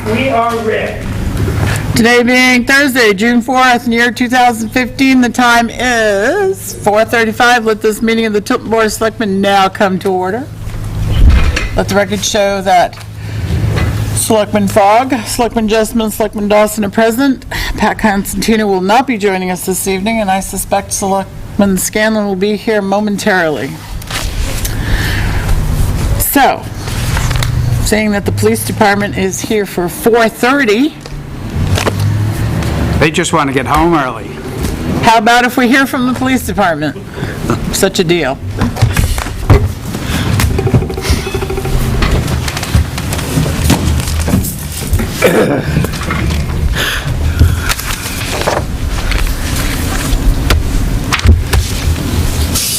We are Rick. Today being Thursday, June 4th, year 2015, the time is 4:35. Let this meeting of the Tilton Board of Selectmen now come to order. Let the record show that Selectman Fogg, Selectman Jessamine, Selectman Dawson are present. Pat Constantino will not be joining us this evening, and I suspect Selectman Scanlon will be here momentarily. So, seeing that the police department is here for 4:30, They just want to get home early. how about if we hear from the police department? Such a deal.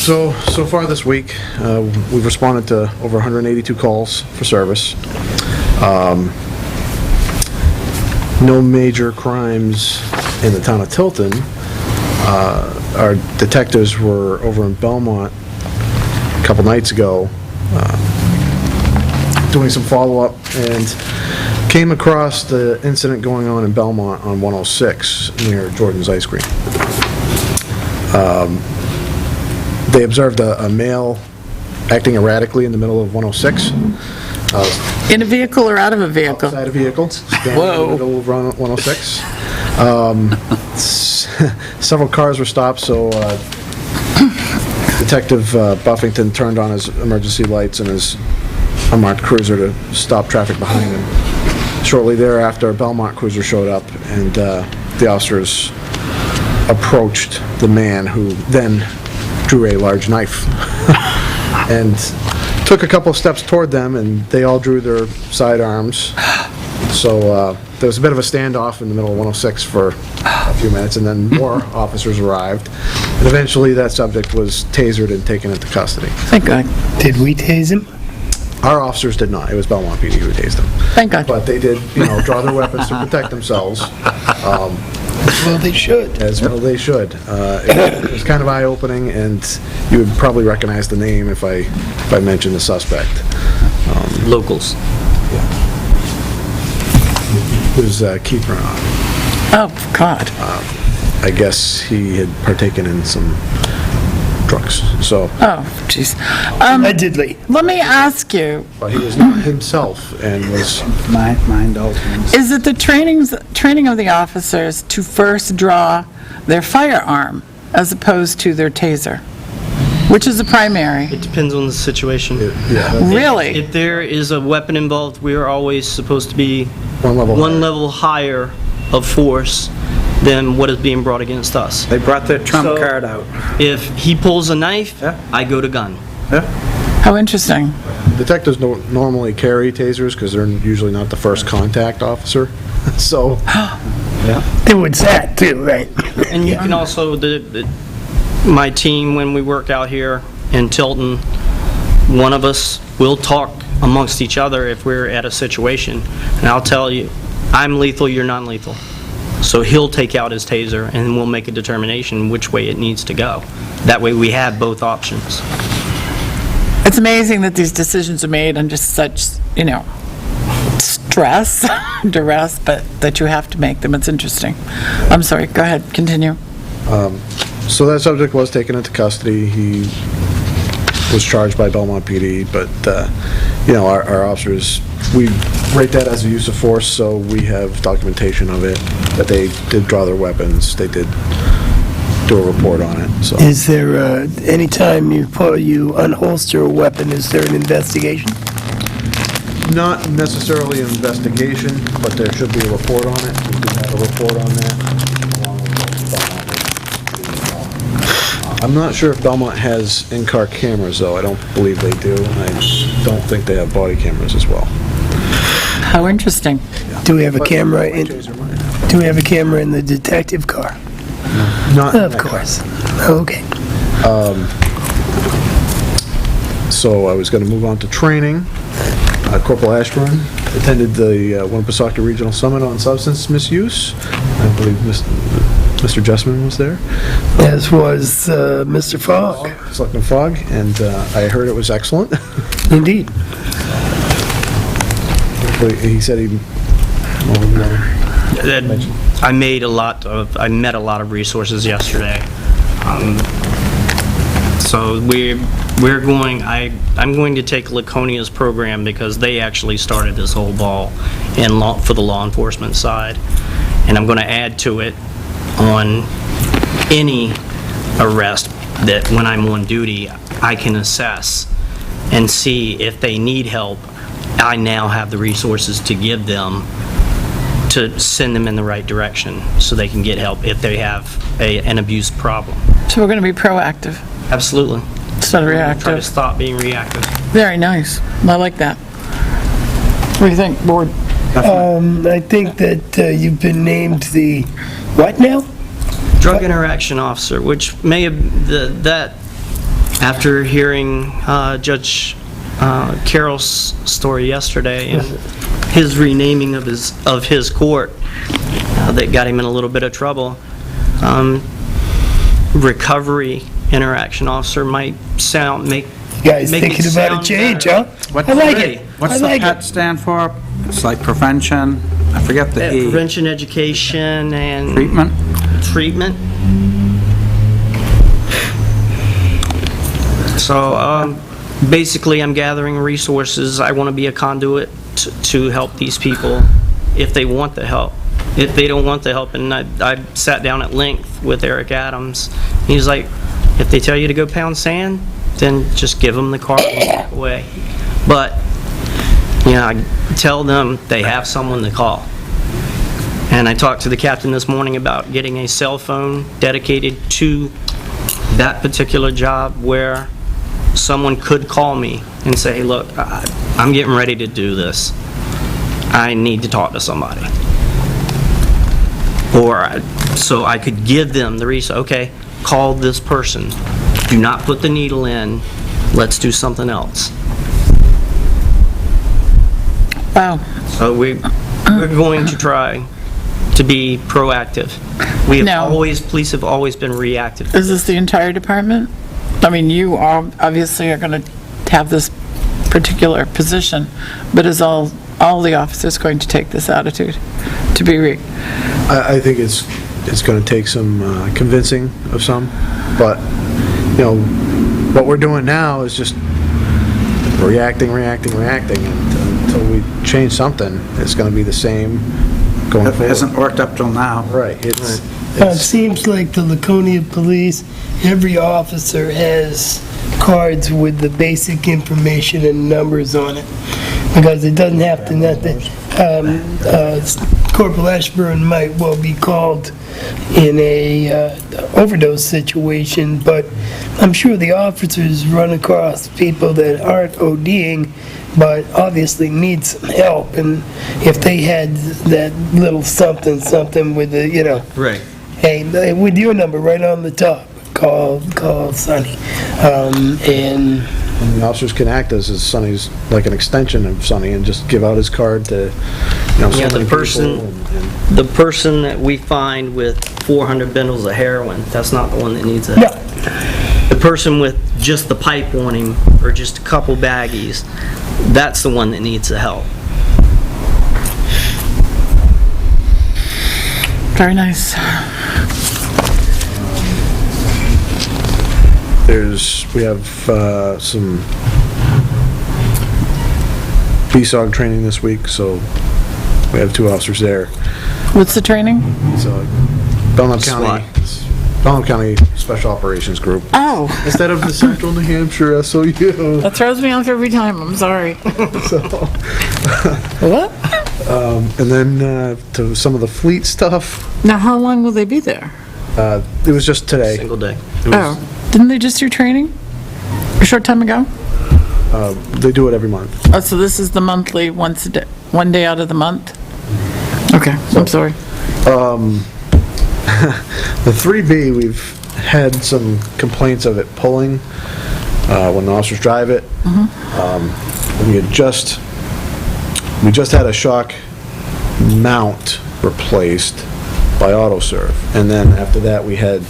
So far this week, we've responded to over 182 calls for service. No major crimes in the town of Tilton. Our detectives were over in Belmont a couple nights ago doing some follow-up and came across the incident going on in Belmont on 106 near Jordan's Ice Cream. They observed a male acting erratically in the middle of 106. In a vehicle or out of a vehicle? Outside a vehicle. Whoa. In the middle of 106. Several cars were stopped, so Detective Buffington turned on his emergency lights and his unmarked cruiser to stop traffic behind him. Shortly thereafter, a Belmont cruiser showed up, and the officers approached the man, who then drew a large knife and took a couple of steps toward them, and they all drew their sidearms. So there was a bit of a standoff in the middle of 106 for a few minutes, and then more officers arrived. And eventually that subject was tasered and taken into custody. Thank God. Did we tase him? Our officers did not. It was Belmont PD who tased them. Thank God. But they did, draw their weapons to protect themselves. Well, they should. As well they should. It was kind of eye-opening, and you would probably recognize the name if I mentioned the suspect. Locals. It was Keith Renaud. Oh, God. I guess he had partaken in some drugs, so. Oh, jeez. Allegedly. Let me ask you, But he was not himself and was. Mind altering. is it the training of the officers to first draw their firearm as opposed to their taser? Which is the primary? It depends on the situation. Really? If there is a weapon involved, we are always supposed to be One level higher higher. of force than what is being brought against us. They brought their trump So- card out. If he pulls a knife, Yeah. I go to gun. How interesting. Detectives don't normally carry tasers because they're usually not the first contact officer, so. There was that too, right? And you can also, my team, when we work out here in Tilton, one of us will talk amongst each other if we're at a situation. And I'll tell you, I'm lethal, you're non-lethal. So he'll take out his taser, and we'll make a determination which way it needs to go. That way we have both options. It's amazing that these decisions are made under such, stress, duress, but that you have to make them. It's interesting. I'm sorry, go ahead, continue. So that subject was taken into custody. He was charged by Belmont PD, but, our officers, we rate that as a use of force, so we have documentation of it, that they did draw their weapons, they did do a report on it, so. Is there, any time you unholster a weapon, is there an investigation? Not necessarily an investigation, but there should be a report on it. We do have a report on that, along with Belmont. I'm not sure if Belmont has in-car cameras, though. I don't believe they do. I don't think they have body cameras as well. How interesting. Do we have a But camera my in, taser might have. do we have a camera in the detective car? Not in Of that car. course. Okay. So I was going to move on to training. Corporal Ashburn attended the Winnipesaukee Regional Summit on Substance Misuse. I believe Mr. Jessman was there. As was Mr. Fogg. Selectman Fogg, and I heard it was excellent. Indeed. He said he I met a lot of resources yesterday. So I'm going to take Laconia's program because they actually started this whole ball for the law enforcement side. And I'm going to add to it on any arrest that when I'm on duty, I can assess and see if they need help. I now have the resources to give them, to send them in the right direction so they can get help if they have an abuse problem. So we're going to be proactive Absolutely. instead of Try to reactive. stop being reactive. Very nice. I like that. What do you think, board? I think that you've been named the, what now? Drug interaction officer, which may have, that, after hearing Judge Carroll's story yesterday and his renaming of his court, that got him in a little bit of trouble. Recovery interaction officer might make You guys make it thinking about a sound change, better. huh? I like it. What's I the like PET it. stand for? It's like prevention, I forget the E. Prevention, education, and Treatment? treatment. So basically, I'm gathering resources. I want to be a conduit to help these people if they want the help. If they don't want the help, and I sat down at length with Eric Adams. He's like, if they tell you to go pound sand, then just give them the car and walk away. But, I tell them they have someone to call. And I talked to the captain this morning about getting a cell phone dedicated to that particular job where someone could call me and say, hey, look, I'm getting ready to do this. I need to talk to somebody. Or, so I could give them the reason, okay, call this person. Do not put the needle in. Let's do something else. Wow. So we're going to try to be proactive. Police have always been reactive. Is this the entire department? I mean, you are obviously are going to have this particular position, but is all the officers going to take this attitude to be I think it's going to take some convincing of some, but, what we're doing now is just reacting, and until we change something, it's going to be the same going It forward. hasn't worked up till now. Right, It seems like the Laconia Police, every officer has cards with the basic information and numbers on it, because it doesn't have to, Corporal Ashburn might well be called in a overdose situation, but I'm sure the officers run across people that aren't ODing, but obviously need some help, and if they had that little something with the, Right. hey, with your number right on the top, call Sonny. And the officers can act as Sonny's, like an extension of Sonny, and just give out his card to, so Yeah, many the person, people, the person that we find with 400 bundles of heroin, that's not the one that needs it. no, The person with just the pipe on him, or just a couple baggies, that's the one that needs the help. Very nice. we have some BSOG training this week, so we have 2 officers there. What's the training? So, Belknap County Special Operations Group. Oh, Instead of the Central New Hampshire SOU. that throws me off every time. I'm sorry. What? And then to some of the fleet stuff. Now, how long will they be there? It was just today. Single day. Oh, didn't they just do training a short time ago? They do it every month. Oh, so this is the monthly, once a day, one day out of the month? Okay, I'm sorry. The 3B, we've had some complaints of it pulling when the officers drive it. We just had a shock mount replaced by AutoServe, and then after that we had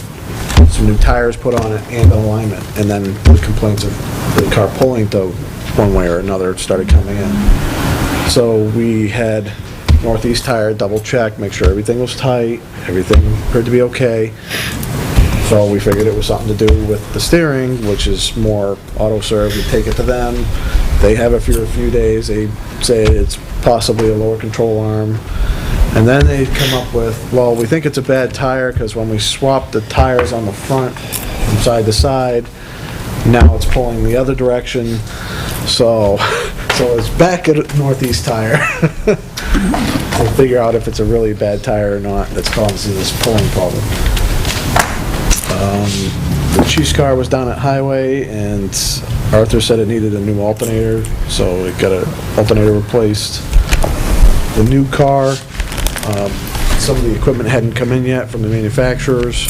some new tires put on it and alignment, and then the complaints of the car pulling to one way or another started coming in. So we had northeast tire, double check, make sure everything was tight, everything appeared to be okay. So we figured it was something to do with the steering, which is more auto-serve. We take it to them. They have it for a few days. They say it's possibly a lower control arm. And then they come up with, well, we think it's a bad tire because when we swap the tires on the front from side to side, now it's pulling the other direction. So it's back at northeast tire. We'll figure out if it's a really bad tire or not that's causing this pulling problem. The chief's car was down at Highway, and Arthur said it needed a new alternator, so it got an alternator replaced. The new car, some of the equipment hadn't come in yet from the manufacturers,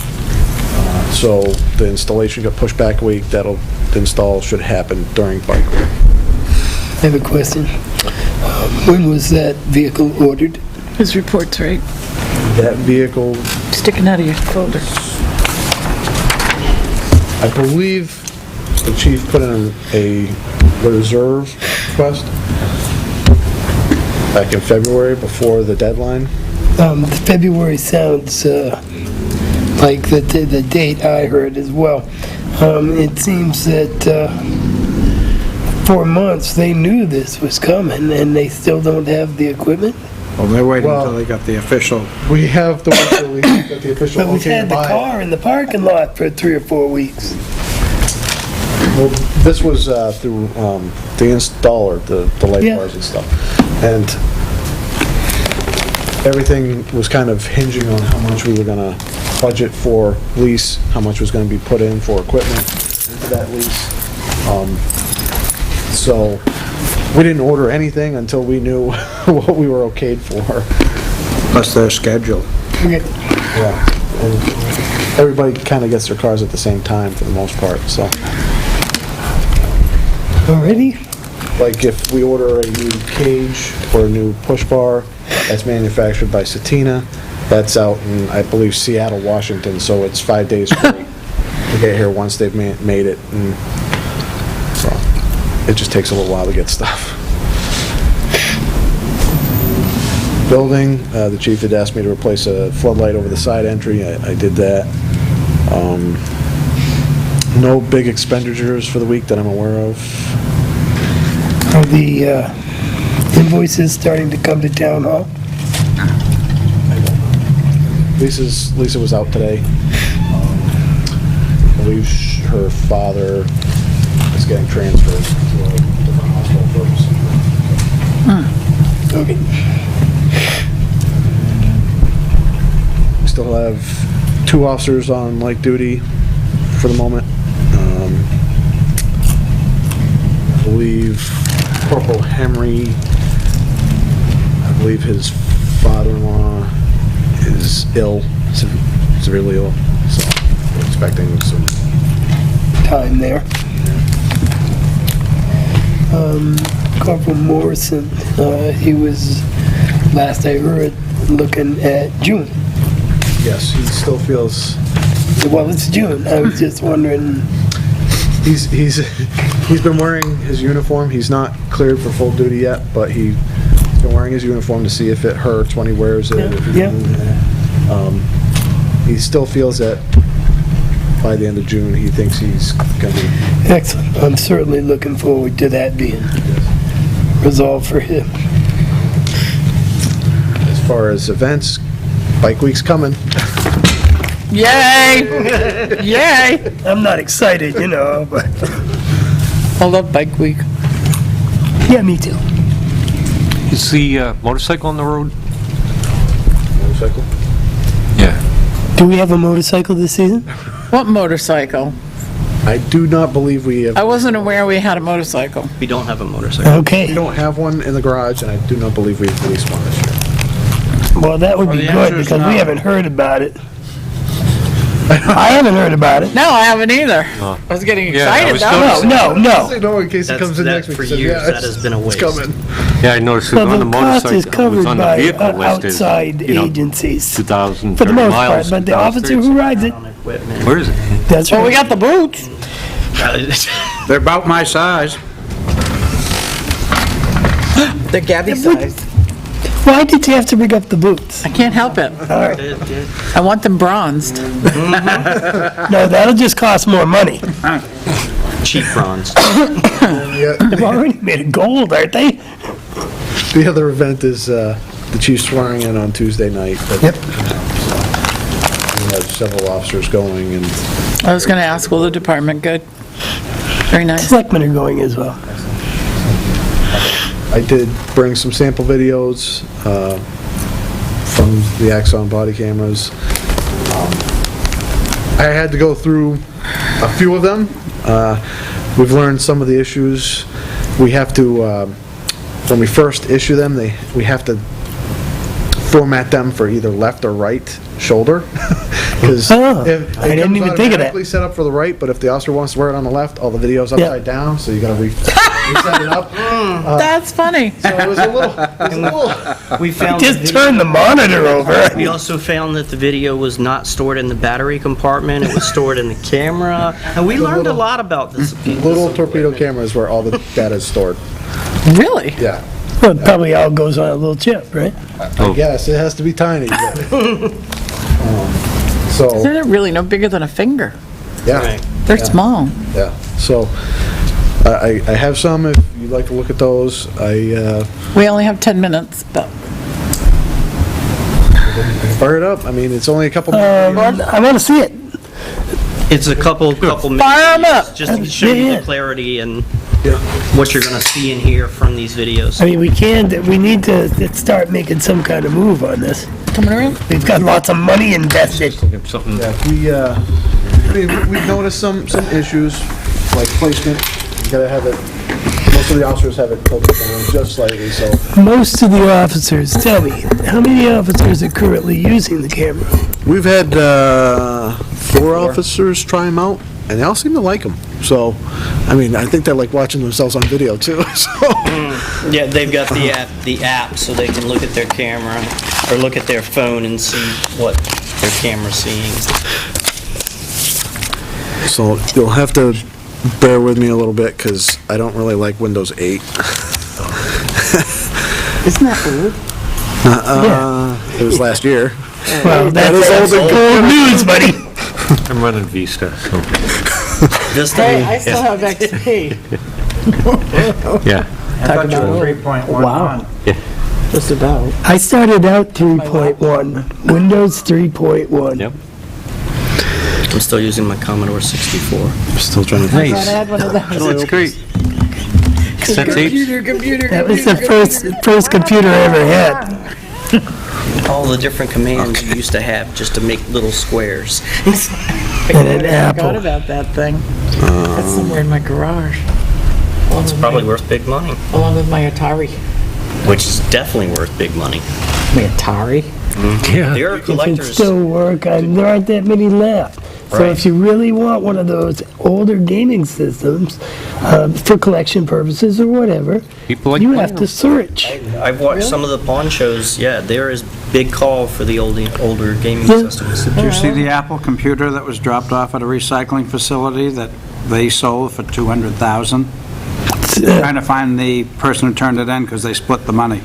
so the installation got pushed back a week. The install should happen during bike week. I have a question. When was that vehicle ordered? His report's right, That vehicle, sticking out of your folder. I believe the chief put in a reserve request back in February before the deadline. February sounds like the date I heard as well. It seems that 4 months they knew this was coming and they still don't have the equipment. Well, they're waiting Well- until they got the official. We have the one that we got the official But we've okay to had the buy it. car in the parking lot for 3 or 4 weeks. Well, this was through the installer, the light Yeah. bars and stuff. And everything was kind of hinging on how much we were gonna budget for lease, how much was gonna be put in for equipment into that lease. So we didn't order anything until we knew what we were okayed for. Plus their schedule. Okay. Yeah. And everybody kind of gets their cars at the same time for the most part, so. Already? Like if we order a new cage or a new push bar, that's manufactured by Satina, that's out in, I believe, Seattle, Washington, so it's 5 days straight to get here once they've made it, and so it just takes a little while to get stuff. Building, the chief had asked me to replace a floodlight over the side entry, I did that. No big expenditures for the week that I'm aware of. Are the invoices starting to come to town hall? Lisa was out today. I believe her father is getting transferred to a different hospital for Okay. We still have 2 officers on light duty for the moment. I believe Corporal Henry, I believe his father-in-law is ill, severely ill, so we're expecting some. Time there. Corporal Morrison, he was, last I heard, looking at June. Yes, he still feels, Well, it's June. I was just wondering, he's been wearing his uniform. He's not cleared for full duty yet, but he's been wearing his uniform to see if it hurts when he wears it. if he Yeah. can- He still feels that by the end of June, he thinks he's gonna be. excellent. I'm certainly looking forward to that being resolved for him. As far as events, Bike Week's coming. Yay! Yay! I'm not excited, you know, but, I love Bike Week. yeah, me too. Is the motorcycle on the road? Motorcycle? Yeah. Do we have a motorcycle this season? What motorcycle? I do not believe we have. I wasn't aware we had a motorcycle. We don't have a motorcycle. We Okay. don't have one in the garage, and I do not believe we've released one this year. Well, that would Well, be the good answer is because no. we haven't heard about it. I haven't heard about it. No, I haven't either. I was getting Yeah, I excited was though. noticing- No. No, in case it comes in next week. For he says, years, yeah, that has been a it's waste. coming. Yeah, I noticed it Well, on the the cost motorcycle. is it was covered on the by vehicle listed, outside you know, agencies, 2,000, for the 30 most part, miles. but the officer who rides it, On equipment. Where is it? that's Well, we right. got the boots. They're about my size. The Gabby size. Why did you have to rig up the boots? I can't help it. All right. I want them bronzed. No, that'll just cost more money. Cheap bronze. They've already made it gold, aren't they? The other event is the chief swearing in on Tuesday night. But Yep. we have several officers going, and I was going to ask, will the department good? Very nice. Selectmen are going as well. I did bring some sample videos from the Axon body cameras. I had to go through a few of them. We've learned some of the issues. We have to, when we first issue them, we have to format them for either left or right shoulder. Because Oh, I didn't even think of that. set up for the right, but if the officer wants to wear it on the left, all the video's upside down, so you gotta reset it up. That's funny. So it was a little, We found Just turn the monitor over. We also found that the video was not stored in the battery compartment, it was stored in the camera, and we learned a lot about this. little torpedo cameras where all the data is stored. Really? Yeah. Well, it probably all goes on a little chip, right? I guess, it has to be tiny. but, So, They're really no bigger than a finger. yeah, Right. They're small. yeah. So, I have some, if you'd like to look at those. We only have 10 minutes, but Fire it up. I mean, it's only a couple. I want to see it. It's a couple minutes. Fire 'em up. Just to show you Yeah. the clarity and what you're gonna see and hear from these videos. I mean, we need to start making some kind of move on this. coming around. We've got lots of money invested. Something, Yeah, we've noticed some issues, like placement. You gotta have it, most of the officers have it tilted down just slightly, so. Most of the officers, tell me, how many officers are currently using the camera? We've had 4 officers try them out, and they all seem to like them. So, I mean, I think they're like watching themselves on video too, so. Yeah, they've got the app so they can look at their camera or look at their phone and see what their camera's seeing. So you'll have to bear with me a little bit, because I don't really like Windows 8. Isn't that weird? It was last year. Well, that's old old news, buddy. I'm running Vista, so, This Hey, thing, I still have XP. yeah. Talk about old. Wow. Just about. I started out 3.1, Windows 3.1. Yep. I'm still using my Commodore 64. Still trying to. I had one of those. Oh, it's great. Cassette tapes? Computer. That was the first computer I ever had. All the different commands you used to have just to make little squares. And an I forgot Apple. about that thing. It's somewhere in my garage. It's probably worth big money, Along with my Atari. which is definitely worth big money. My Atari? Yeah. There are If it collectors. still work, there aren't that many left. So Right. if you really want one of those older gaming systems, for collection purposes or whatever, People like you playing have to search. I've watched some of the pawn shows. Yeah, there is big call for the older gaming Yeah. systems. Did you see the Apple computer that was dropped off at a recycling facility that they sold for $200,000? Trying to find the person who turned it in because they split the money.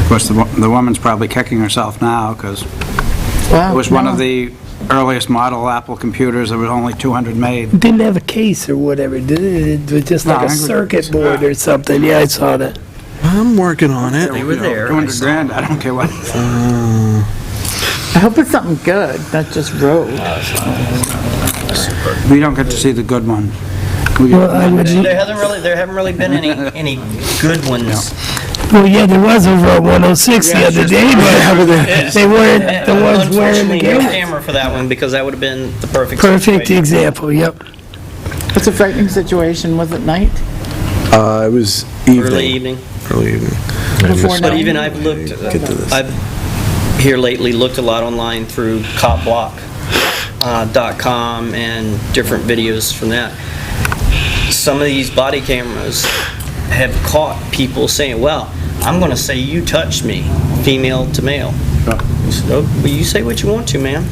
Of course, the woman's probably kicking herself now because Wow. it was one of the earliest model Apple computers. There were only 200 made. Didn't have a case or whatever, did it? It was just No, like I a think it- circuit board or something. Yeah, I saw that. I'm working on it. They were there. 200 grand, I don't care what. I hope it's something good, not just road. We don't get to see the good one. Well, I would, There haven't really been any good ones. well, yeah, there was over at 106 the other day, but they weren't the ones wearing the Unfortunately, no camera. camera for that one because that would have been the perfect Perfect situation. example, yep. It's a frightening situation. Was it night? It was evening. Early evening. Early evening. Before But night? even I've looked, Get to this. I've here lately looked a lot online through copblock.com and different videos from that. Some of these body cameras have caught people saying, well, I'm going to say you touched me, female to male. I said, oh, well, you say what you want to, ma'am.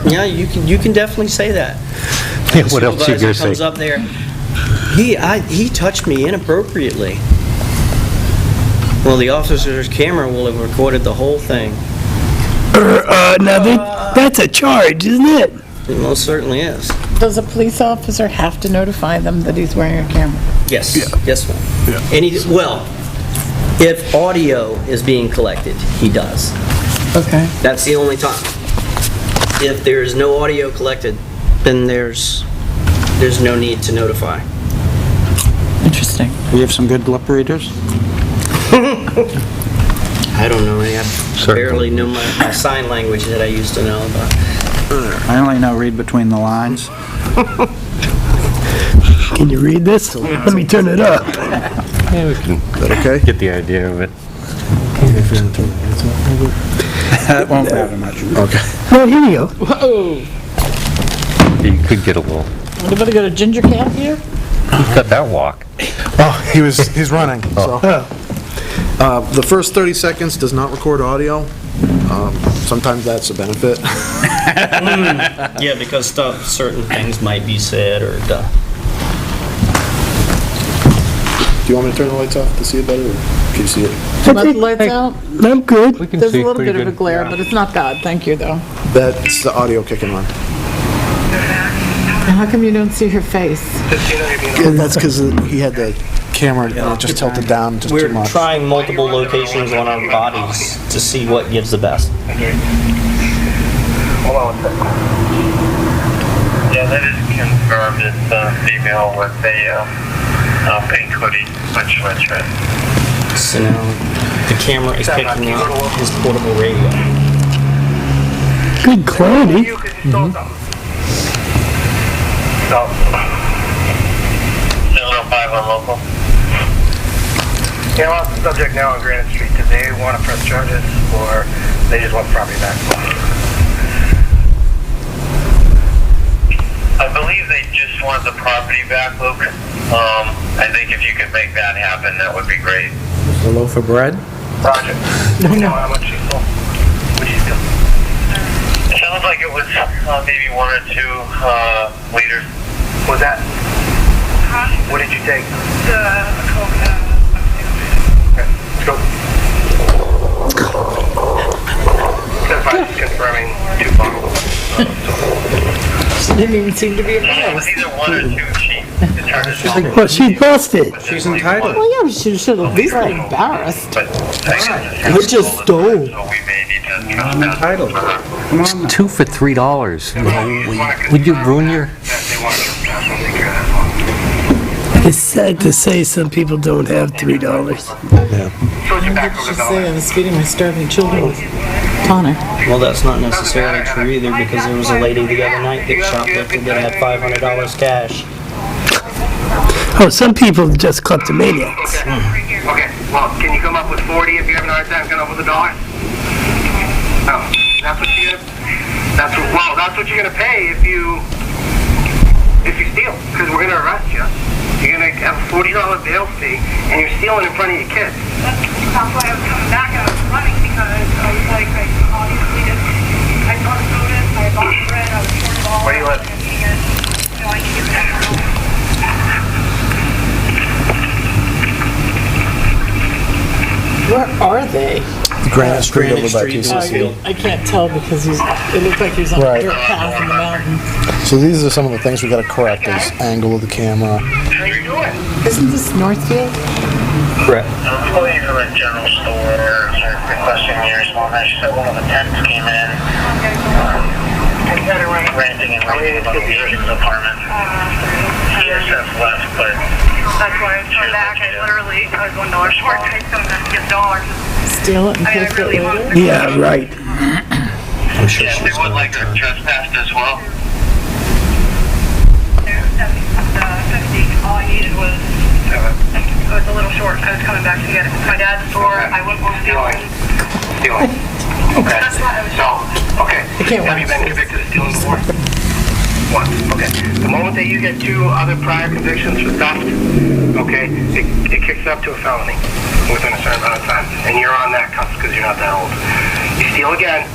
Yeah, you can definitely say that. Yeah, what else you Supervisor gonna say? comes up there, he touched me inappropriately. Well, the officer's camera will have recorded the whole thing. Now, that's a charge, isn't it? It most certainly is. Does a police officer have to notify them that he's wearing a camera? Yes, yes, ma'am. Well, if audio is being collected, he does. Okay. That's the only time. If there is no audio collected, then there's no need to notify. Interesting. We have some good lip readers? I don't know, I barely know my sign language that I used to know about. I only know read between the lines. Can you read this? Let me turn it up. Yeah, we can Okay? get the idea of it. That won't matter much. Okay. Well, here you go. Whoa. You could get a little, Anybody got a ginger cat here? who cut that walk? Oh, he's running, so. The first 30 seconds does not record audio. Sometimes that's a benefit. Yeah, because certain things might be said or done. Do you want me to turn the lights off to see it better, or can you see it? Let the lights out? I'm good. We can There's a see little pretty bit of a good. glare, but it's not bad. Thank you, though. That's the audio kicking on. And how come you don't see her face? That's because he had the camera, and it just tilted down just too We're much. trying multiple locations on our bodies to see what gives the best. Hold on one second. Yeah, that is confirmed. It's a female with a pink hoodie, which sweatshirt. So now the camera is picking up his portable radio. Good clarity. You could stole something. So, 705 on local. Yeah, I lost the subject now on Granite Street. Do they want to press charges, or they just want the property back? I believe they just want the property back, Luke. I think if you could make that happen, that would be great. A loaf of bread? Roger. You know how much she stole? What did you steal? It sounds like it was maybe 1 or 2 liters. What was that? Huh? What did you take? The Coke. Okay, let's go. Confirming 2 bottles. She didn't even seem to be It was impressed. either 1 or 2 sheets. It's hard to tell. Well, she busted. She's entitled. Well, yeah, she should at least be embarrassed. But I guess What you stole? so we may need to I'm entitled. Come on now. 2 for $3. Would you ruin your... They want to trespass and take care of that. It's sad to say some people don't have $3. Shows you back over She's the saying dollar. is feeding my starving children with tonic. Well, that's not necessarily true either, because there was a lady the other night that shoplifted that had $500 cash. Oh, some people are just kleptomaniacs. Okay, well, can you come up with 40 if you're having a hard time coming up with $1? Oh, that's what you're gonna, that's what you're gonna pay if you steal, because we're gonna arrest you. You're gonna have a $40 bail fee, and you're stealing in front of your kids. That's why I was coming back and I was running, because I was like, I obviously just, I bought sodas, I bought bread, I was short of all. Where do you live? So I can get that. Where are they? Granite Street over by Street, PCC. I can't tell because it looks like he's on a Right. dirt path in the mountains. So these are some of the things we gotta correct, is angle of the camera. How you doing? Isn't this Northfield? Correct. I'm calling from a general store, requesting your response. I said one of the tenants came in, renting and waiting about the agent's apartment. CSF left, but That's why I was coming back, I was $1 short, I was coming back to get $1. Steal it and I post it really want later? to. Yeah, right. I'm sure yes, she's they would going like to. to trespass as well. All I needed was, it was a little short, I was coming back to get it. My dad's store, I wouldn't want to steal it. Stealing. Okay. That's why I was. So, okay. can't Have you watch been convicted of stealing before? Once. Okay. The moment that you get 2 other prior convictions for theft, okay, it kicks up to a felony within a certain amount of time, and you're on that cusp because you're not that old. You steal again,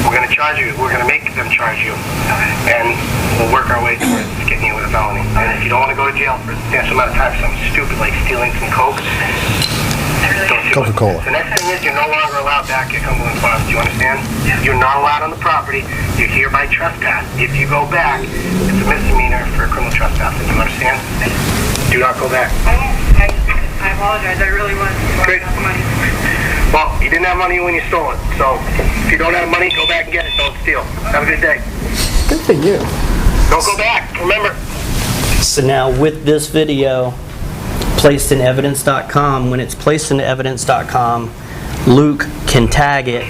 we're going to charge you. We're going to make them charge you, and we'll work our way towards getting you with a felony. And if you don't want to go to jail for a substantial amount of time for something stupid like stealing some coke, Coca-Cola. The next thing is you're no longer allowed back at Cumberland Farms. Do you understand? You're not allowed on the property. You're hereby trespassed. If you go back, it's a misdemeanor for criminal trespassing. Do you understand? Do not go back. I apologize, I really was. Great. Money. Well, you didn't have money when you stole it. So if you don't have money, go back and get it. Don't steal. Have a good day. Good for you. Don't go back. Remember. So now with this video placed in evidence.com, when it's placed in evidence.com, Luke can tag it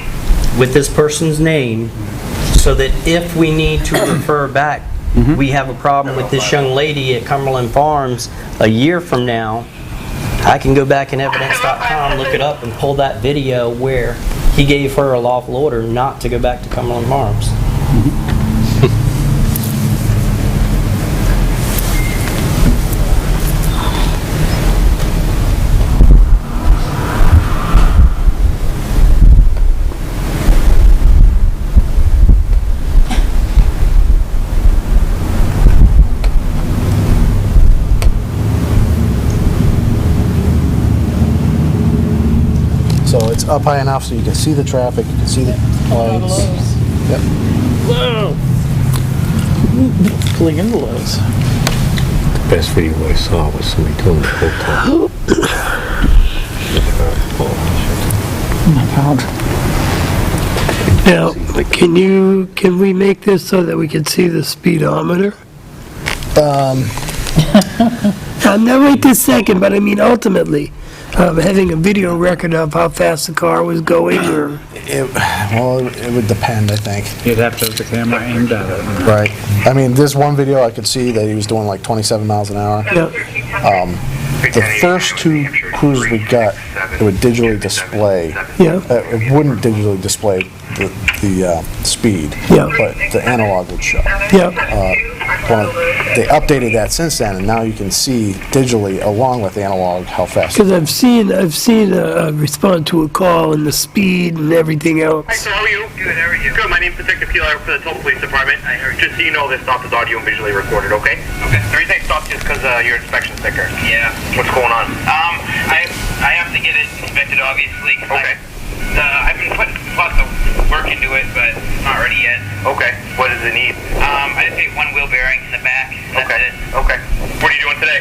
with this person's name so that if we need to refer back, we have a problem with this young lady at Cumberland Farms a year from now, I can go back in evidence.com, look it up, and pull that video where he gave her a lawful order not to go back to Cumberland Farms. So it's up high enough so you can see the traffic, you can see the lights. Yep. Whoa. Pulling into Lowe's. Best video I saw was somebody doing the hotel. Oh my God. Now, can we make this so that we can see the speedometer? Not right this second, but I mean ultimately, having a video record of how fast the car was going, or... It would depend, I think. You'd have to have the camera aimed at it. Right. I mean, this one video I could see that he was doing like 27 miles an hour. Yeah. The first two cruisers we got, it would digitally display. Yeah. It wouldn't digitally display the speed, Yeah. but the analog would show. Yeah. Well, they updated that since then, and now you can see digitally along with analog how fast. Because I've seen a respond to a call and the speed and everything else. Hi, sir. How are you? Good. How are you? Good. My name's Detective Keeler for the Tilton Police Department. Just so you know, this stop is audio and visually recorded, okay? Okay. The reason I stopped you is because your inspection sticker. Yeah. What's going on? I have to get it inspected, obviously. Okay. I've been putting lots of work into it, but it's not ready yet. Okay. What does it need? I just need one wheel bearing in the back, and that's Okay. it. Okay. What are you doing today?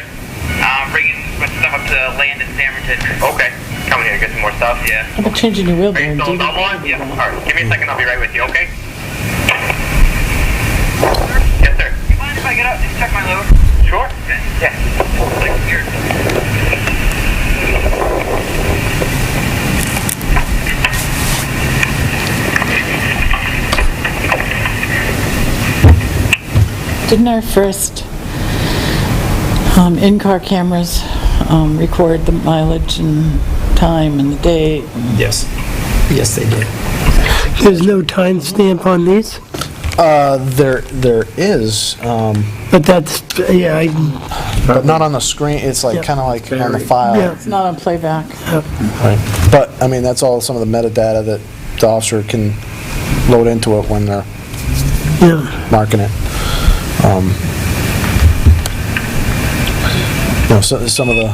Bringing my stuff up to land in Samerton. Okay. Coming here to get some more stuff? Yeah. How about changing your wheel Are you bearing? still on one? Yeah. All right. Give me a second. I'll be right with you, okay? Yes, sir. You mind if I get up and check my load? Sure? Yeah. Like here. Didn't our first in-car cameras record the mileage and time and the date? Yes. Yes, they did. There's no timestamp on these? There is, But that's, yeah, but not on the screen. It's like kind of like on the file. Yeah. It's not on playback. Right. But I mean, that's all some of the metadata that the officer can load into it when they're yeah. marking it. So some of the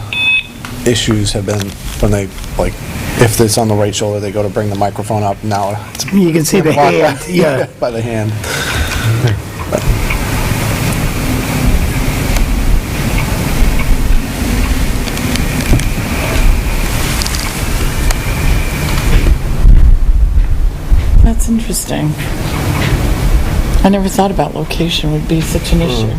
issues have been when they, like, if it's on the right shoulder, they go to bring the microphone up. Now it's You can see the hand, yeah. by the hand. That's interesting. I never thought about location would be such an issue.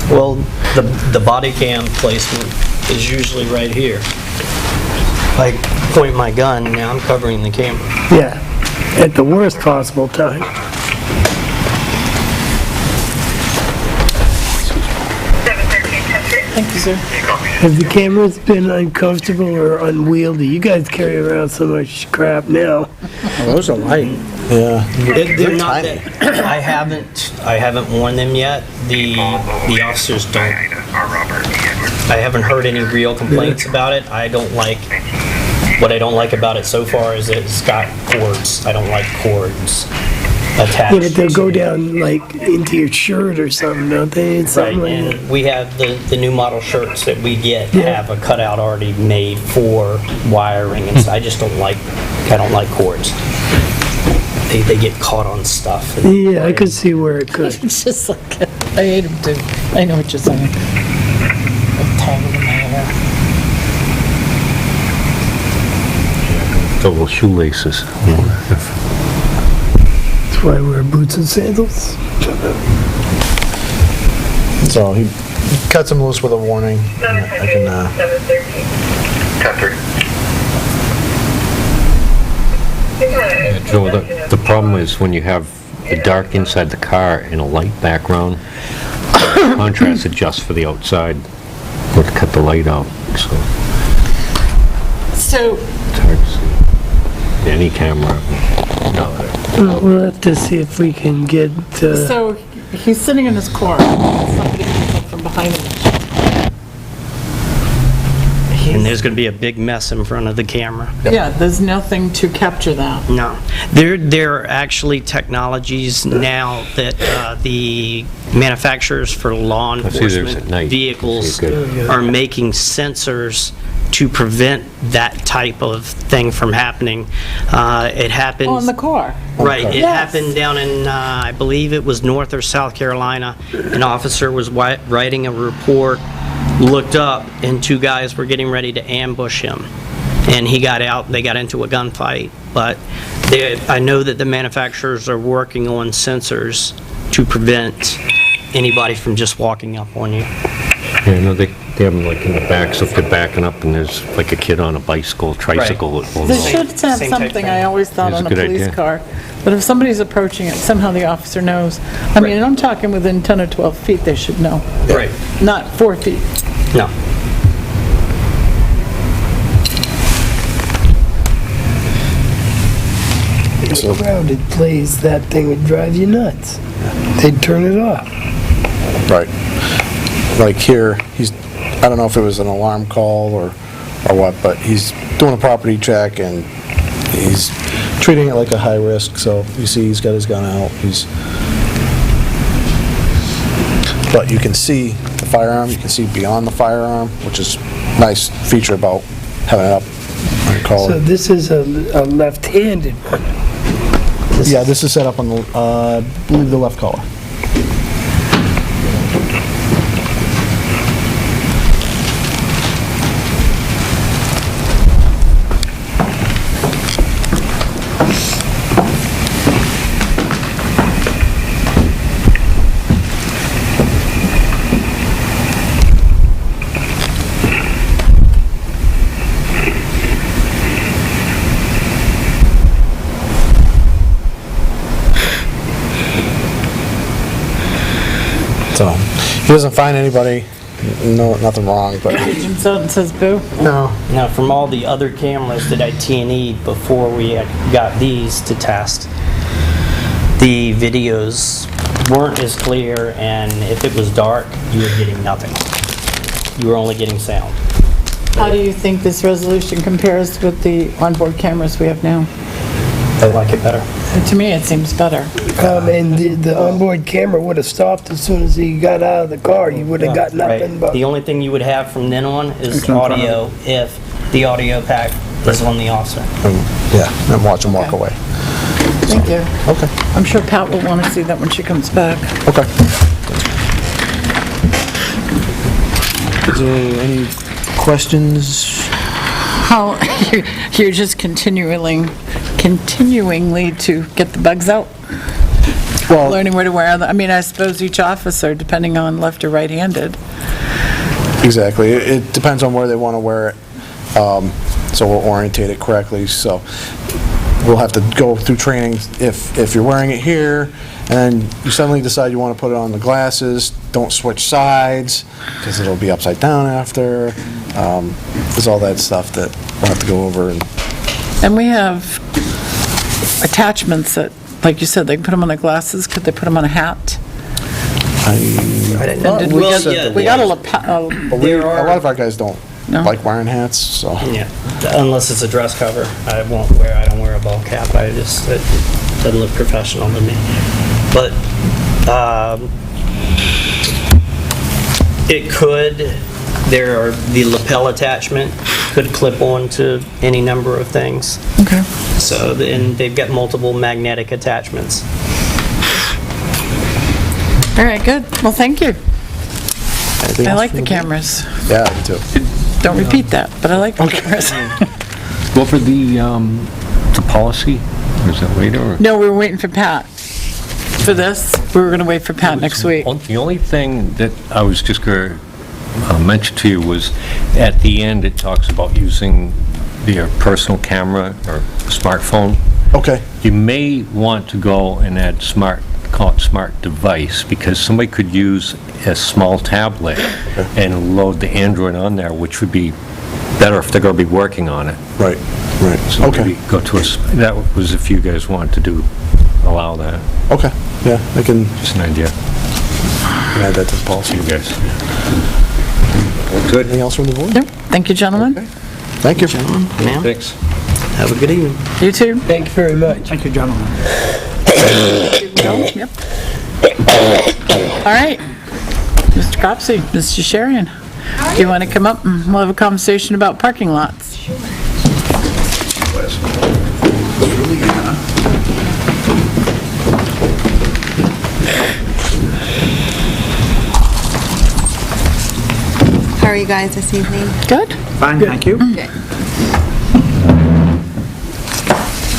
Well, the body cam placement is usually right here. If I point my gun, now I'm covering the camera. Yeah, at the worst possible time. Thank you, sir. Have the cameras been uncomfortable or unwieldy? You guys carry around so much crap now. Those are light. Yeah. They're not that, I haven't worn them yet. The officers don't. I haven't heard any real complaints about it. What I don't like about it so far is that it's got cords. I don't like cords. attached. Yeah, but they'll go down like into your shirt or something, don't they? It's Right, something like that. and we have the new model shirts that we get Yeah. have a cutout already made for wiring, and so I don't like cords. They get caught on stuff. Yeah, I could see where it could. It's just like, I hate him too. I know what you're saying. Like tangled in my hair. Double shoelaces. That's why I wear boots and sandals. So he cuts him loose with a warning. I can, 10:30. Yeah, Joe, the problem is when you have the dark inside the car and a light background, contrast adjusts for the outside, would cut the light out, so So, it's hard to see. Any camera. No. We'll have to see if we can get, so he's sitting in his car. Somebody comes up from behind him. And there's going to be a big mess in front of the camera. Yeah, there's nothing to capture that. No. There are actually technologies now that the manufacturers for law see theirs enforcement at night. vehicles See it are making sensors to prevent that type of thing from happening. It happens... Oh, in the car. Right, it Yes. happened down in, I believe it was North or South Carolina. An officer was writing a report, looked up, and two guys were getting ready to ambush him. And he got out, they got into a gunfight. But I know that the manufacturers are working on sensors to prevent anybody from just walking up on you. Yeah, no, they have them like in the back, so if they're backing up and there's like a kid on a bicycle, tricycle, it will They know. should have Same type something, thing. I always thought, It's a on a good police idea. car. But if somebody's approaching it, somehow the officer knows. I mean, I'm talking within 10 or 12 feet, they should know. Right. Not 4 feet. No. in a crowded place, that thing would drive you nuts. They'd turn it off. Right. Like here, I don't know if it was an alarm call or what, but he's doing a property check and he's treating it like a high risk, so you see he's got his gun out, but you can see the firearm, you can see beyond the firearm, which is a nice feature about having it up on your collar. So this is a left-handed one. Yeah, this is set up on the, I believe the left collar. So, he doesn't find anybody, no, nothing wrong, but, Agent Sutton says boo. no. Now, from all the other cameras that I T&E'd before we had got these to test, the videos weren't as clear, and if it was dark, you were getting nothing. You were only getting sound. How do you think this resolution compares with the onboard cameras we have now? I like it better. To me, it seems better. And the onboard camera would have stopped as soon as he got out of the car. You would have got nothing Right. but... The only thing you would have from then on is It's in front of audio if the audio pack is on the officer. Yeah, and watch him walk Okay. away. Thank you. Okay, I'm sure Pat will want to see that when she comes back. okay. Is there any questions? How, you're just continuingly to get the bugs out? Well, Learning where to wear them? I mean, I suppose each officer, depending on left or right-handed. exactly. It depends on where they want to wear it, so we'll orientate it correctly. So we'll have to go through training if you're wearing it here, and then you suddenly decide you want to put it on the glasses, don't switch sides, because it'll be upside down after. There's all that stuff that we'll have to go over. And we have attachments that, like you said, they can put them on the glasses. Could they put them on a hat? I And did we Well, get- yeah, We got a there lapel. A lot of our guys don't No. like wearing hats, so. Yeah, unless it's a dress cover, I don't wear a ball cap, it doesn't look professional to me. But, it could, the lapel attachment could clip on to any number of things. Okay. So, and they've got multiple magnetic attachments. All right, good. Well, thank you. Anything I else like from the board? cameras. Yeah, I do too. Don't repeat that, but I like the cameras. Go over the policy, or is that later? or- No, we were waiting for Pat. For this, we were going to wait for Pat next week. The only thing that I was just going to mention to you was, at the end, it talks about using your personal camera or smartphone. Okay, You may want to go and add call it smart device, because somebody could use a small tablet and load the Android on there, which would be better if they're going to be working on it. right. So Okay, maybe go to that was if you guys wanted to allow that. okay, yeah, I can Just an idea. add that to the policy. You guys. Good. Anything else from the board? Yep. Thank you, gentlemen. Thank you. Ma'am, Thanks. have a good evening. You too. Thank you very much. Thank you, gentlemen. Yep. All right. Mr. Cropsey, Mr. Sherian, do you want to come up and we'll have a conversation about parking lots? How are you guys this evening? Good. Fine, thank you.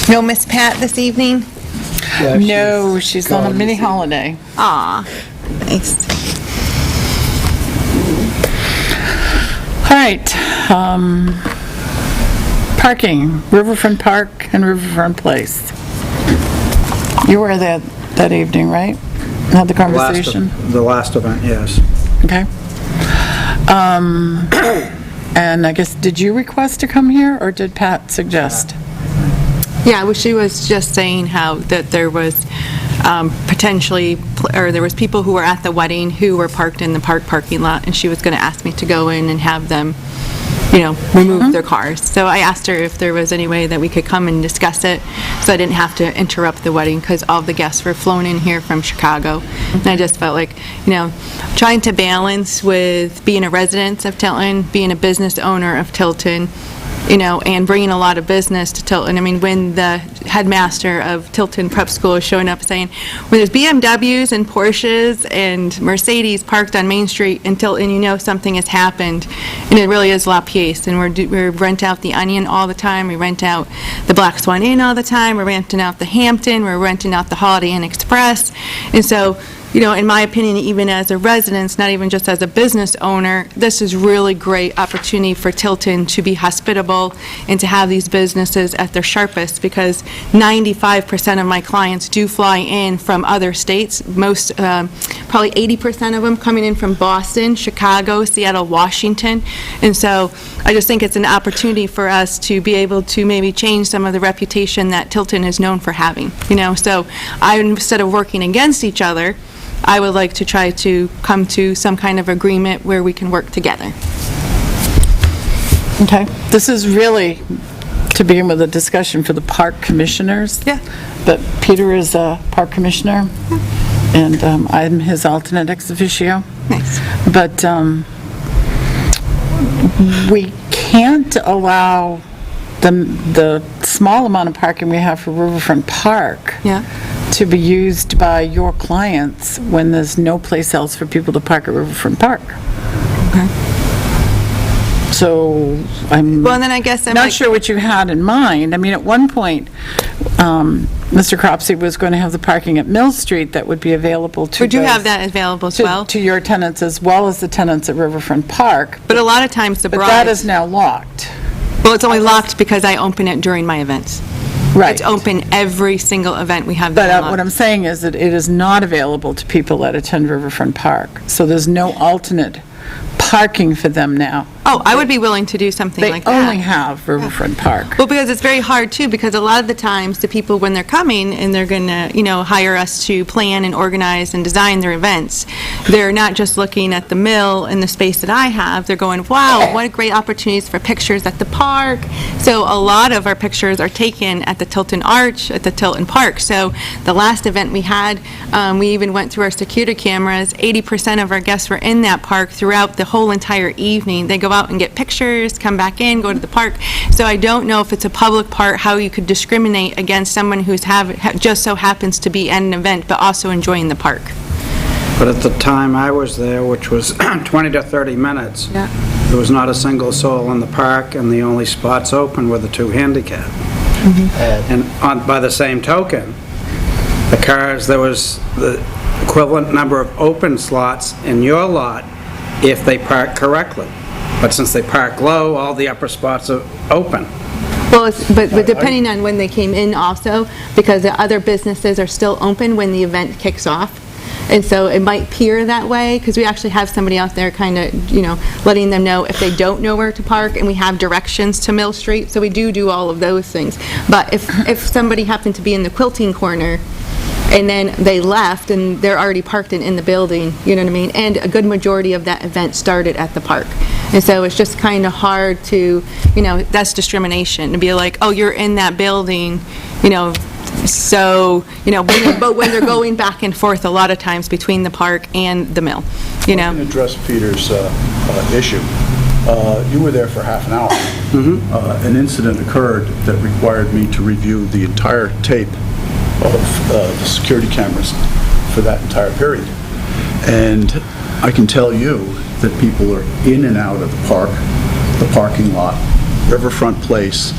No Miss Pat this evening? No, she's on a mini holiday. Aw, nice. All right. Parking, Riverfront Park and Riverfront Place. You were there that evening, right? Had the conversation? The last event, yes. Okay. And I guess, did you request to come here, or did Pat suggest? Yeah, well, she was just saying how that there was potentially, or there was people who were at the wedding who were parked in the parking lot, and she was going to ask me to go in and have them, remove their cars. So I asked her if there was any way that we could come and discuss it, so I didn't have to interrupt the wedding, because all the guests were flown in here from Chicago. And I just felt like, trying to balance with being a resident of Tilton, being a business owner of Tilton, and bringing a lot of business to Tilton. I mean, when the headmaster of Tilton Prep School is showing up saying, when there's BMWs and Porsches and Mercedes parked on Main Street in Tilton, something has happened. And it really is La Pièce. And we rent out the Onion all the time. We rent out the Black Swan Inn all the time. We're renting out the Hampton. We're renting out the Holiday Inn Express. And so, in my opinion, even as a resident, not even just as a business owner, this is really great opportunity for Tilton to be hospitable and to have these businesses at their sharpest, because 95% of my clients do fly in from other states. Most, probably 80% of them coming in from Boston, Chicago, Seattle, Washington. And so I just think it's an opportunity for us to be able to maybe change some of the reputation that Tilton is known for having. So instead of working against each other, I would like to try to come to some kind of agreement where we can work together. Okay. This is really, to begin with, a discussion for the park commissioners. Yeah. But Peter is a park commissioner, and I'm his alternate ex officio. Nice. But we can't allow the small amount of parking we have for Riverfront Park Yeah. to be used by your clients when there's no place else for people to park at Riverfront Park. Okay. So I'm Well, and then I guess I'm not like, sure what you had in mind. I mean, at one point, Mr. Cropsey was going to have the parking at Mill Street that would be available to would you those- have that available as to- well? to your tenants as well as the tenants at Riverfront Park. But a lot of times the But brides... that is now locked. Well, it's only locked because I open it during my events. Right. It's open every single event we have. But that what I'm saying is that it is not available to people that attend Riverfront Park. So there's no alternate parking for them now. Oh, I would be willing to do something They like that. only have Riverfront Park. Well, because it's very hard too, because a lot of the times, the people, when they're coming and they're gonna, hire us to plan and organize and design their events, they're not just looking at the mill and the space that I have, they're going, wow, what great opportunities for pictures at the park. So a lot of our pictures are taken at the Tilton Arch, at the Tilton Park. So the last event we had, we even went through our security cameras, 80% of our guests were in that park throughout the whole entire evening. They go out and get pictures, come back in, go to the park. So I don't know if it's a public park, how you could discriminate against someone who's just so happens to be at an event, but also enjoying the park. But at the time I was there, which was 20 to 30 minutes, Yeah. there was not a single soul in the park, and the only spots open were the 2 handicap. And by the same token, the cars, there was the equivalent number of open slots in your lot if they park correctly. But since they park low, all the upper spots are open. Well, but depending on when they came in also, because the other businesses are still open when the event kicks off. And so it might appear that way, because we actually have somebody out there kind of, letting them know if they don't know where to park, and we have directions to Mill Street, so we do all of those things. But if somebody happened to be in the quilting corner, and then they left, and they're already parked in the building, you know what I mean? And a good majority of that event started at the park. And so it's just kind of hard to, that's discrimination, to be like, oh, you're in that building, so, but when they're going back and forth a lot of times between the park and the mill, I can address Peter's issue. You were there for half an hour. An incident occurred that required me to review the entire tape of the security cameras for that entire period. And I can tell you that people are in and out of the park, the parking lot, Riverfront Place,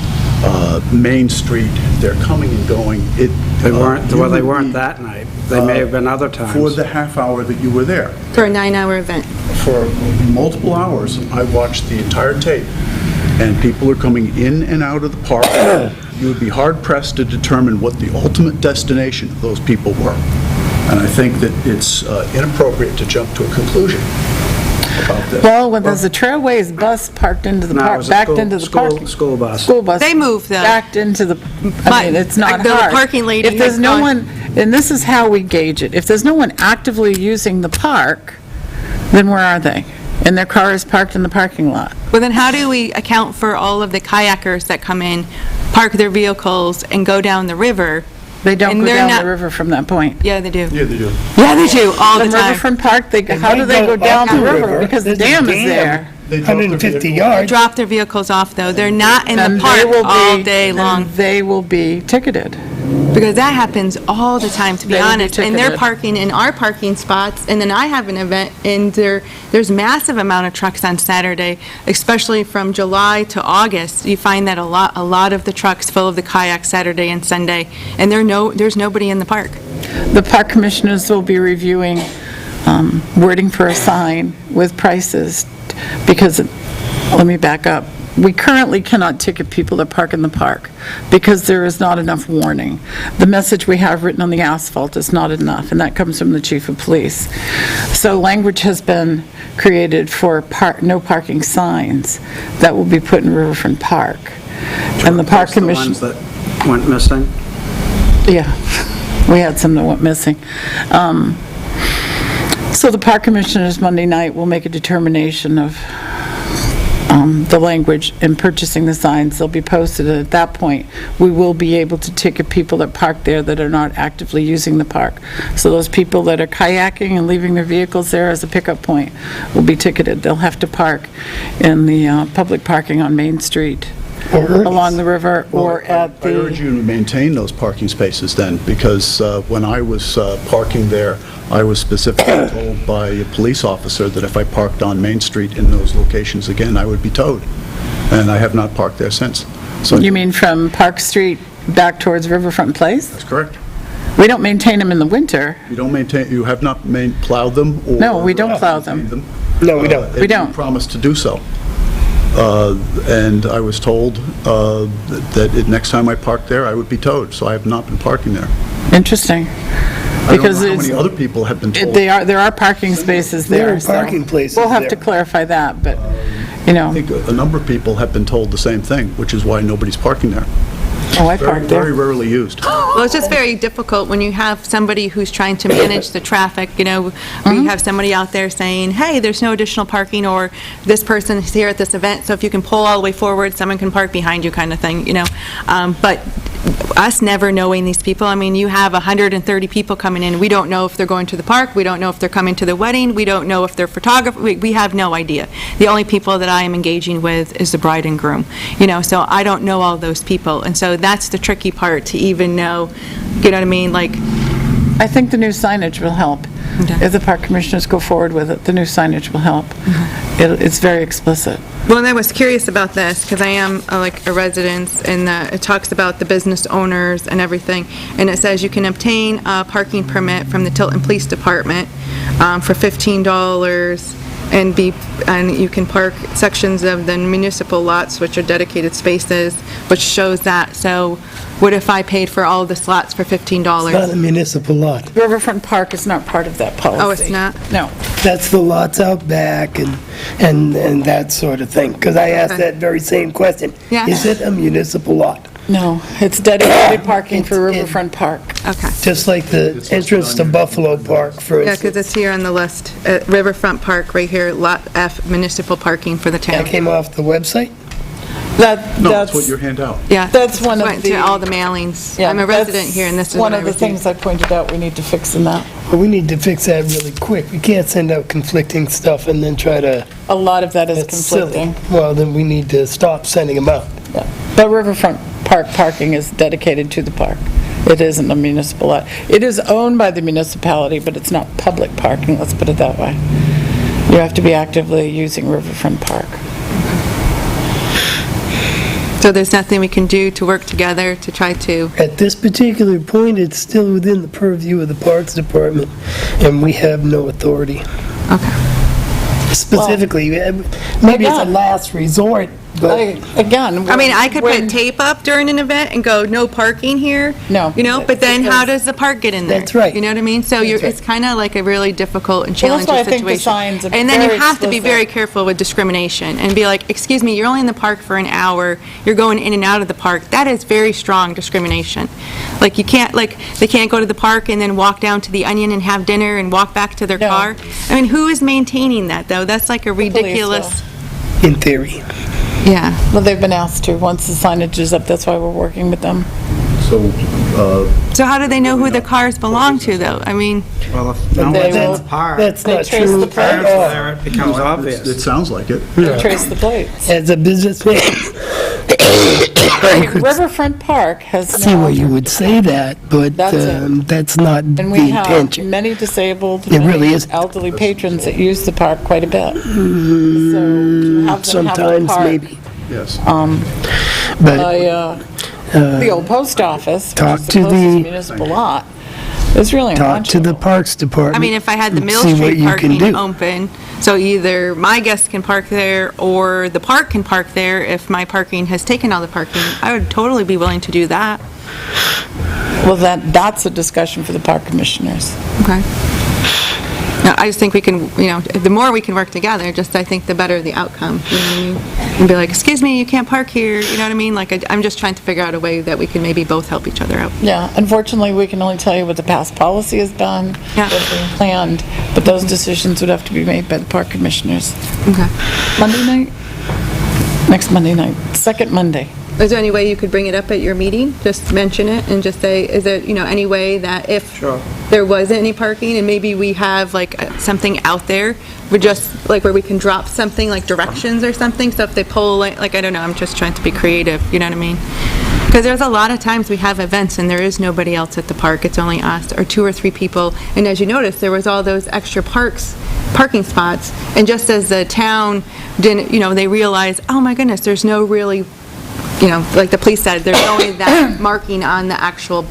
Main Street. They're coming and going. They weren't that night. They may have been other times. For the half hour that you were there. for a 9-hour event. For multiple hours, I watched the entire tape, and people are coming in and out of the park. You would be hard-pressed to determine what the ultimate destination of those people were. And I think that it's inappropriate to jump to a conclusion about this. Well, when there's a Trailways bus parked into the No, it park, was a backed into the park. school bus. School bus. They moved, though. Backed into the, But it's not the hard. parking lady If there's has no gone- one, and this is how we gauge it, if there's no one actively using the park, then where are they? And their car is parked in the parking lot. Well, then how do we account for all of the kayakers that come in, park their vehicles, and go down the river? They don't And go they're down not- the river from that point. Yeah, they do. Yeah, they do. Yeah, they do, all the From time. Riverfront Park, how do might they go go down up the the river? river. Because the There's a dam is dam. there. They drove their 150 vehicle. They yards. drop their vehicles off, though. They're not in the And park they will all be, day long. and they will be ticketed. Because that happens all the time, to be They will be honest. And they're ticketed. parking in our parking spots, and then I have an event, and there's massive amount of trucks on Saturday, especially from July to August. You find that a lot of the trucks full of the kayaks Saturday and Sunday, and there's nobody in the park. The park commissioners will be reviewing wording for a sign with prices, because, let me back up. We currently cannot ticket people that park in the park because there is not enough warning. The message we have written on the asphalt is not enough, and that comes from the chief of police. So language has been created for no parking signs that will be put in Riverfront Park. And the park That's commission... the ones that went missing. Yeah, we had some that went missing. So the park commissioners Monday night will make a determination of the language in purchasing the signs. They'll be posted, and at that point, we will be able to ticket people that park there that are not actively using the park. So those people that are kayaking and leaving their vehicles there as a pickup point will be ticketed. They'll have to park in the public parking on Main Street, along the river, or at I urge the... you to maintain those parking spaces then, because when I was parking there, I was specifically told by a police officer that if I parked on Main Street in those locations again, I would be towed. And I have not parked there since. So You mean from Park Street back towards Riverfront Place? that's correct. We don't maintain them in the winter. You don't maintain, you have not plowed them or... No, we don't plow them. maintained No, we don't. We don't. You promised to do so. And I was told that next time I parked there, I would be towed, so I have not been parking there. Interesting. I don't Because know how it's... many other people have been told. There are parking spaces there. There are so parking places We'll have to there. clarify that, but you I know, think a number of people have been told the same thing, which is why nobody's parking there. oh, I parked Very there. rarely used. Well, it's just very difficult when you have somebody who's trying to manage the traffic, you know, where you have somebody out there saying, hey, there's no additional parking, or this person is here at this event, so if you can pull all the way forward, someone can park behind you, kind of thing, you know. But us never knowing these people, I mean, you have 130 people coming in, we don't know if they're going to the park, we don't know if they're coming to the wedding, we don't know if they're photographers, we have no idea. The only people that I am engaging with is the bride and groom, you know, so I don't know all those people, and so that's the tricky part, to even know, you know what I mean, like, I think the new signage will help. Okay. If the park commissioners go forward with it, the new signage will help. It's very explicit. well, and I was curious about this, because I am like a resident, and it talks about the business owners and everything, and it says you can obtain a parking permit from the Tilton Police Department for $15, and you can park sections of the municipal lots, which are dedicated spaces, which shows that. So what if I paid for all the slots for $15? Not a municipal lot. Riverfront Park is not part of that policy. Oh, it's not? No. That's the lots out back and that sort of thing. Because I asked Okay. that very same question. Yeah. Is it a municipal lot? No, it's dedicated parking for It's- it- Riverfront Park. Okay. Just like the entrance to Buffalo Park, for Yeah, instance. because it's here on the list. Riverfront Park, right here, Lot F, municipal parking for the That town. came off the website? No, that's what you hand out. Yeah. That's one of Went to the- all the mailings. Yeah, I'm a resident that's here, and this is one what I of the received. things I pointed out we need to fix in that. Well, we need to fix that really quick. We can't send out conflicting stuff and then try to, A lot of that is it's silly. conflicting. Well, then we need to stop sending them out. Yeah. But Riverfront Park parking is dedicated to the park. It isn't a municipal lot. It is owned by the municipality, but it's not public parking, let's put it that way. You have to be actively using Riverfront Park. So there's nothing we can do to work together to try to, At this particular point, it's still within the purview of the Parks Department, and we have no authority. okay. Specifically, maybe it's a again- last resort, but Again. I mean, I could when- put tape up during an event and go, no parking here. No. You know, but then how Because- does the park get in there? That's right. You know what I mean? So That's right. it's kind of like a really difficult and Well, that's challenging why I situation. think the signs are And then you very have to be very explicit. careful with discrimination and be like, excuse me, you're only in the park for an hour, you're going in and out of the park. That is very strong discrimination. Like, you can't, like, they can't go to the park and then walk down to the Onion and have dinner and walk back to their No. car. I mean, who is maintaining that, though? That's like a police ridiculous, in theory. yeah. Well, they've been asked to, once the signage is up, that's why we're working with them. So, So how do they know who the cars belong to, though? I mean, Well, if no They one's in will- the park, That's not trace true the at parents all. there it becomes it obvious. sounds like it. Trace the plates. As a businessman, I could Riverfront Park has see now, why you would say that, but That's it. that's not the and we have intention. many disabled, It really many is. elderly patrons that use the park quite a bit. So to have them have the Sometimes, park, maybe. Yes. But by, the old post office, which talk is to supposed to the- be municipal lot, it's really talk to the unconscionable. Parks Department. I mean, if I had the and Mill see what Street you can parking do. open, so either my guests can park there or the park can park there, if my parking has taken all the parking, I would totally be willing to do that. Well, that's a discussion for the park commissioners. Okay. No, I just think we can, you know, the more we can work together, just I think the better the outcome, you know what I mean? And be like, excuse me, you can't park here, you know what I mean? Like, I'm just trying to figure out a way that we can maybe both help each other out. Yeah, unfortunately, we can only tell you what the past policy has done, Yeah. what's being planned, but those decisions would have to be made by the park commissioners. Okay. Monday night? Next Monday night, second Monday. Is there any way you could bring it up at your meeting? Just mention it and just say, is there, you know, any way that if Sure. there wasn't any parking and maybe we have like something out there, we're just, like where we can drop something like directions or something, so if they pull, like, I don't know, I'm just trying to be creative, you know what I mean? Because there's a lot of times we have events and there is nobody else at the park, it's only us or 2 or 3 people. And as you notice, there was all those extra parking spots, and just as the town didn't, you know, they realized, oh my goodness, there's no really, you know, like the police said, there's only that marking on the actual,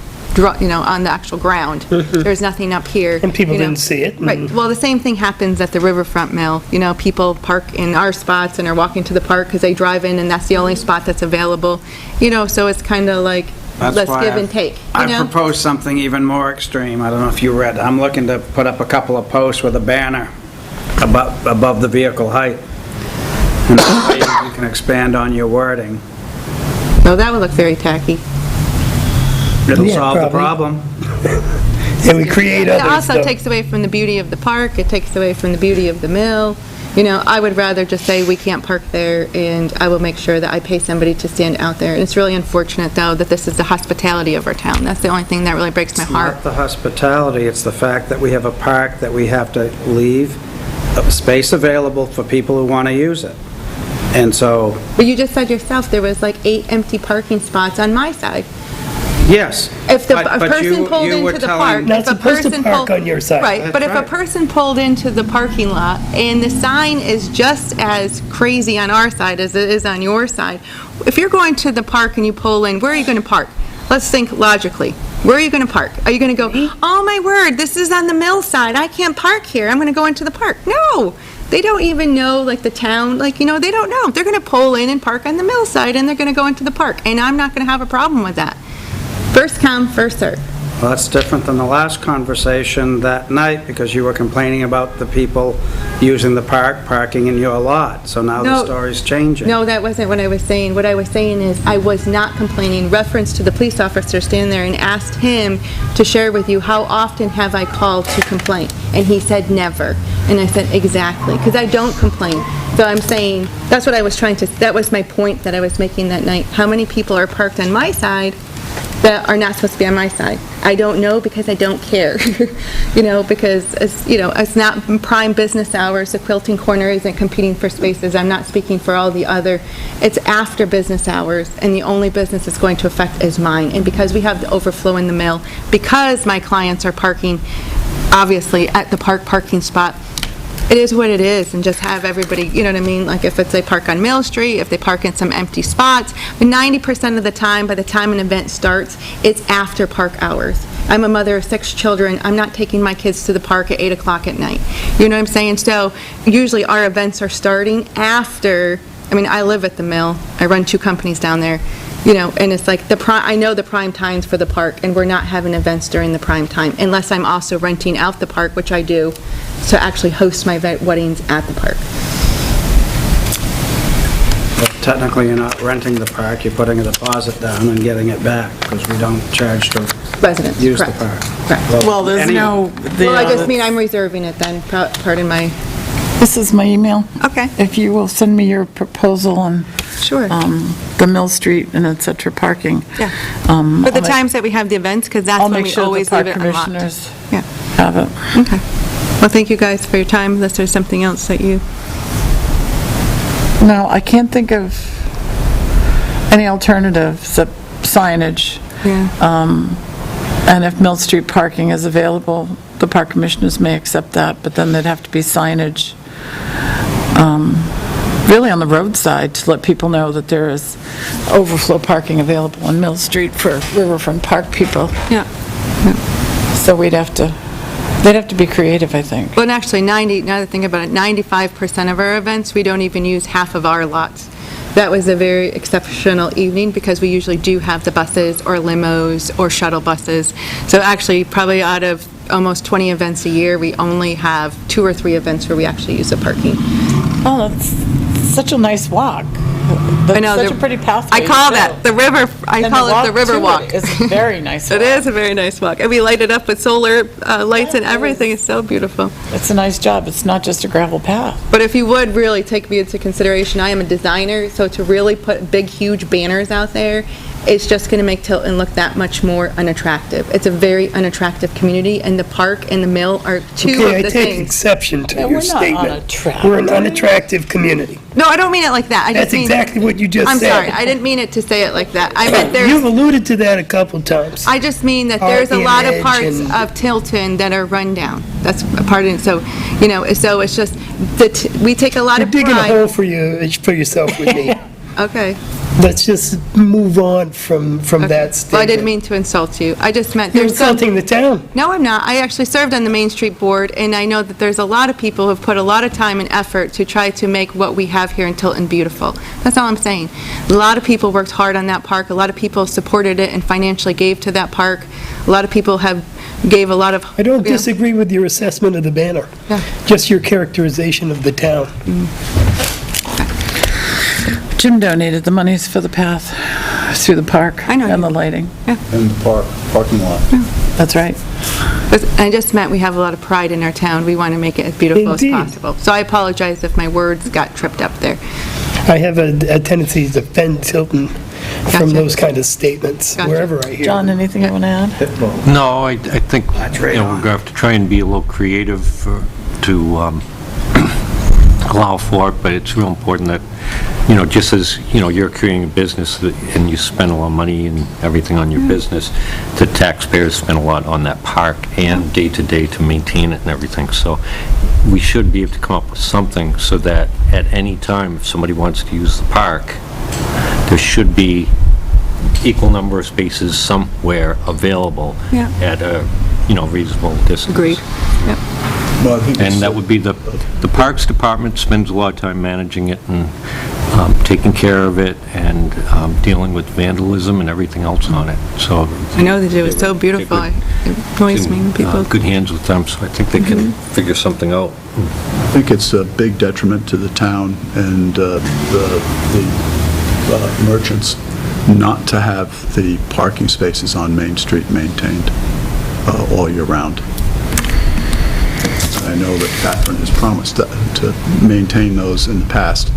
you know, on the actual ground. There's nothing up here. And people you know. didn't see it. Right, well, the same thing happens at the Riverfront Mill. You know, people park in our spots and are walking to the park because they drive in and that's the only spot that's available. You know, so it's kind of like, That's let's why give I've- and take, you I know? proposed something even more extreme. I don't know if you read. I'm looking to put up a couple of posts with a banner above the vehicle height. And that way you can expand on your wording. No, that would look very tacky. It'll Yeah, solve the probably. problem. And we create It others, also though. takes away from the beauty of the park, it takes away from the beauty of the mill. You know, I would rather just say we can't park there, and I will make sure that I pay somebody to stand out there. And it's really unfortunate, though, that this is the hospitality of our town. That's the only thing that really breaks my heart. Not the hospitality, it's the fact that we have a park that we have to leave a space available for people who want to use it. And so, But you just said yourself, there was like 8 empty parking spots on my side. yes. If the but- a but person you- pulled you were into the telling- park... Not if a supposed to person park pulled- on your side. Right, but if a That's right. person pulled into the parking lot and the sign is just as crazy on our side as it is on your side, if you're going to the park and you pull in, where are you going to park? Let's think logically. Where are you going to park? Are you going to go, oh my word, this is on the mill side, I can't park here, I'm going to go into the park? No! They don't even know, like, the town, like, you know, they don't know. They're going to pull in and park on the mill side, and they're going to go into the park, and I'm not going to have a problem with that. First come, first serve. Well, that's different than the last conversation that night, because you were complaining about the people using the park, parking in your lot. So now the No. story's changing. No, that wasn't what I was saying. What I was saying is, I was not complaining, reference to the police officer standing there and asked him to share with you, how often have I called to complain? And he said, never. And I said, exactly, because I don't complain. So I'm saying, that's what I was trying to, that was my point that I was making that night. How many people are parked on my side that are not supposed to be on my side? I don't know, because I don't care. You know, because it's not prime business hours, the quilting corner isn't competing for spaces, I'm not speaking for all the other, it's after business hours, and the only business it's going to affect is mine. And because we have the overflow in the mill, because my clients are parking, obviously, at the park parking spot, it is what it is, and just have everybody, you know what I mean? Like, if it's they park on Mill Street, if they park in some empty spots, but 90% of the time, by the time an event starts, it's after park hours. I'm a mother of 6 children, I'm not taking my kids to the park at 8 o'clock at night. You know what I'm saying? So, usually our events are starting after, I mean, I live at the mill, I run 2 companies down there, you know, and it's like, I know the prime times for the park, and we're not having events during the prime time, unless I'm also renting out the park, which I do, to actually host my weddings at the park. But technically, you're not renting the park, you're putting a deposit down and getting it back, because we don't charge to Residents, use the correct. park. Correct. Well, there's any- no... Well, I just mean I'm reserving it then, pardon my, This is my email. okay, If you will send me your proposal on sure. the Mill Street and et cetera parking. Yeah. For For the times that we have the events, because that's I'll when make we sure the always park leave it unlocked. commissioners Yeah, have it. okay. Well, thank you guys for your time, unless there's something else that you... No, I can't think of any alternatives except signage. Yeah. And if Mill Street parking is available, the park commissioners may accept that, but then there'd have to be signage, really on the roadside, to let people know that there is overflow parking available on Mill Street for Riverfront Park people. Yeah. So they'd have to be creative, I think. Well, and actually, now that I think about it, 95% of our events, we don't even use half of our lots. That was a very exceptional evening, because we usually do have the buses or limos or shuttle buses. So actually, probably out of almost 20 events a year, we only have 2 or 3 events where we actually use the parking. Oh, that's such a nice walk. I know, That's such the- a pretty pathway. I call to that go. the river, I And call it the river to walk. It's a very nice walk. It is a very nice walk, and we light it up with solar lights and everything, it's so beautiful. It's a nice job. It's not just a gravel path. But if you would really take me into consideration, I am a designer, so to really put big, huge banners out there, it's just going to make Tilton look that much more unattractive. It's a very unattractive community, and the park and the mill are two Okay, I of the take things. exception to Yeah, your we're not statement. unattractive. We're an unattractive community. No, I don't mean it like that. I just That's mean... exactly what you just I'm said. sorry, I didn't mean it to say it like that. I meant You've there's... alluded to that a couple times. I just mean that there's a Art lot of image parts and- of Tilton that are run down. That's a part of it. So, you know, so it's just that we take a lot You're of digging a pride. hole for yourself with me. Okay. Let's just move on from that statement. Well, I didn't mean to insult you. I just meant You're there's some... insulting the town. No, I'm not. I actually served on the Main Street Board, and I know that there's a lot of people who have put a lot of time and effort to try to make what we have here in Tilton beautiful. That's all I'm saying. A lot of people worked hard on that park. A lot of people supported it and financially gave to that park. A lot of people gave a lot of... I don't you know. disagree with your assessment of the banner, Yeah. just your characterization of the town. Jim donated the monies for the path through the park. I know. And the lighting. In the parking lot. That's right. But I just meant we have a lot of pride in our town. We want to make it as beautiful as Indeed. possible. So I apologize if my words got tripped up there. I have a tendency to defend Tilton Gotcha. from those kind of statements, Gotcha. wherever I hear John, them. anything you want to add? No, I think, we're going to have to try and be a little creative to allow for it, but it's real important that, just as, you're creating a business and you spend a lot of money and everything on your business, the taxpayers spend a lot on that park and day-to-day to maintain it and everything. So we should be able to come up with something so that at any time, if somebody wants to use the park, there should be equal number of spaces somewhere available Yeah. at a, reasonable distance. Agreed. Yep. Well, I think And it's- that would be the Parks Department spends a lot of time managing it and taking care of it and dealing with vandalism and everything else on it, so. I know they do. It's so beautiful. It annoys me when people... Good hands with them, so I think they can figure something out. I think it's a big detriment to the town and the merchants not to have the parking spaces on Main Street maintained all year round. I know that Catherine has promised to maintain those in the past.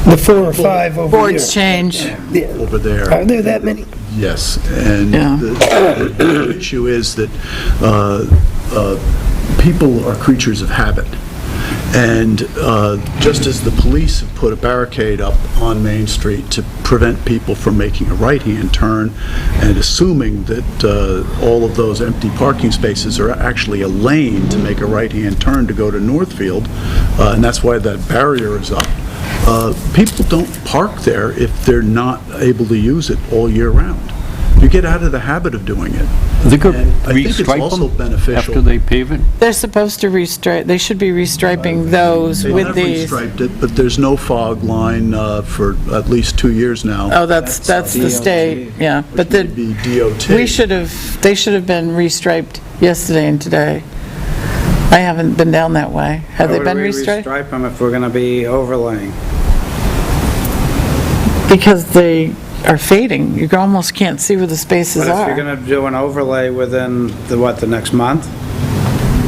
The 4 or 5 over here. Boards change. Yeah. Over there. Are there that many? Yes, and Yeah. the issue is that people are creatures of habit. And just as the police have put a barricade up on Main Street to prevent people from making a right-hand turn and assuming that all of those empty parking spaces are actually a lane to make a right-hand turn to go to Northfield, and that's why that barrier is up, people don't park there if they're not able to use it all year round. You get out of the habit of doing it. They could And I think it's restripe also them beneficial. after they pave it? They're supposed to restripe, they should be restriping those They with have these. restriped it, but there's no fog line for at least 2 years now. Oh, that's the state, yeah. But Which would be DOT. they should have been restriped yesterday and today. I haven't been down that way. Have they been restriped? Why would we restripe them if we're going to be overlaying? Because they are fading. You almost can't see where the spaces But if you're are. going to do an overlay within, the next month?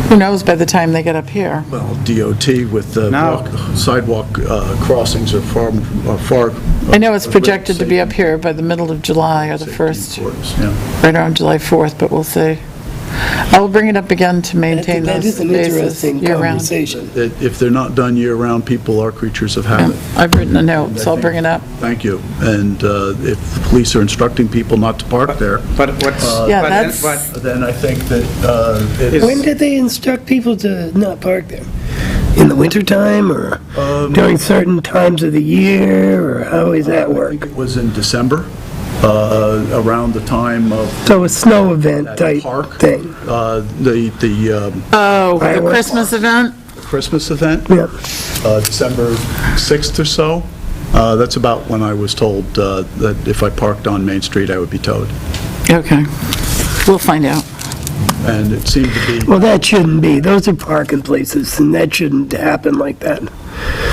Who knows by the time they get up here? Well, DOT with the No. sidewalk crossings are far. I know it's projected to be up here by the middle of July or the first, Yeah. right around July 4th, but we'll see. I will bring it up again to maintain That those is an spaces interesting year-round. conversation. If they're not done year-round, people are creatures of Yeah, habit. I've written a note, so I'll bring it up. Thank you. And if the police are instructing people not to park there, But what's... Yeah, but- that's- but- then I think that it's... When did they instruct people to not park there? In the wintertime or during certain times of the year, or how does that I work? think it was in December, around the time of So a snow event that type park, thing? the Oh, the Fireworks. Christmas event? Christmas event, Yeah. December 6th or so. That's about when I was told that if I parked on Main Street, I would be towed. Okay. We'll find out. And it seemed to be, Well, that shouldn't be. Those are parking places, and that shouldn't happen like that.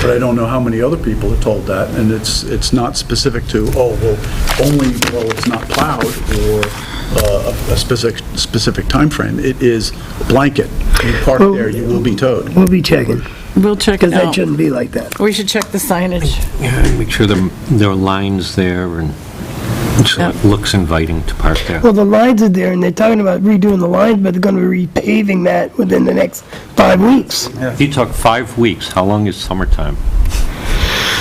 but I don't know how many other people are told that, and it's not specific to, only, it's not plowed, or a specific time frame. It is blanket. You park there, you will be towed. We'll be checking, We'll check it because that out. shouldn't be like that. We should check the signage. Yeah, make sure there are lines there and so it looks inviting to park there. Well, the lines are there, and they're talking about redoing the lines, but they're gonna be repaving that within the next 5 weeks. You talk 5 weeks, how long is summertime?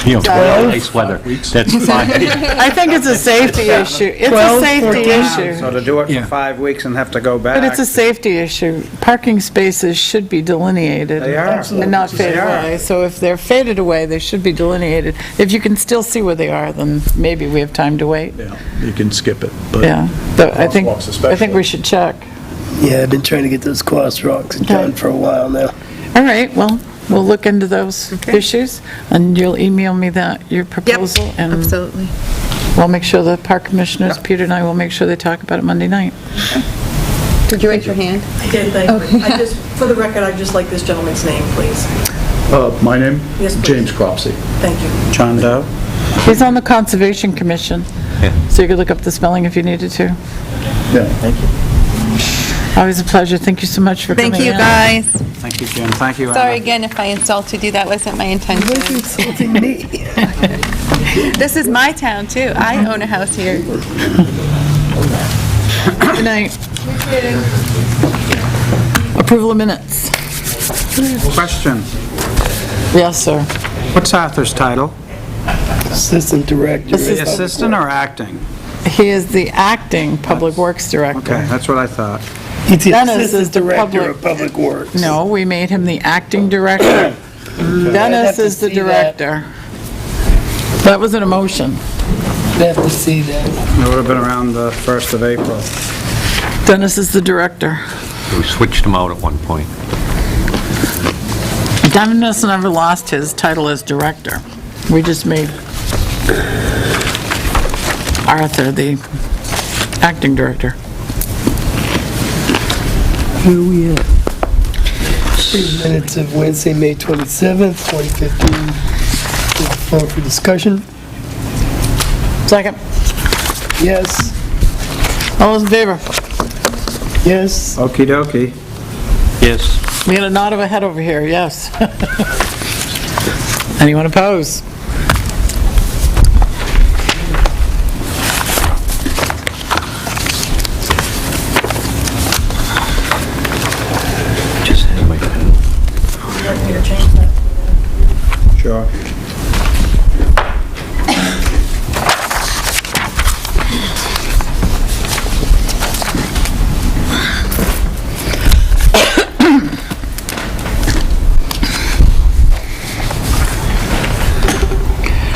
Nice weather, that's 5 weeks. I think it's a safety issue. It's a 12, safety 14. issue. So to do it Yeah. for 5 weeks and have to go back... But it's a safety issue. Parking spaces should be delineated. They are. And not fade They are. away. So if they're faded away, they should be delineated. If you can still see where they are, then maybe we have time to wait. Yeah, you can skip it, but... Yeah. So I think Crosswalks we should check. Yeah, I've been trying to get those crosswalks done for a while now. All right, well, we'll look into those issues, and you'll email me your proposal. And Absolutely. we'll make sure the park commissioners, Peter and I, will make sure they talk about it Monday night. Did you raise your hand? I did, thank you. I just, for the record, I'd just like this gentleman's name, please. My name? Yes, please. James Cropsey. Thank you. John Doe? He's on the Conservation Commission, Yeah. so you could look up the spelling if you needed to. Yeah, thank you. Always a pleasure. Thank you so much for coming in. Thank you, guys. Thank you, Jim. Thank you, Anna. Sorry again if I insulted you, that wasn't my intention. What's insulting me? This is my town, too. I own a house here. Good night. Approval of minutes. Question. Yes, sir. What's Arthur's title? Assistant Director. The assistant or acting? He is the acting Public Works Director. Okay, that's what I thought. He's the Dennis is Assistant the Director of Public Works. No, we made him the acting director. Dennis to is the see that. director. That was an emotion. I'd have to see that. It would have been around the 1st of April. Dennis is the director. We switched them out at one point. Dennis never lost his title as director. We just made Arthur the acting director. Where are we at? Minutes of Wednesday, May 27th, 2015. Floor for discussion. Second. Yes. All those in favor? Yes. Okey dokey. Yes. We had a nod of a head over here, yes. Anyone oppose? Just had my pen. Sure.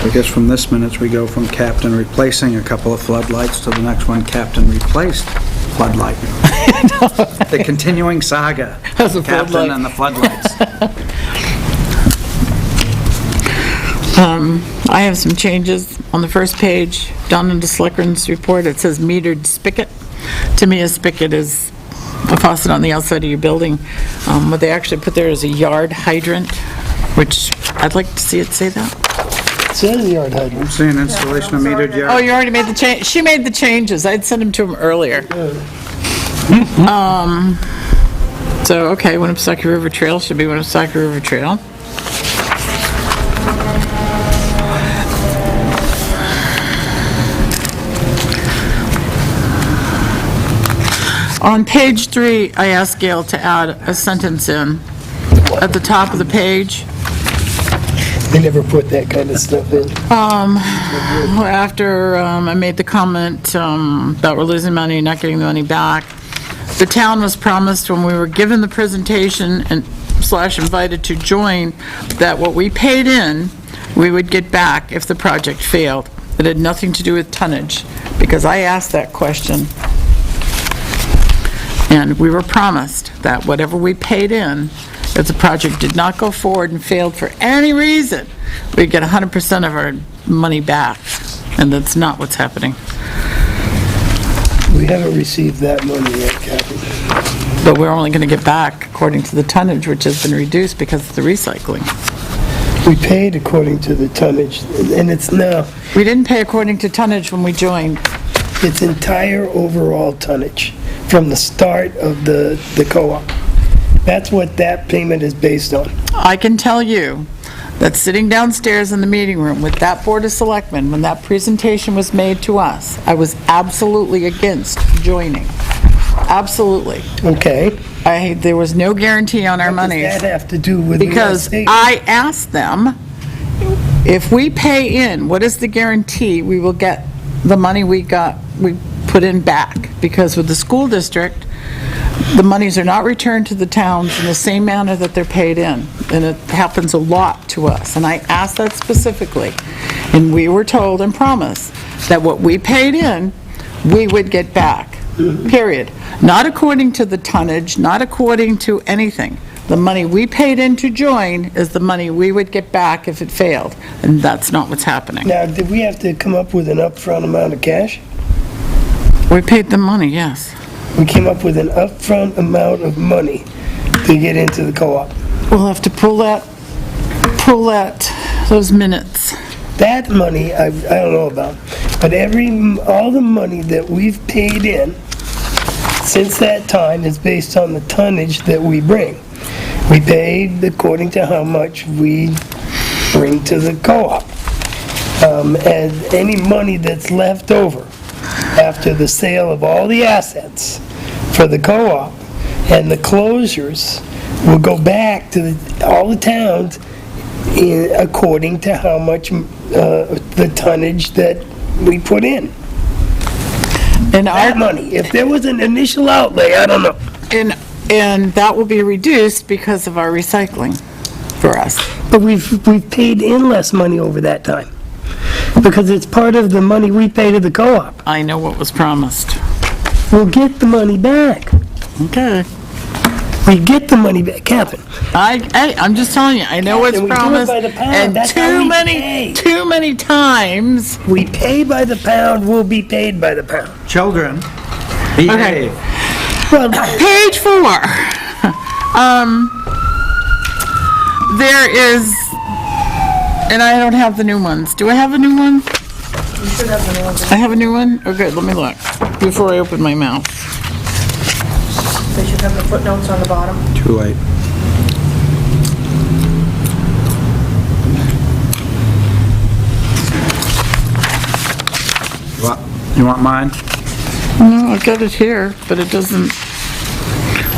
I guess from this minutes, we go from captain replacing a couple of floodlights to the next one, captain replaced floodlight. The continuing saga. As a Captain floodlight. and the floodlights. I have some changes on the first page, down in the Selectmen's report, it says metered spigot. To me, a spigot is a faucet on the outside of your building. What they actually put there is a yard hydrant, which I'd like to see it say that. It says yard hydrant. See an installation of metered Oh, yard. you already made the change, she made the changes, I'd sent them to him earlier. So, okay, Winnipesaukee River Trail should be Winnipesaukee River Trail. On page 3, I asked Gail to add a sentence in at the top of the page. They never put that kind of stuff in. After I made the comment that we're losing money, not getting the money back, the town was promised when we were given the presentation and / invited to join, that what we paid in, we would get back if the project failed. It had nothing to do with tonnage, because I asked that question. And we were promised that whatever we paid in, if the project did not go forward and failed for any reason, we'd get 100% of our money back. And that's not what's happening. We haven't received that money yet, Kathy. But we're only going to get back according to the tonnage, which has been reduced because of the recycling. We paid according to the tonnage, and it's now, We didn't pay according to tonnage when we joined. its entire overall tonnage from the start of the co-op. That's what that payment is based on. I can tell you that sitting downstairs in the meeting room with that Board of Selectmen, when that presentation was made to us, I was absolutely against joining. Absolutely. Okay? There was no guarantee on our money. What does that have to do with the Because state? I asked them, if we pay in, what is the guarantee we will get the money we put in back? Because with the school district, the monies are not returned to the towns in the same manner that they're paid in, and it happens a lot to us. And I asked that specifically, and we were told and promised that what we paid in, we would get back, period. Not according to the tonnage, not according to anything. The money we paid in to join is the money we would get back if it failed, and that's not what's happening. Now, did we have to come up with an upfront amount of cash? We paid them money, yes. We came up with an upfront amount of money to get into the co-op. We'll have to pull those minutes. that money, I don't know about, but all the money that we've paid in since that time is based on the tonnage that we bring. We paid according to how much we bring to the co-op. And any money that's left over after the sale of all the assets for the co-op and the closures will go back to all the towns according to how much the tonnage that we put in. And That money, if there was an initial outlay, I don't know. and that will be reduced because of our recycling for us. But we've paid in less money over that time, because it's part of the money we pay to the co-op. I know what was promised. We'll get the money back. Okay. We get the money back, Catherine. I'm just telling you, I know what's And we do it promised, by the pound. and That's how we pay. too many times. We pay by the pound, we'll be paid by the pound. Children, behave. Well, Page 4. There is, and I don't have the new ones. Do I have a new one? You should have the new ones. I have a new one? Oh, good, let me look before I open my mouth. They should have the footnotes on the bottom. Too late. You want mine? No, I've got it here, but it doesn't,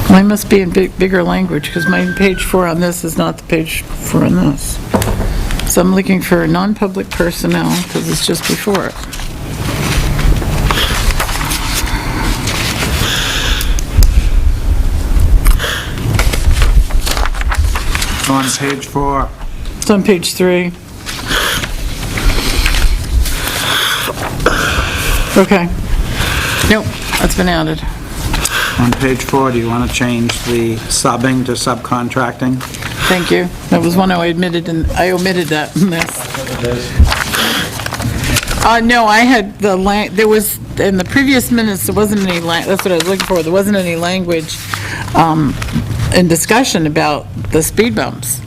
mine must be in bigger language, because my page 4 on this is not the page 4 on this. So I'm looking for non-public personnel, because it's just before it. On page 4. It's on page 3. Okay. Nope, that's been added. On page 4, do you want to change the subbing to subcontracting? Thank you. That was one I omitted that in this. No, I had there was, in the previous minutes, there wasn't any, that's what I was looking for, there wasn't any language in discussion about the speed bumps.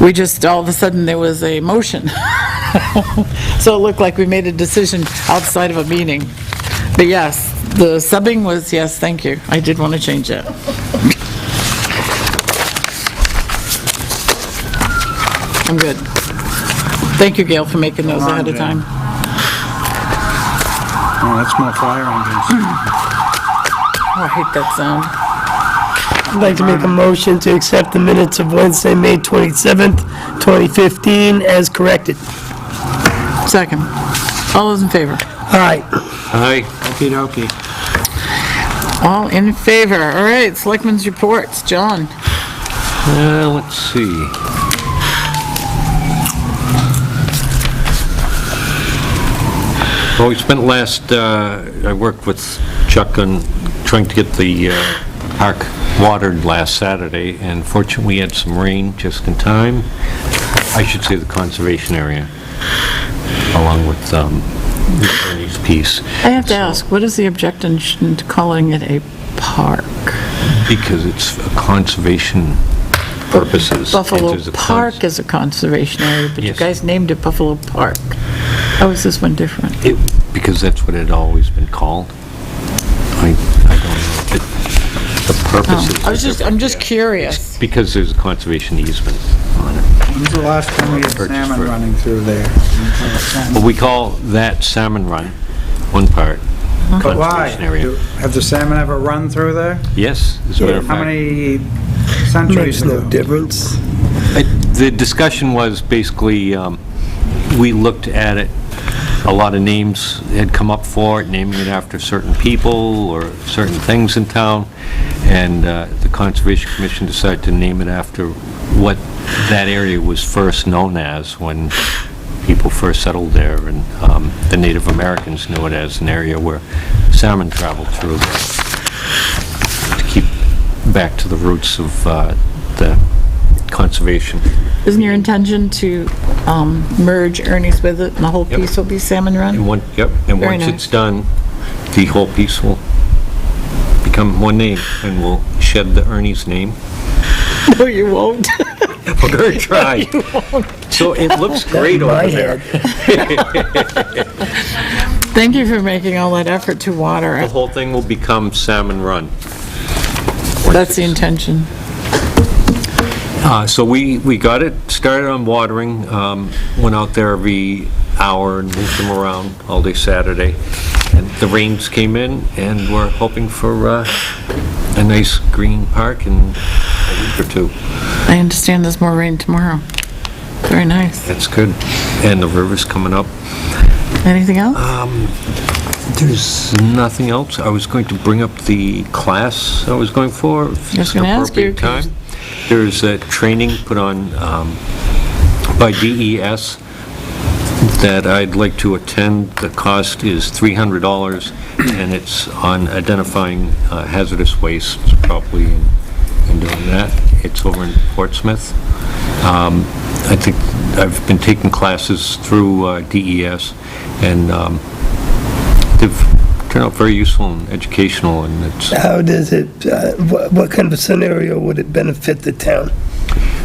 We just, all of a sudden, there was a motion. So it looked like we made a decision outside of a meeting. But yes, the subbing was, yes, thank you. I did want to change that. I'm good. Thank you, Gail, for making those ahead of time. Oh, that's more fire engines. Oh, I hate that sound. I'd like to make a motion to accept the minutes of Wednesday, May 27th, 2015, as corrected. Second. All those in favor? All right. Aye. Okey dokey. All in favor. All right, Selectmen's reports. John? Let's see. Well, we spent I worked with Chuck on trying to get the park watered last Saturday, and fortunately we had some rain just in time. I should say the conservation area, along with Ernie's piece. I have to ask, what is the objection to calling it a park? Because it's a conservation purposes. Buffalo It is a Park is a conservation area, but you Yes. guys named it Buffalo Park. How is this one different? Because that's what it had always been called. I don't know. The purposes. I'm just curious. Because there's a conservation easement on it. When's the last time we had Purchase salmon for it. running through there? Well, we call that salmon run, one part, But why? conservation area. Have the salmon ever run through there? Yes, as a matter of How fact. many centuries Makes no ago? difference. The discussion was basically, we looked at it, a lot of names had come up for it, naming it after certain people or certain things in town, and the Conservation Commission decided to name it after what that area was first known as when people first settled there, and the Native Americans knew it as an area where salmon traveled through, to keep back to the roots of the conservation. Isn't your intention to merge Ernie's with it, and the whole Yep. piece will be Salmon Run? And Very once nice. it's done, the whole piece will become one name, and we'll shed the Ernie's name. No, you won't. We're gonna try. So it looks great My over there. Thank you for making all that effort to water The it. whole thing will become Salmon Run. That's the intention. So we got it started on watering, went out there every hour and moved them around all day Saturday. And the rains came in, and we're hoping for a nice green park in a week or two. I understand there's more rain tomorrow. Very nice. That's good. And the river's coming up. Anything else? There's nothing else. I was going to bring up the class I was going for. if I was it's an gonna ask you, appropriate time. There's a training put on by DES that I'd like to attend. The cost is $300, and it's on identifying hazardous waste properly and doing that. It's over in Portsmouth. I think I've been taking classes through DES, and they've turned out very useful and educational, and it's... How does it, what kind of scenario would it benefit the town?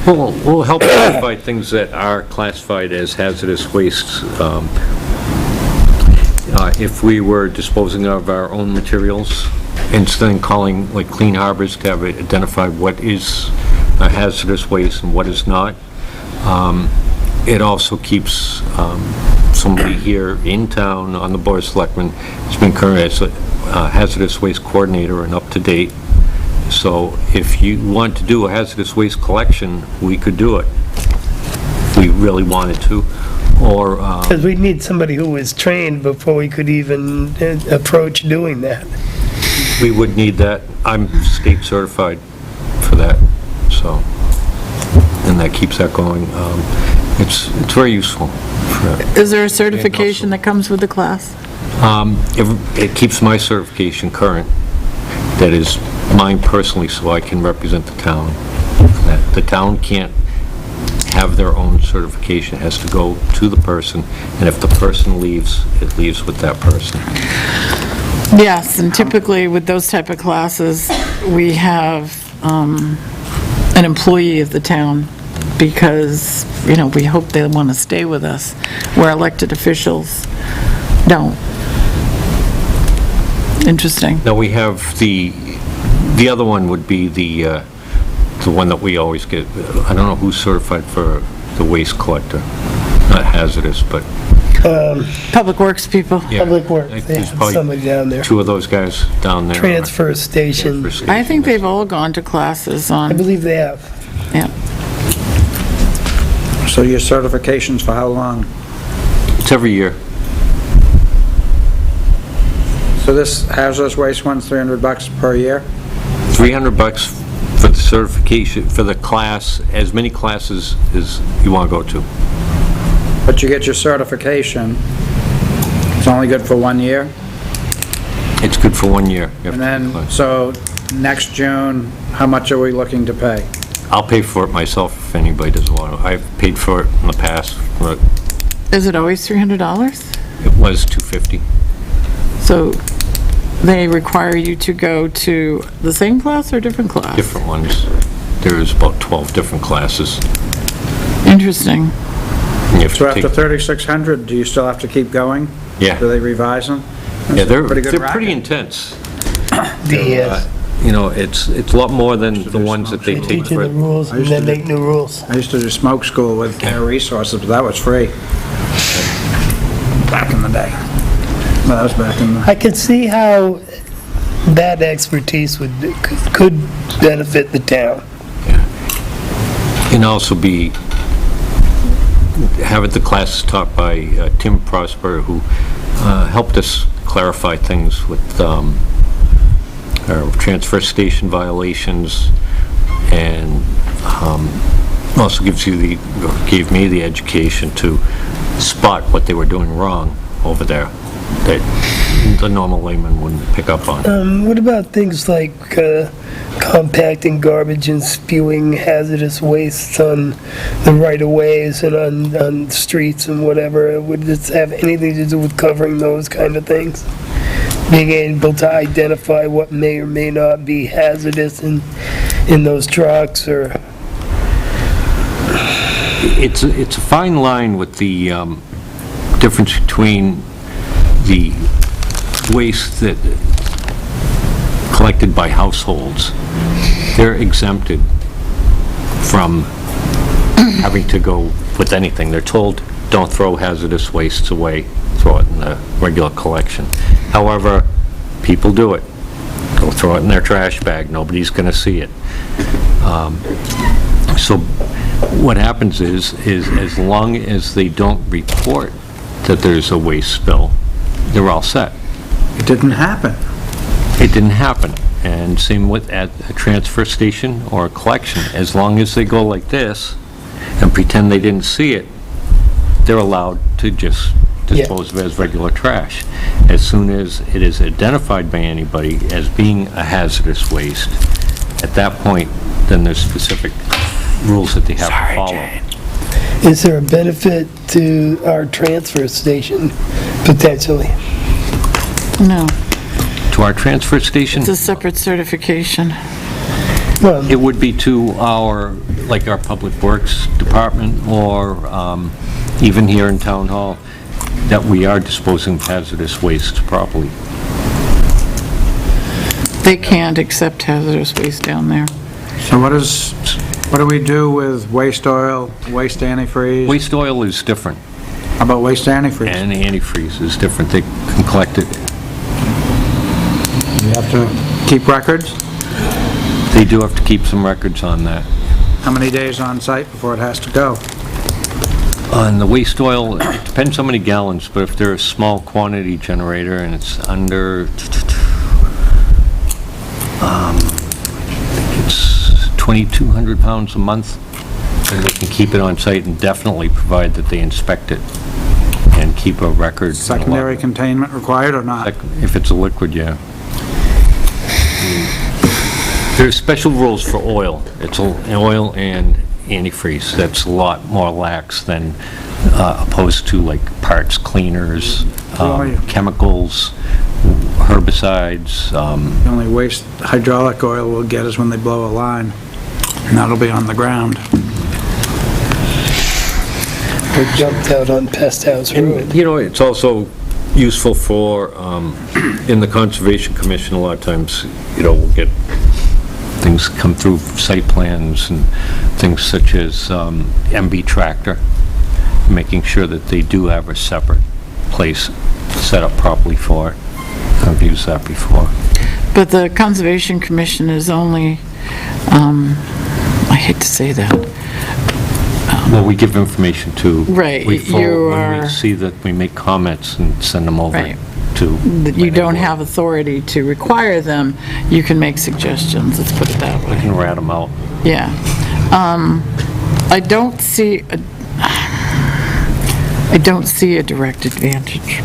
Well, we'll help identify things that are classified as hazardous wastes. If we were disposing of our own materials, instead of calling like Clean Harbors to have it identify what is a hazardous waste and what is not, it also keeps somebody here in town on the Board of Selectmen has been current as a hazardous waste coordinator and up to date. So if you want to do a hazardous waste collection, we could do it. If we really wanted to. Or, Because we'd need somebody who was trained before we could even approach doing that. we would need that. I'm state certified for that, so, and that keeps that going. It's very useful. Is there a certification that comes with the class? It keeps my certification current. That is mine personally, so I can represent the town. The town can't have their own certification. It has to go to the person, and if the person leaves, it leaves with that person. Yes, and typically with those type of classes, we have an employee of the town because, you know, we hope they want to stay with us, where elected officials don't. Interesting. Now, we have the other one would be the one that we always get. I don't know who's certified for the waste collector. Not hazardous, but... Public Works people. yeah. Public Works, they There's have probably somebody down there. two of those guys down there. Transfer station, I think they've all gone to classes I on, believe they have. yeah. So your certifications for how long? It's every year. So this hazardous waste one's $300 per year? $300 for the certification, for the class, as many classes as you want to go to. But you get your certification, it's only good for 1 year? It's good for 1 year. You have And to take then, the class. so next June, how much are we looking to pay? I'll pay for it myself if anybody doesn't want to. I've paid for it in the past, but Is it always $300? it was $250. So they require you to go to the same class or different class? Different ones. There's about 12 different classes. Interesting. And you have So to after take- 3,600, do you still have to keep going? Yeah. Do they revise them? Yeah, they're Pretty good pretty racket. intense. DES, You know, it's a lot more than the ones that they they take teach you for... the rules and then make new rules. I used to do smoke school with Air Resources, but that was free. Back in the day. Well, that was back in the... I could see how that expertise could benefit the town. And also have the classes taught by Tim Prosper, who helped us clarify things with our transfer station violations, and also gave me the education to spot what they were doing wrong over there that the normal layman wouldn't pick up on. What about things like compacting garbage and spewing hazardous wastes on the right-of-ways and on streets and whatever? Would this have anything to do with covering those kind of things? Being able to identify what may or may not be hazardous in those trucks, or it's a fine line with the difference between the waste that collected by households. They're exempted from having to go with anything. They're told, don't throw hazardous wastes away, throw it in the regular collection. However, people do it. Go throw it in their trash bag, nobody's gonna see it. So what happens is as long as they don't report that there's a waste spill, they're all set. It didn't happen. It didn't happen. And same with at a transfer station or a collection. As long as they go like this and pretend they didn't see it, they're allowed to just dispose of it as regular trash. As soon as it is identified by anybody as being a hazardous waste, at that point, then there's specific rules that they have to follow. Is there a benefit to our transfer station, potentially? No, To our transfer station, it's a separate certification. Well, it would be to our, like our Public Works Department or even here in Town Hall, that we are disposing of hazardous waste properly. They can't accept hazardous waste down there. So what do we do with waste oil, waste antifreeze? Waste oil is different, How about waste antifreeze? and antifreeze is different. They can collect it. You have to keep records? They do have to keep some records on that. How many days on site before it has to go? On the waste oil, it depends how many gallons, but if they're a small quantity generator and it's under, I think it's 2,200 pounds a month, then they can keep it on site indefinitely, provided that they inspect it and keep a record. Secondary containment required or not? If it's a liquid, yeah. There's special rules for oil. It's oil and antifreeze. That's a lot more lax than opposed to like parts cleaners, chemicals, herbicides. The only waste hydraulic oil we'll get is when they blow a line, and that'll be on the ground. I jumped out on Pest House Road. And, you know, it's also useful for, in the Conservation Commission, a lot of times, you know, we'll get things come through site plans and things such as MB tractor, making sure that they do have a separate place set up properly for it. I've used that before. But the Conservation Commission is only, I hate to say that. Well, we give information to. Right, We forward you when are- we see that, we make comments and send them over Right. to. That you don't have authority to require them, you can make suggestions, let's put it that We way. can rat them out. Yeah. I don't see a direct advantage.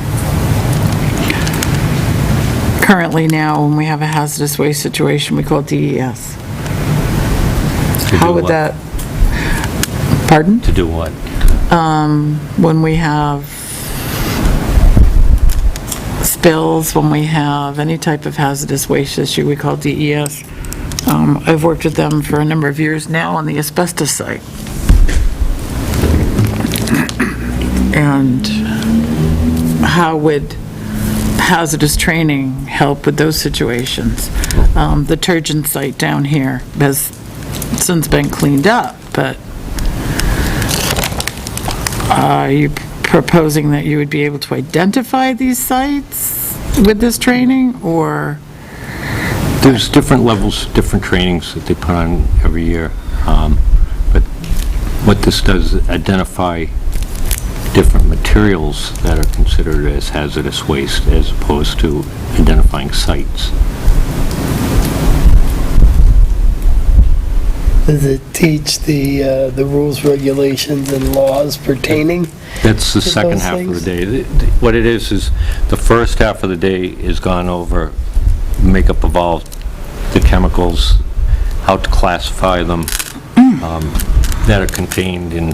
Currently now, when we have a hazardous waste situation, we call it DES. To How do would what? that, pardon? To do what? When we have spills, when we have any type of hazardous waste issue, we call DES. I've worked with them for a number of years now on the asbestos site. And how would hazardous training help with those situations? The Turgeon site down here has since been cleaned up, but are you proposing that you would be able to identify these sites with this training, or? There's different levels, different trainings that they put on every year. But what this does is identify different materials that are considered as hazardous waste as opposed to identifying sites. Does it teach the rules, regulations, and laws pertaining? That's the to second those half of the things? day. What it is the first half of the day is gone over makeup of all the chemicals, how to classify them, that are contained in,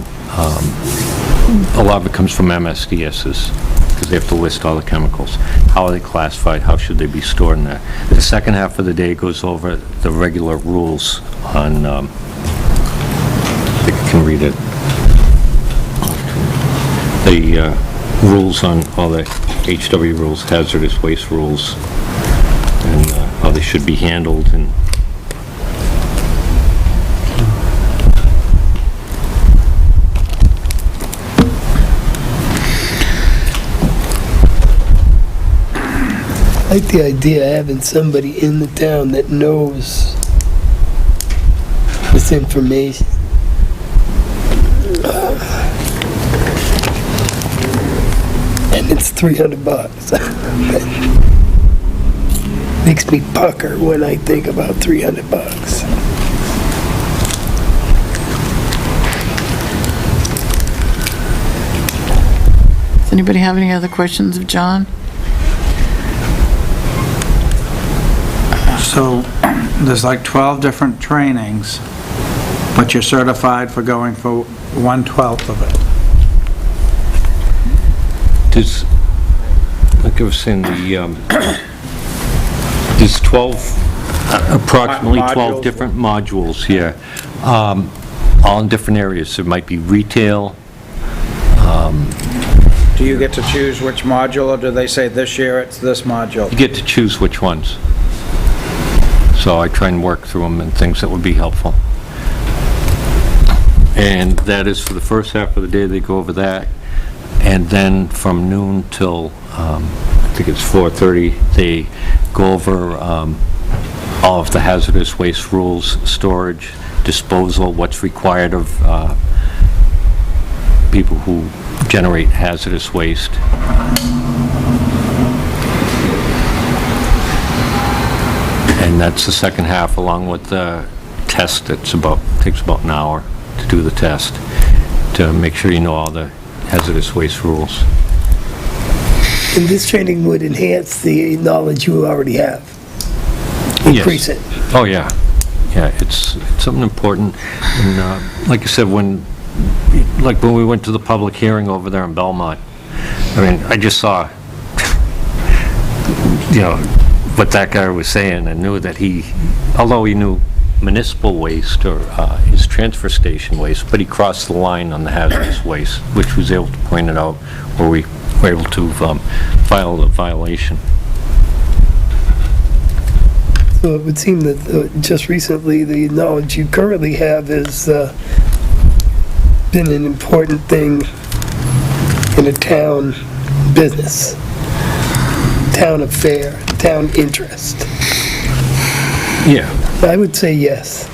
a lot of it comes from MSDS's, because they have to list all the chemicals. How are they classified? How should they be stored in there? The second half of the day goes over the regular rules on think I can read it. The rules on, all the HW rules, hazardous waste rules, and how they should be handled, and I like the idea of having somebody in the town that knows this information. And it's $300. Makes me pucker when I think about $300. Does anybody have any other questions of John? So there's like 12 different trainings, but you're certified for going for 1/12 of it. Does, like I was saying, there's 12, approximately 12 Modules. different modules here, all in different areas. There might be retail. Do you get to choose which module, or do they say this year it's this module? You get to choose which ones. So I try and work through them and things that would be helpful. And that is for the first half of the day, they go over that. And then from noon till, I think it's 4:30, they go over all of the hazardous waste rules, storage, disposal, what's required of people who generate hazardous waste. And that's the second half, along with the test that's takes about an hour to do the test, to make sure you know all the hazardous waste rules. And this training would enhance the knowledge you already have. Increase it. Oh, yeah. Yeah, it's something important. And like I said, when we went to the public hearing over there in Belmont, I mean, I just saw, what that guy was saying, and knew that although he knew municipal waste or his transfer station waste, but he crossed the line on the hazardous waste, which was able to point it out where we were able to file the violation. So it would seem that just recently, the knowledge you currently have has been an important thing in a town business, town affair, town interest. Yeah. I would say yes.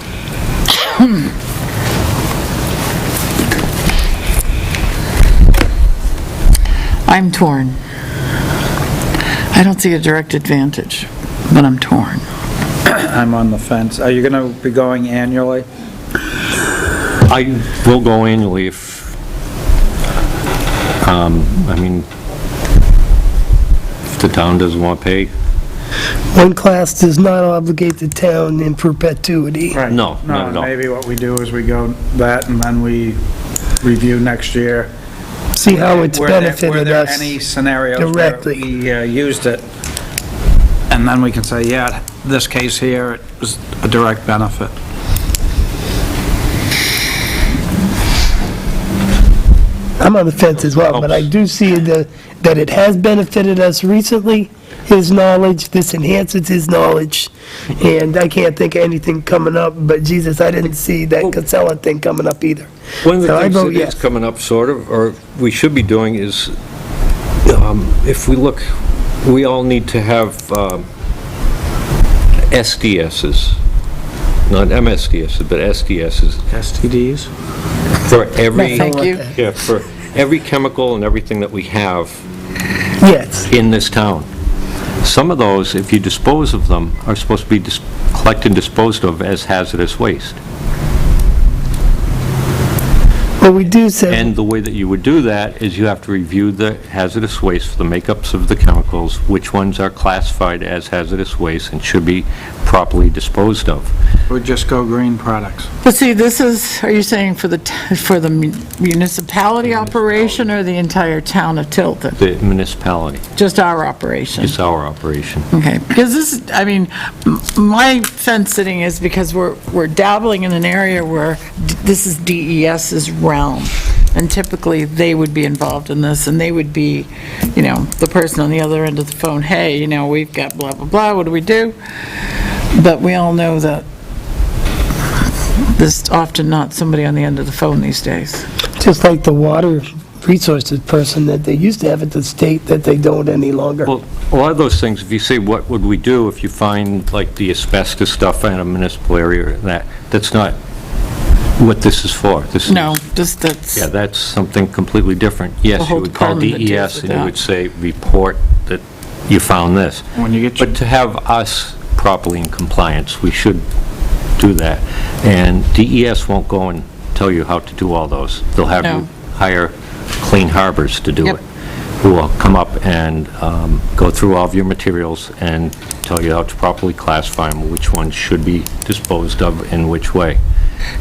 I'm torn. I don't see a direct advantage, but I'm torn. I'm on the fence. Are you going to be going annually? I will go annually if, if the town doesn't want to pay. One class does not obligate the town in perpetuity. Right. No, not at all. Maybe what we do is we go that, and then we review next year. See how it's Were benefited there us any scenarios where directly. we used it, and then we can say, yeah, this case here, it was a direct benefit. I'm on the fence as well, but I do see that it has benefited us recently, his knowledge, this enhances his knowledge, and I can't think of anything coming up, but Jesus, I didn't see that Casella thing coming up either. One of the So I things vote that is yes. coming up, sort of, or we should be doing is, if we look, we all need to have SDSs, not MSDSs, but SDSs. STDs? For every... Thank you. Yeah, for every chemical and everything that we have Yes, in this town. Some of those, if you dispose of them, are supposed to be collected and disposed of as hazardous waste. Well, we do say, And the way that you would do that is you have to review the hazardous waste for the makeups of the chemicals, which ones are classified as hazardous waste and should be properly disposed of. Would just go green products. But see, this is, are you saying for the municipality operation or the entire town of Tilton? The municipality, Just our operation? it's our operation. Okay, because this, I mean, my fence sitting is because we're dabbling in an area where this is DES's realm, and typically they would be involved in this, and they would be, you know, the person on the other end of the phone, hey, you know, we've got blah, blah, blah, what do we do? But we all know that there's often not somebody on the end of the phone these days. just like the water resources person that they used to have at the state that they don't any longer. Well, a lot of those things, if you say, what would we do if you find, like, the asbestos stuff in a municipal area, that's not what this is for. This is. No, just that's, Yeah, that's something completely different. Yes, whole you would call department that deals DES with and you that. would say, report that you found this. When you get your But to have us properly in compliance, we should do that. And DES won't go and tell you how to do all those. They'll have No. you hire Clean Harbors to do Yep. it, who will come up and go through all of your materials and tell you how to properly classify them, which ones should be disposed of in which way.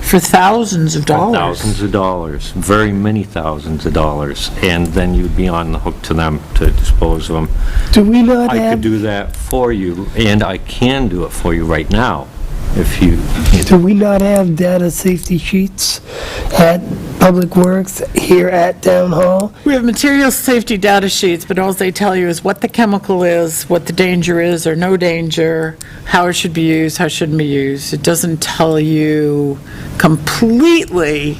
for thousands of dollars. Thousands of dollars, very many thousands of dollars, and then you'd be on the hook to them to dispose of them. Do we not I could have, do that for you, and I can do it for you right now, if you, do we not have data safety sheets at Public Works here at Town Hall? We have material safety data sheets, but all they tell you is what the chemical is, what the danger is or no danger, how it should be used, how it shouldn't be used. It doesn't tell you completely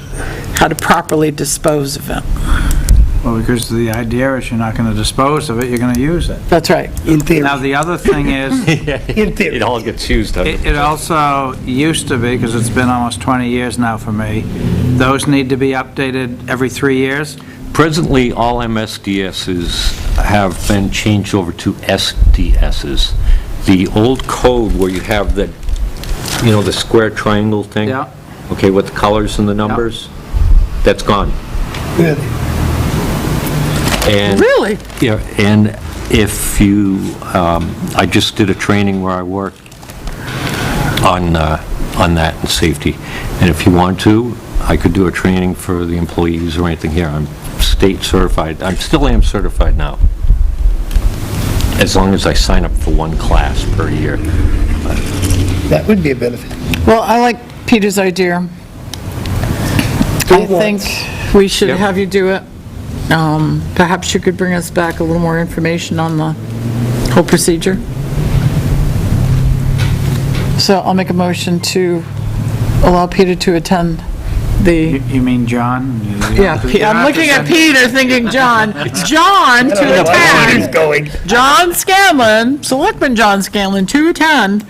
how to properly dispose of it. Well, because the idea is you're not going to dispose of it, you're going to use it. That's right. In theory. Now, the other thing is, In theory. it all gets used up. it also used to be, because it's been almost 20 years now for me, those need to be updated every 3 years? Presently, all MSDSs have been changed over to SDSs. The old code where you have the, you know, the square triangle thing? Yeah. Okay, with the colors and the numbers? That's gone. Really? And Really? yeah, and if you, I just did a training where I worked on that and safety. And if you want to, I could do a training for the employees or anything here. I'm state certified. I still am certified now. As long as I sign up for one class per year. That would be a benefit. Well, I like Peter's idea. I think we should Yep. have you do it. Perhaps you could bring us back a little more information on the whole procedure. So I'll make a motion to allow Peter to attend the, You mean John? yeah, I'm looking at Peter thinking John. John to attend. Going. John Scanlon, Selectman John Scanlon, to attend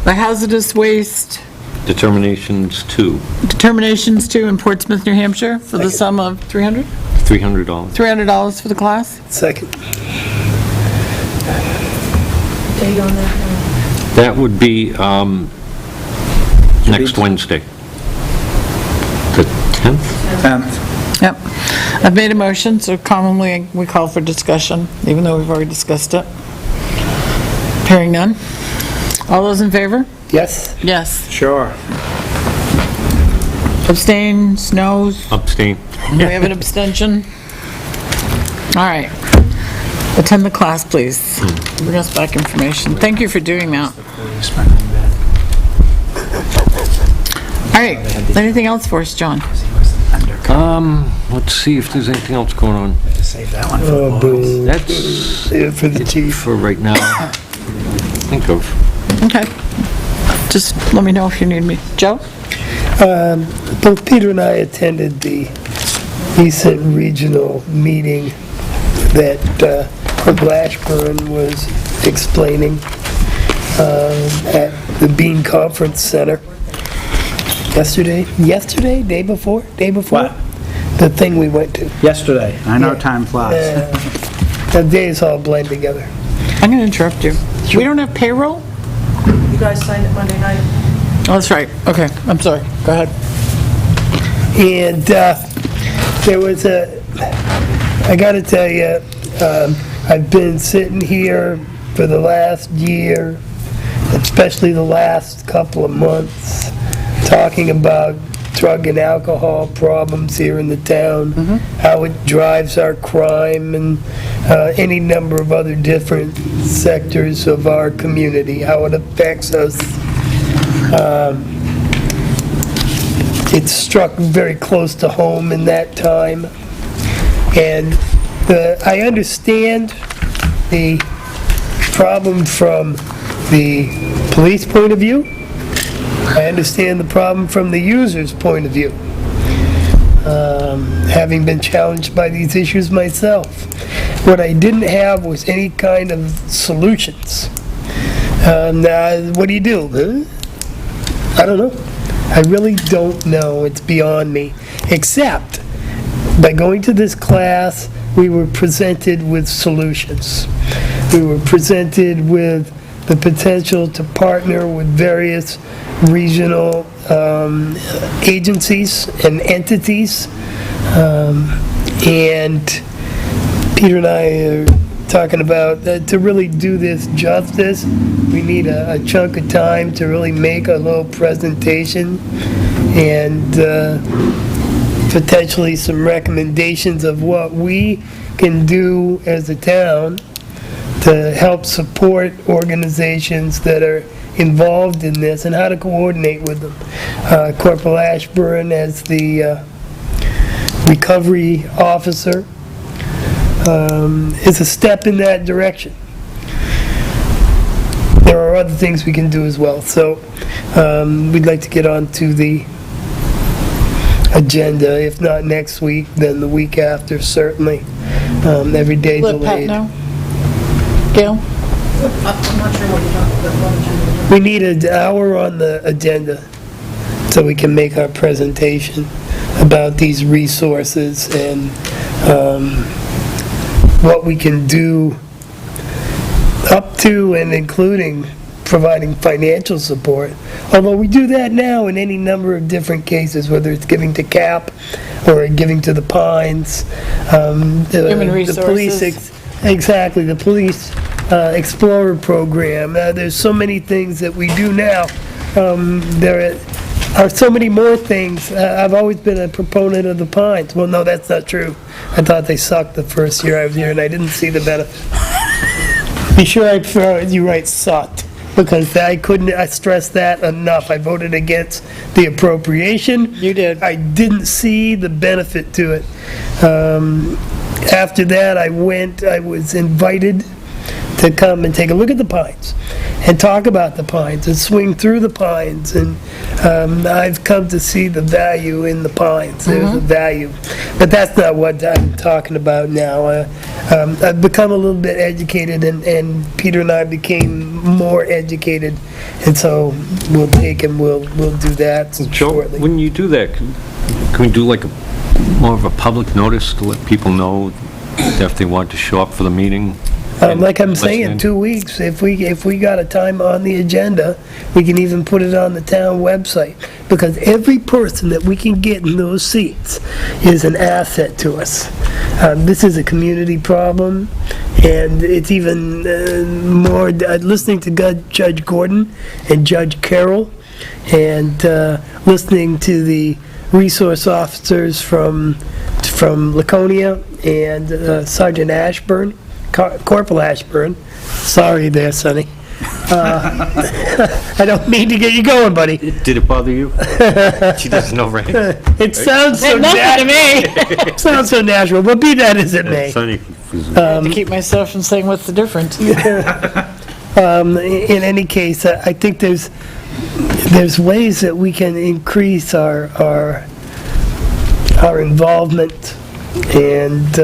the hazardous waste Determinations 2, determinations to in Portsmouth, New Hampshire, for the sum of $300? $300. $300 for the class? Second. Date on that? That would be next Wednesday. The 10th? 10th. Yep. I've made a motion, so commonly we call for discussion, even though we've already discussed it. Hearing none. All those in favor? Yes? Yes. Sure. Abstains, noes? Abstain. We have an abstention? All right. Attend the class, please. Bring us back information. Thank you for doing that. All right. Anything else for us, John? Let's see if there's anything else going on. Save that one for Oh, boo. That's Yeah, for the it chief. for right now. Think of. Okay. Just let me know if you need me. Joe? Both Peter and I attended the recent regional meeting that Herb Ashburn was explaining at the Bean Conference Center yesterday, day before? What? The thing we went to. Yesterday. I know Yeah. time flies. The days all blend together. I'm going to interrupt you. We don't have payroll? You guys signed it Monday night. Oh, that's right. Okay, I'm sorry. Go ahead. And there was I gotta tell you, I've been sitting here for the last year, especially the last couple of months, talking about drug and alcohol problems here in the town, how it drives our crime and any number of other different sectors of our community, how it affects us. It struck very close to home in that time. And I understand the problem from the police point of view. I understand the problem from the user's point of view, having been challenged by these issues myself. What I didn't have was any kind of solutions. What do you do? I don't know. I really don't know. It's beyond me. Except, by going to this class, we were presented with solutions. We were presented with the potential to partner with various regional agencies and entities. And Peter and I are talking about to really do this justice, we need a chunk of time to really make a little presentation and potentially some recommendations of what we can do as a town to help support organizations that are involved in this and how to coordinate with them. Corporal Ashburn as the recovery officer is a step in that direction. There are other things we can do as well. So we'd like to get on to the agenda, if not next week, then the week after, certainly. Every day Let Pat delayed. know. Gail? I'm not sure what you're talking about. What agenda? We need an hour on the agenda so we can make our presentation about these resources and what we can do up to and including providing financial support. Although we do that now in any number of different cases, whether it's giving to CAP or giving to the Pines. Human The police, resources. exactly, the police Explorer program. There's so many things that we do now. There are so many more things. I've always been a proponent of the Pines. Well, no, that's not true. I thought they sucked the first year I was here, and I didn't see the benefit. Be sure you write sucked, because I stressed that enough. I voted against the appropriation. You did. I didn't see the benefit to it. After that, I was invited to come and take a look at the Pines and talk about the Pines and swing through the Pines. And I've come to see the value in the Pines. There's a value. But that's not what I'm talking about now. I've become a little bit educated, and Peter and I became more educated. And so we'll take and we'll do that Joe, shortly. when you do that, can we do like more of a public notice to let people know that if they want to show up for the meeting? Like I'm saying, Listening. 2 weeks, if we got a time on the agenda, we can even put it on the town website, because every person that we can get in those seats is an asset to us. This is a community problem, and it's even more, listening to Judge Gordon and Judge Carroll, and listening to the resource officers from Laconia and Sergeant Ashburn, Corporal Ashburn. Sorry there, Sonny. I don't mean to get you going, buddy. Did it bother you? She doesn't know, right? It sounds so Nothing to me. sounds so natural, but be that as it may. Sonny, To keep myself from saying what's the difference. In any case, I think there's ways that we can increase our involvement and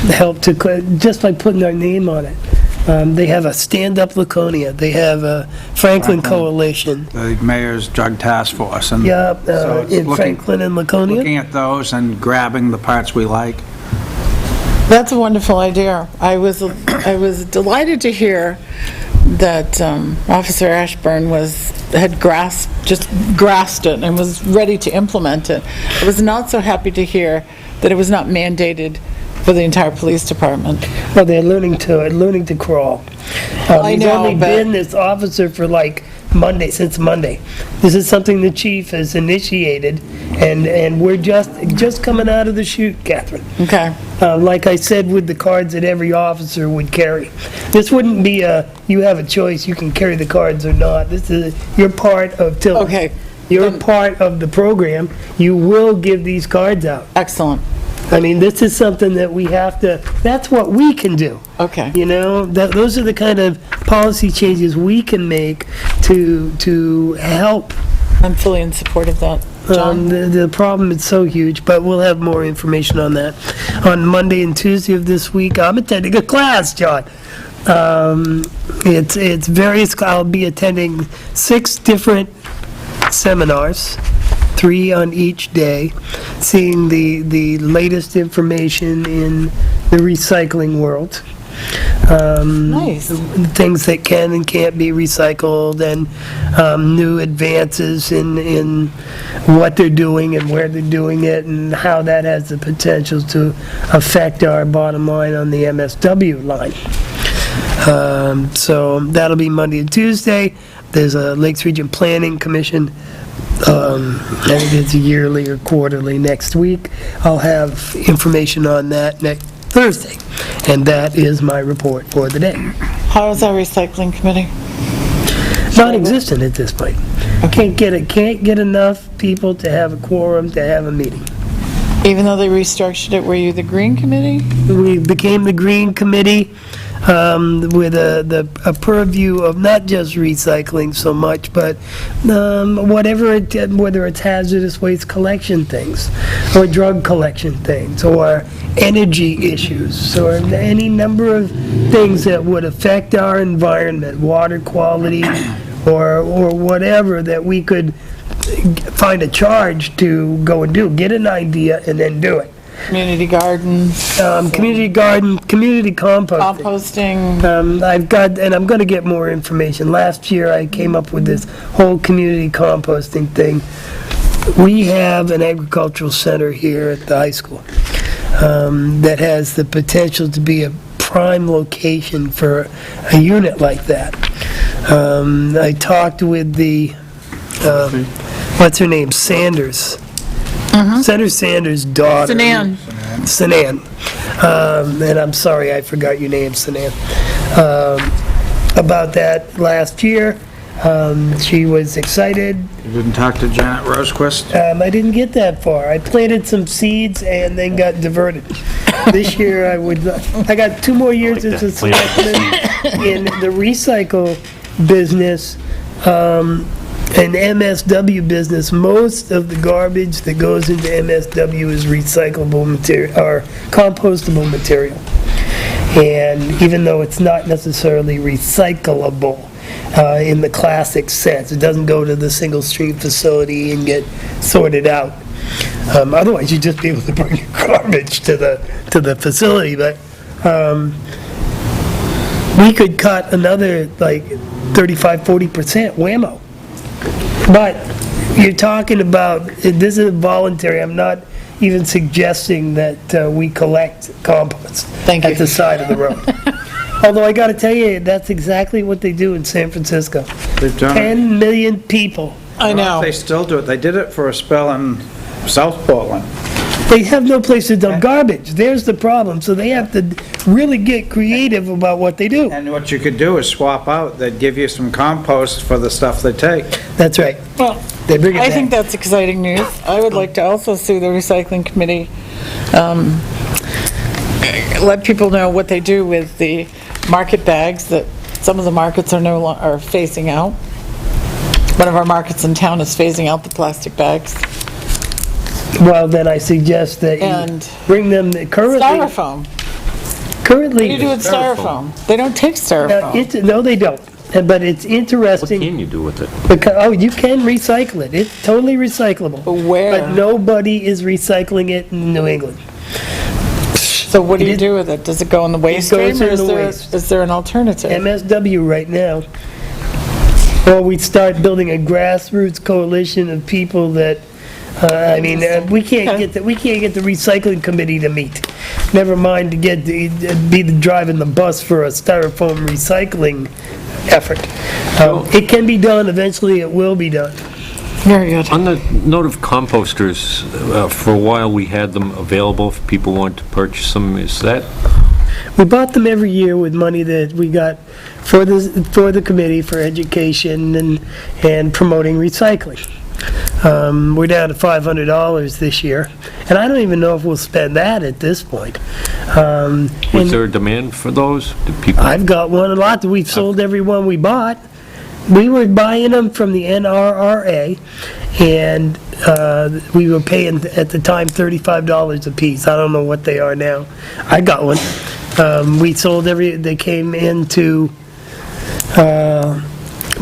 help to, just by putting our name on it. They have a Stand Up Laconia. They have a Franklin Coalition. The mayor's drug task force. And Yeah, so it's in looking- Franklin and Laconia. Looking at those and grabbing the parts we like. That's a wonderful idea. I was delighted to hear that Officer Ashburn was had grasped it and was ready to implement it. I was not so happy to hear that it was not mandated for the entire police department. Well, they're learning to crawl. I know, He's only but- been this officer for like since Monday. This is something the chief has initiated, and we're just coming out of the chute, Catherine. Okay. Like I said, with the cards that every officer would carry. This wouldn't be you have a choice, you can carry the cards or not. You're part of Tilton. Okay. You're part of the program. You will give these cards out. Excellent. I mean, this is something that we have to, that's what we can do. Okay. You know, those are the kind of policy changes we can make to help. I'm fully in support of that. John? The problem is so huge, but we'll have more information on that. On Monday and Tuesday of this week, I'm attending a class, John. It's various, I'll be attending 6 different seminars, 3 on each day, seeing the latest information in the recycling world. Nice. Things that can and can't be recycled, and new advances in what they're doing and where they're doing it, and how that has the potential to affect our bottom line on the MSW line. So that'll be Monday and Tuesday. There's a Lakes Region Planning Commission. I think it's yearly or quarterly next week. I'll have information on that next Thursday. And that is my report for the day. How is our recycling committee? Non-existent at this point. Can't get enough people to have a quorum to have a meeting. Even though they restructured it, were you the green committee? We became the Green Committee with a purview of not just recycling so much, but whether it's hazardous waste collection things, or drug collection things, or energy issues, or any number of things that would affect our environment, water quality, or whatever, that we could find a charge to go and do. Get an idea and then do it. Community gardens? Community garden, community composting. Composting? I'm going to get more information. Last year, I came up with this whole community composting thing. We have an agricultural center here at the high school that has the potential to be a prime location for a unit like that. I talked with the, what's her name, Sanders. Senator Sanders' daughter. Sinan. And I'm sorry, I forgot your name, Sinan. About that last year. She was excited. You didn't talk to Janet Rosequist? I didn't get that far. I planted some seeds and then got diverted. This year I got 2 more years as a selectman in the recycle business. An MSW business. Most of the garbage that goes into MSW is recyclable material or compostable material. And even though it's not necessarily recyclable in the classic sense, it doesn't go to the single stream facility and get sorted out. Otherwise, you'd just be able to bring your garbage to the facility. But we could cut another like 35-40% whammo. But you're talking about, this is voluntary. I'm not even suggesting that we collect compost at the side of the road. Although I got to tell you, that's exactly what they do in San Francisco. They've done 10 million people. I know. They still do it. They did it for a spell in South Portland. They have no place to dump garbage. There's the problem. So they have to really get creative about what they do. And what you could do is swap out. They'd give you some compost for the stuff they take. That's right. Well, They bring it I back. think that's exciting news. I would like to also see the recycling committee let people know what they do with the market bags that some of the markets are are phasing out. One of our markets in town is phasing out the plastic bags. Well, then I suggest that you And bring them currently. Styrofoam. What Currently. do you do with styrofoam? They don't take styrofoam. No, they don't. But it's What interesting. can you do with it? Because, you can recycle it. It's totally recyclable. But where? But nobody is recycling it in New England. So what do you do with it? Does it go in the waste goes stream, or in the waste. is there an alternative? MSW right now Or we'd start building a grassroots coalition of people that, we can't get the recycling committee to meet. Never mind to be driving the bus for a styrofoam recycling effort. It can be done, eventually it will be done. Very good. On the note of composters, for a while we had them available if people wanted to purchase them. Is that, We bought them every year with money that we got for the committee for education and promoting recycling. We're down to $500 this year, and I don't even know if we'll spend that at this point. was there a demand for those? Did people? I've got one a lot. We've sold every one we bought. We were buying them from the NRRA, and we were paying, at the time, $35 a piece. I don't know what they are now. I got one. We sold they came into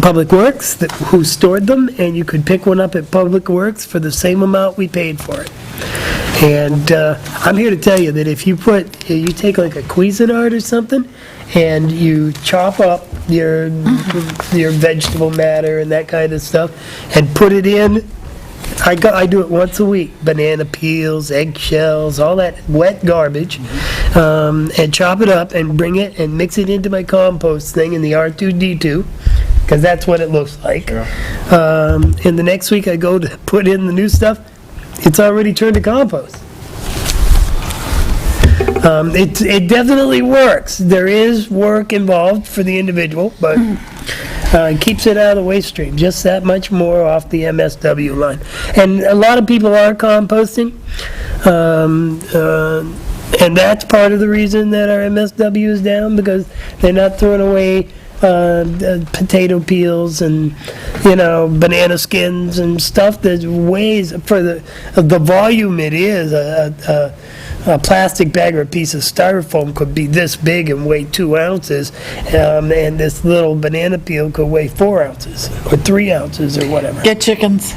Public Works, who stored them, and you could pick one up at Public Works for the same amount we paid for it. And I'm here to tell you that if you take like a Cuisinart or something, and you chop up your vegetable matter and that kind of stuff, and put it in, I do it once a week, banana peels, eggshells, all that wet garbage, and chop it up and bring it and mix it into my compost thing in the R2D2, because that's what it looks like. And the next week I go to put in the new stuff, it's already turned to compost. It definitely works. There is work involved for the individual, but it keeps it out of the waste stream, just that much more off the MSW line. And a lot of people are composting, and that's part of the reason that our MSW is down, because they're not throwing away potato peels and, banana skins and stuff. There's ways, for the volume it is, a plastic bag or a piece of styrofoam could be this big and weigh 2 ounces, and this little banana peel could weigh 4 ounces or 3 ounces or whatever. Get chickens.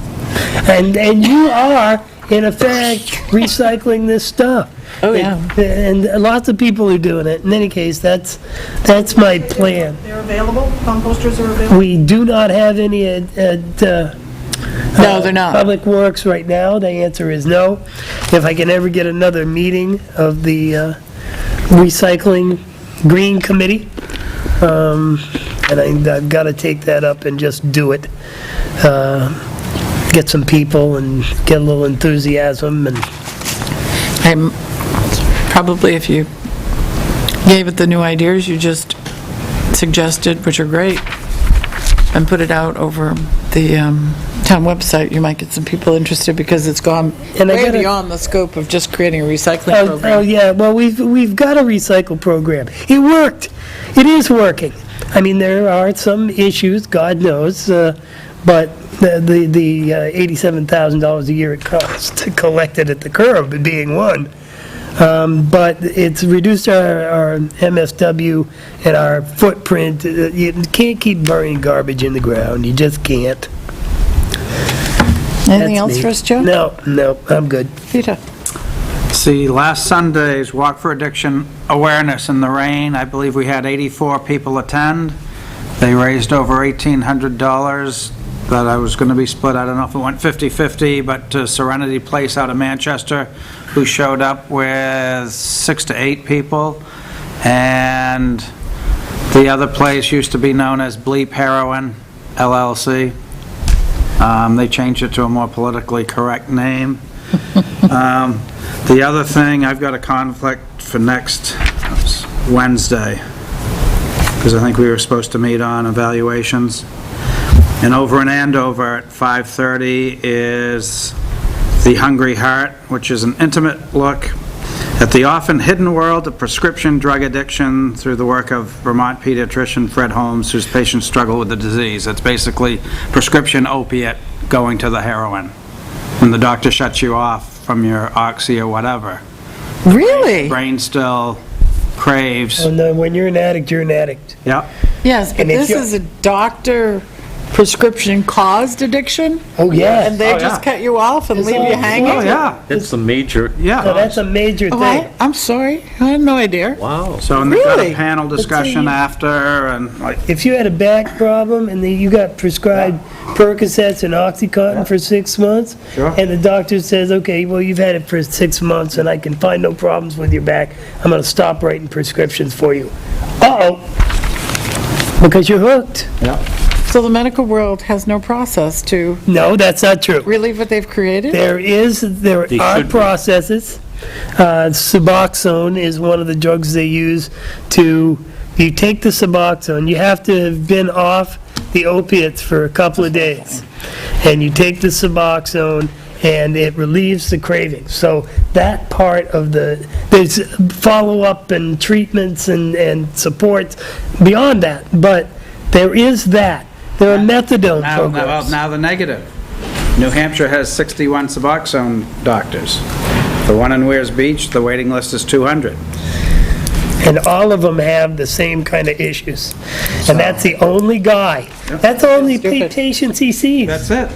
And you are, in effect, recycling this stuff. Oh, yeah. And lots of people are doing it. In any case, that's my plan. They're available? Composters are available? We do not have any at No, they're not. Public Works right now. The answer is no. If I can ever get another meeting of the Recycling Green Committee, and I've got to take that up and just do it. Get some people and get a little enthusiasm. And Probably if you gave it the new ideas you just suggested, which are great, and put it out over the town website, you might get some people interested, because it's gone way beyond the scope of just creating a recycling program. Oh, yeah, well, we've got a recycle program. It worked. It is working. I mean, there are some issues, God knows, but the $87,000 a year it costs to collect it at the curb being one. But it's reduced our MSW and our footprint. You can't keep burying garbage in the ground. You just can't. Anything else for us, Joe? No, I'm good. Peter? See, last Sunday's Walk for Addiction Awareness in the rain, I believe we had 84 people attend. They raised over $1,800 that I was going to be split. I don't know if it went 50-50, but to Serenity Place out of Manchester, who showed up with 6 to 8 people. And the other place used to be known as Bleep Heroin, LLC. They changed it to a more politically correct name. The other thing, I've got a conflict for next Wednesday, because I think we were supposed to meet on evaluations. And over in Andover at 5:30 is The Hungry Heart, which is an intimate look at the often hidden world of prescription drug addiction through the work of Vermont pediatrician Fred Holmes, whose patients struggle with the disease. It's basically prescription opiate going to the heroin. When the doctor shuts you off from your oxy or whatever. Really? Brain still craves. Oh, no, when you're an addict, you're an addict. Yeah. Yes, but And if this you're- is a doctor prescription-caused addiction? Oh, yeah. And they just cut you off and leave you hanging? Oh, yeah, That's the major, So yeah. that's a major Oh, thing. I'm sorry, I had no idea. wow. So, and they've got Really? a panel discussion after, and like, If you had a back problem and then you got prescribed Percocets and Oxycontin for 6 months, Sure. and the doctor says, okay, well, you've had it for 6 months and I can find no problems with your back, I'm gonna stop writing prescriptions for you. Uh-oh, because you're hooked. So the medical world has no process to No, that's not true. relieve what they've created? There They are should be. processes. Suboxone is one of the drugs they use to, you take the Suboxone, you have to have been off the opiates for a couple of days. And you take the Suboxone and it relieves the craving. So that part of there's follow-up and treatments and support beyond that, but there is that. There are methadone programs. now the negative. New Hampshire has 61 Suboxone doctors. The one in Weir's Beach, the waiting list is 200. And all of them have the same kind of issues. And that's the only guy. That's the only Stupid. patients he sees. That's it.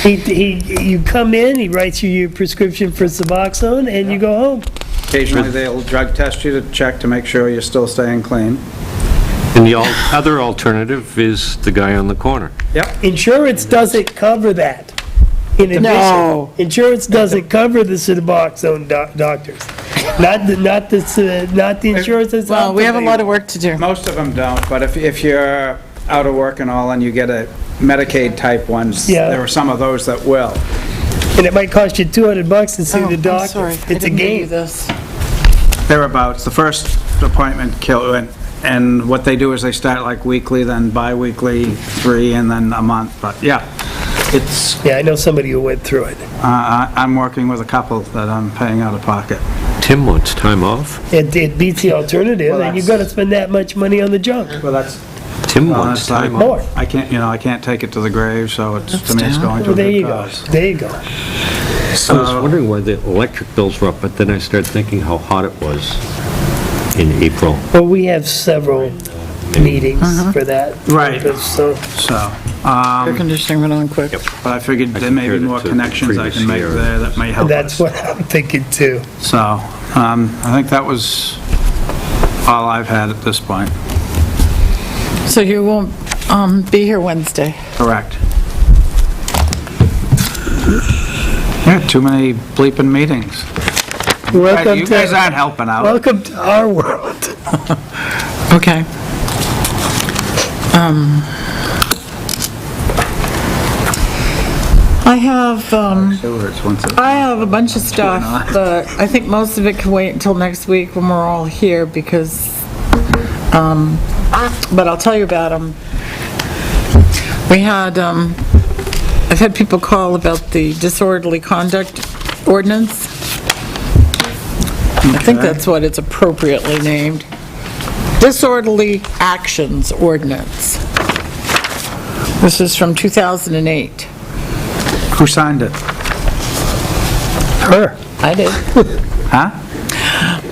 You come in, he writes you your prescription for Suboxone, and you go home. Occasionally, they'll drug test you to check to make sure you're still staying clean. And the other alternative is the guy on the corner. Insurance doesn't cover that. In addition, No. insurance doesn't cover the Suboxone doctors. Not the insurance that's Well, out we have a there. lot of work to do. Most of them don't, but if you're out of work and all, and you get a Medicaid-type ones, Yeah. there are some of those that will. And it might cost you $200 to see Oh, the I'm doctor. sorry. I It's a didn't give you game. this. Thereabouts. The first appointment, and what they do is they start like weekly, then bi-weekly, 3, and then a month. But yeah, it's, Yeah, I know somebody who went through it. I'm working with a couple that I'm paying out of pocket. Tim wants time off. It beats the alternative, and you've got to spend that much money on the junk. Well, that's, Tim well, wants that's like, time off. More. I can't take it to the grave, so it's, to me, it's going to Well, a there good you go. cause. There you go. I was wondering why the electric bills were up, but then I started thinking how hot it was in April. Well, we have several meetings for that. Right. purpose, So, So, Air conditioning went on quick. but I figured there may be compared it more to connections I previous can make year. there that may help that's us. what I'm thinking too. So, I think that was all I've had at this point. So you won't be here Wednesday? Correct. Yeah, too many bleeping meetings. Welcome You guys to, aren't helping out. welcome to our world. Okay. I have, Sure, it's once a- I have a bunch of stuff, but I think most of it can wait until next week when we're all here because, but I'll tell you about them. We had, I've had people call about the disorderly conduct ordinance. I think that's what it's appropriately named. Disorderly actions ordinance. This is from 2008. Who signed it? Her. I did. Huh?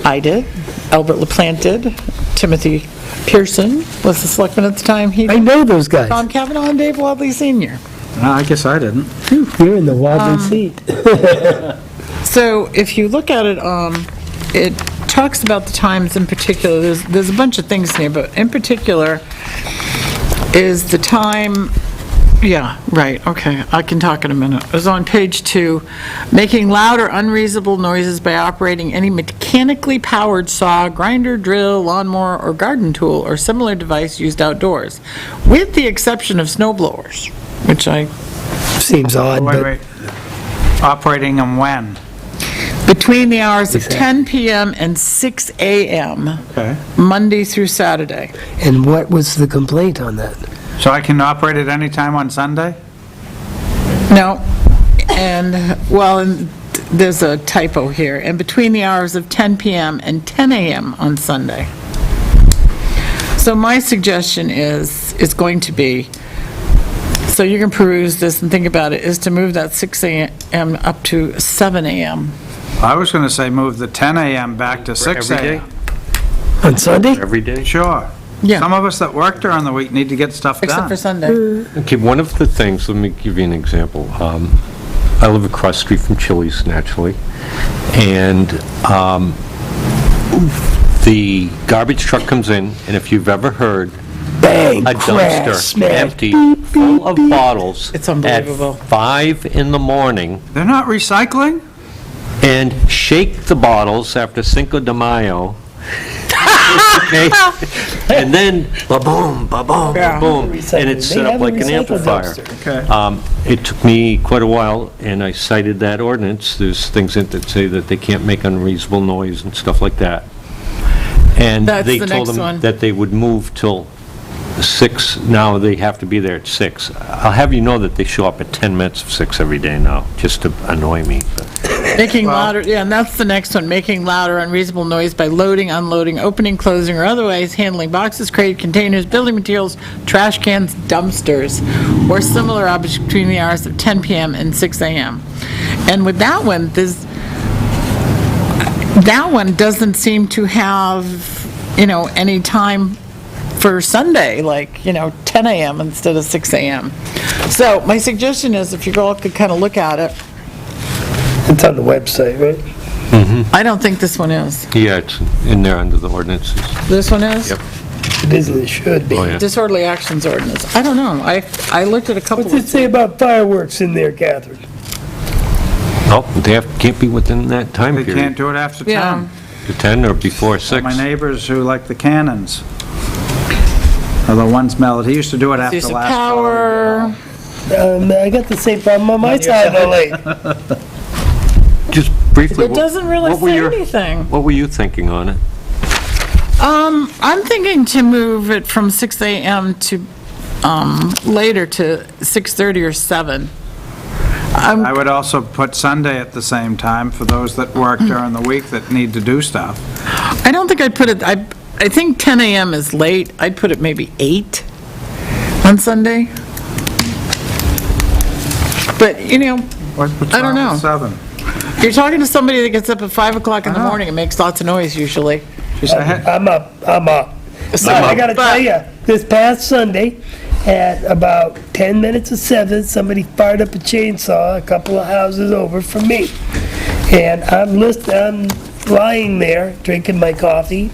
I did. Albert LaPlante did. Timothy Pearson was the selectman at the time. He I did. know those guys. Tom Cavanaugh and Dave Wadley Sr. No, I guess I didn't. You're in the wobbly seat. So if you look at it, it talks about the times in particular. There's a bunch of things here, but in particular is the time, yeah, right, okay, I can talk in a minute. It was on page 2, making loud or unreasonable noises by operating any mechanically powered saw, grinder, drill, lawnmower, or garden tool or similar device used outdoors, with the exception of snow blowers, which I, Seems odd, but Wait. Operating them when? between the hours of 10 PM and 6 AM, Okay. Monday through Saturday. and what was the complaint on that? So I can operate at any time on Sunday? No, and, well, and there's a typo here, and between the hours of 10 PM and 10 AM on Sunday. So my suggestion is going to be, so you can peruse this and think about it, is to move that 6 AM up to 7 AM. I was going to say move the 10 a.m. back to 6 every day? a.m. On Sunday? Every day? Sure. Yeah. Some of us that work during the week need to get stuff Except done. for Sunday. Okay, one of the things, let me give you an example. I live across the street from Chili's, naturally, and the garbage truck comes in, and if you've ever heard Bang, a crash, dumpster smash. empty full of bottles It's unbelievable. at 5 in the morning, They're not recycling? and shake the bottles after Cinco de Mayo, okay? And then ba-boom, ba-boom, ba-boom, and it's set up like an amplifier. Okay. It took me quite a while, and I cited that ordinance. There's things in it that say that they can't make unreasonable noise and stuff like that. And That's they the told next one. them that they would move till 6. Now they have to be there at 6. I'll have you know that they show up at 10 minutes of 6 every day now, just to annoy me. Making louder, yeah, and that's the next one, making louder unreasonable noise by loading, unloading, opening, closing, or otherwise handling boxes, crate, containers, building materials, trash cans, dumpsters, or similar objects between the hours of 10 PM and 6 AM. And with that one doesn't seem to have, any time for Sunday, like, 10 AM instead of 6 AM. So my suggestion is, if you all could kind of look at it, It's on the website, right? I don't think this one is. Yeah, it's in there under the ordinances. This one is? Yep. It is, it should be. Oh, yeah. Disorderly actions ordinance. I don't know. I looked at a couple What's it of, say about fireworks in there, Catherine? Oh, they can't be within that time They period. can't do it after 10. yeah. To 10 or before 6. My neighbors who like the cannons are the ones melted. He used to do it after Use of last power. holiday. I got the same problem on my side of the lake. Just briefly, It doesn't really what were say your- anything. What were you thinking on it? I'm thinking to move it from 6 AM to, later to 6:30 or 7. I would also put Sunday at the same time for those that work during the week that need to do stuff. I don't think I'd put it, I think 10 AM is late. I'd put it maybe 8 on Sunday. But, What's I don't wrong with know. 7? you're talking to somebody that gets up at 5 o'clock in the I know. morning and makes lots of noise usually. Just a head- I'm up. So- I gotta but- tell you, this past Sunday, at about 10 minutes of 7, somebody fired up a chainsaw a couple of houses over from me. And I'm lying there, drinking my coffee,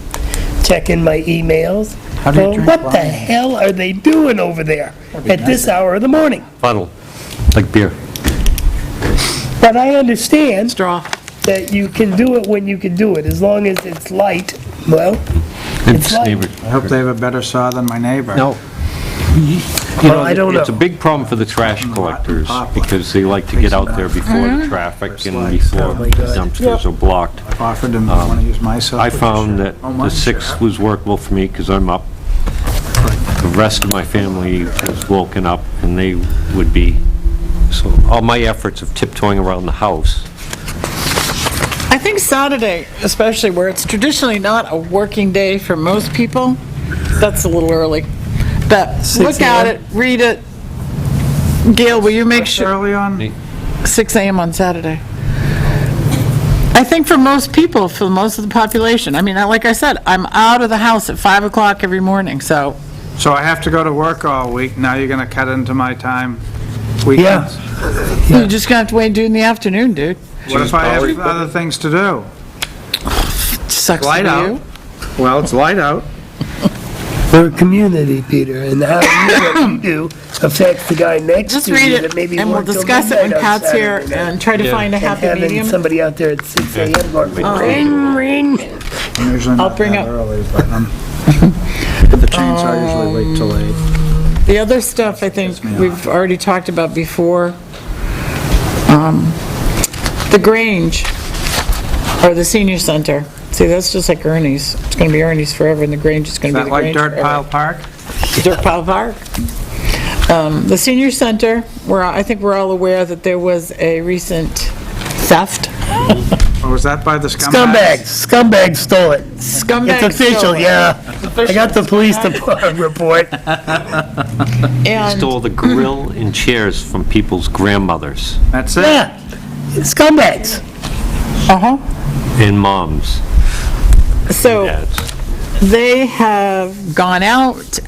checking my emails. How do you Well, drink what the wine? hell are they doing over there at this hour of the morning? Funnel, like beer. But I understand Straw. that you can do it when you can do it, as long as it's light. Well, it's light. I hope they have a better saw than my neighbor. No. Well, I don't It's a know. big problem for the trash collectors, because they like to get out there before the traffic and before the dumpsters are blocked. I've offered them, want to use my cell. I found that the 6 was workable for me, because I'm up. The rest of my family was woken up, and they would be, so all my efforts of tiptoeing around the house. I think Saturday, especially where it's traditionally not a working day for most people, that's a little early. But look at it, read it. Gail, will you make sure, Early on, 6 AM on Saturday? I think for most people, for most of the population, I mean, like I said, I'm out of the house at 5 o'clock every morning, so. so I have to go to work all week. Now you're going to cut into my time weekends. You're just gonna have to wait and do it in the afternoon, dude. What if I have other things to do? Sucks for Light out. you. Well, it's light out. We're a community, Peter, and how what you do affects the guy next Just to read you it, that maybe and we'll worked till discuss it when midnight on Pat's here, Saturday night. and try to find a happy And having medium. somebody out there at 6 AM going, ring, ring. I'm usually I'll not bring that up- early, but the chainsaw usually wait till 8. The other stuff, I think, we've already talked about before. The Grange, or the senior center. See, that's just like Ernie's. It's gonna be Ernie's forever, and the Grange is gonna Is be that the like Grange Dirt forever. Pile Park? Dirt Pile Park. The senior center, where I think we're all aware that there was a recent theft. Or was that by the scumbags? Scumbags stole it. Scumbag It's official, stole it. yeah. I got the police report. And Stole the grill and chairs from people's grandmothers That's it? Yeah, scumbags. Uh-huh. and moms. So, Dads. they have gone out,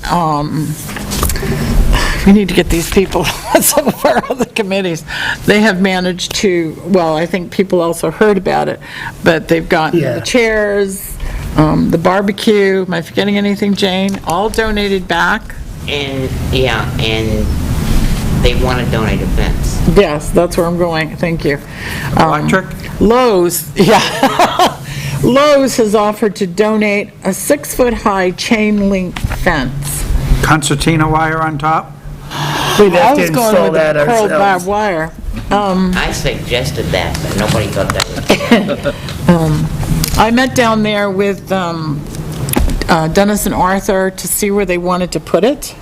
we need to get these people on some of our other committees. They have managed to, well, I think people also heard about it, but they've gotten Yeah. the chairs, the barbecue, am I forgetting anything, Jane? All donated back. And, yeah, and they want to donate a fence. Yes, that's where I'm going, thank you. Electric? Lowe's, yeah. Lowe's has offered to donate a 6-foot-high chain link fence. Concertina wire on top? We'd I have to was going install with that the curled barbed ourselves. wire. I suggested that, but nobody thought that was... I met down there with Dennis and Arthur to see where they wanted to put it.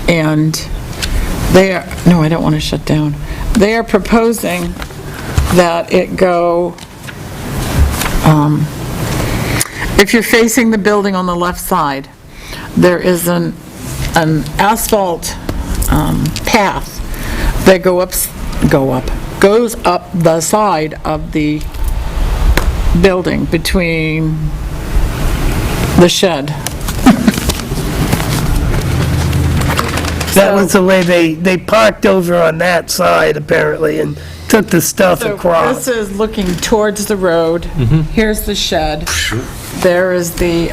And they are, no, I don't want to shut down. They are proposing that it go, if you're facing the building on the left side, there is an asphalt path that goes up the side of the building between the shed. That was the way they parked over on that side apparently and took the stuff So across. this is looking towards the road. Here's the shed. There is the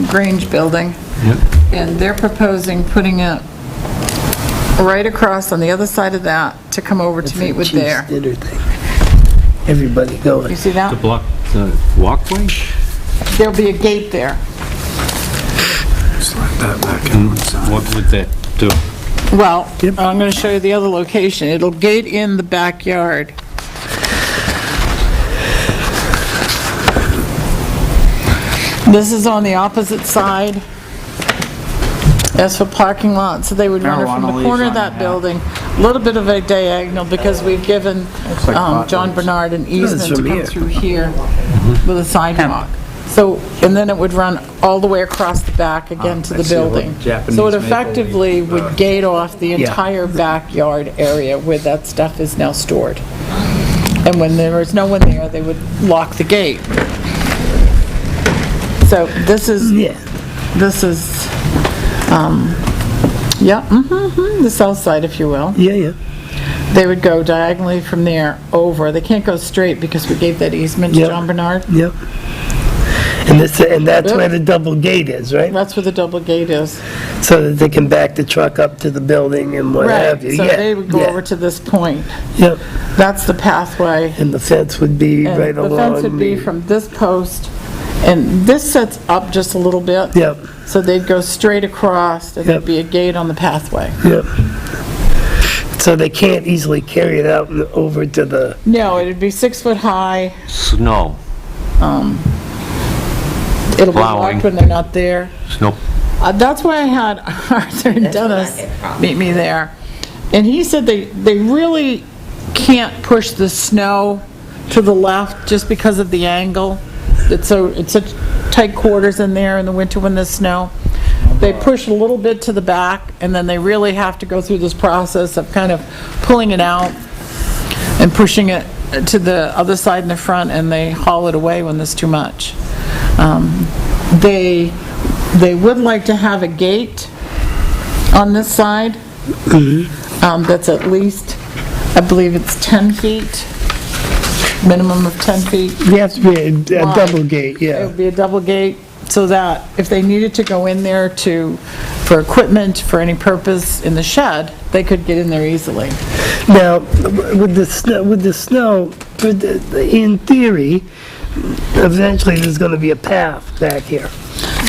Grange building. And they're proposing putting it right across on the other side of that to come over to meet with there. Chief's dinner thing. Everybody going. You see To that? block the walkway? There'll be a gate there. Slide that back in one side. What would that do? Well, I'm going to show you the other location. It'll gate in the backyard. This is on the opposite side. As for parking lot, so they would run it from Marijuana the leaves corner on of that your hat. building, a little bit of a diagonal, because we've given like pot John leaves. Bernard an easement to from come here. through here with a sidewalk. So, and then it would run all the way across the back again to the building. So it effectively would gate off the entire backyard area where that stuff is now stored. And when there was no one there, they would lock the gate. So this is, the south side, if you will. Yeah. They would go diagonally from there over. They can't go straight because we gave that easement to Yep. John Bernard. Yep. And that's where the double gate is, right? That's where the double gate is. So that they can back the truck up to the building and what have you. So Yeah, they would go yeah. over to this point. Yep. That's the pathway. And the fence would be And right along. the fence would be from this post, and this sets up just a little bit. Yep, So they'd go straight across, and there'd Yep. be a gate on the pathway. yep. So they can't easily carry it out and over to the, No, it'd be 6 foot high. Snow. It'll be Plowing. locked when they're not there. Snow. That's why I had Arthur and Dennis meet me there. And he said they really can't push the snow to the left just because of the angle. It's such tight quarters in there in the winter when there's snow. They push a little bit to the back, and then they really have to go through this process of kind of pulling it out and pushing it to the other side in the front, and they haul it away when there's too much. They would like to have a gate on this side. That's at least, I believe it's 10 feet, minimum of 10 feet. you have to be a Wide. double gate, It yeah. would be a double gate, so that if they needed to go in there for equipment, for any purpose in the shed, they could get in there easily. Now, with the snow, in theory, eventually there's gonna be a path back here.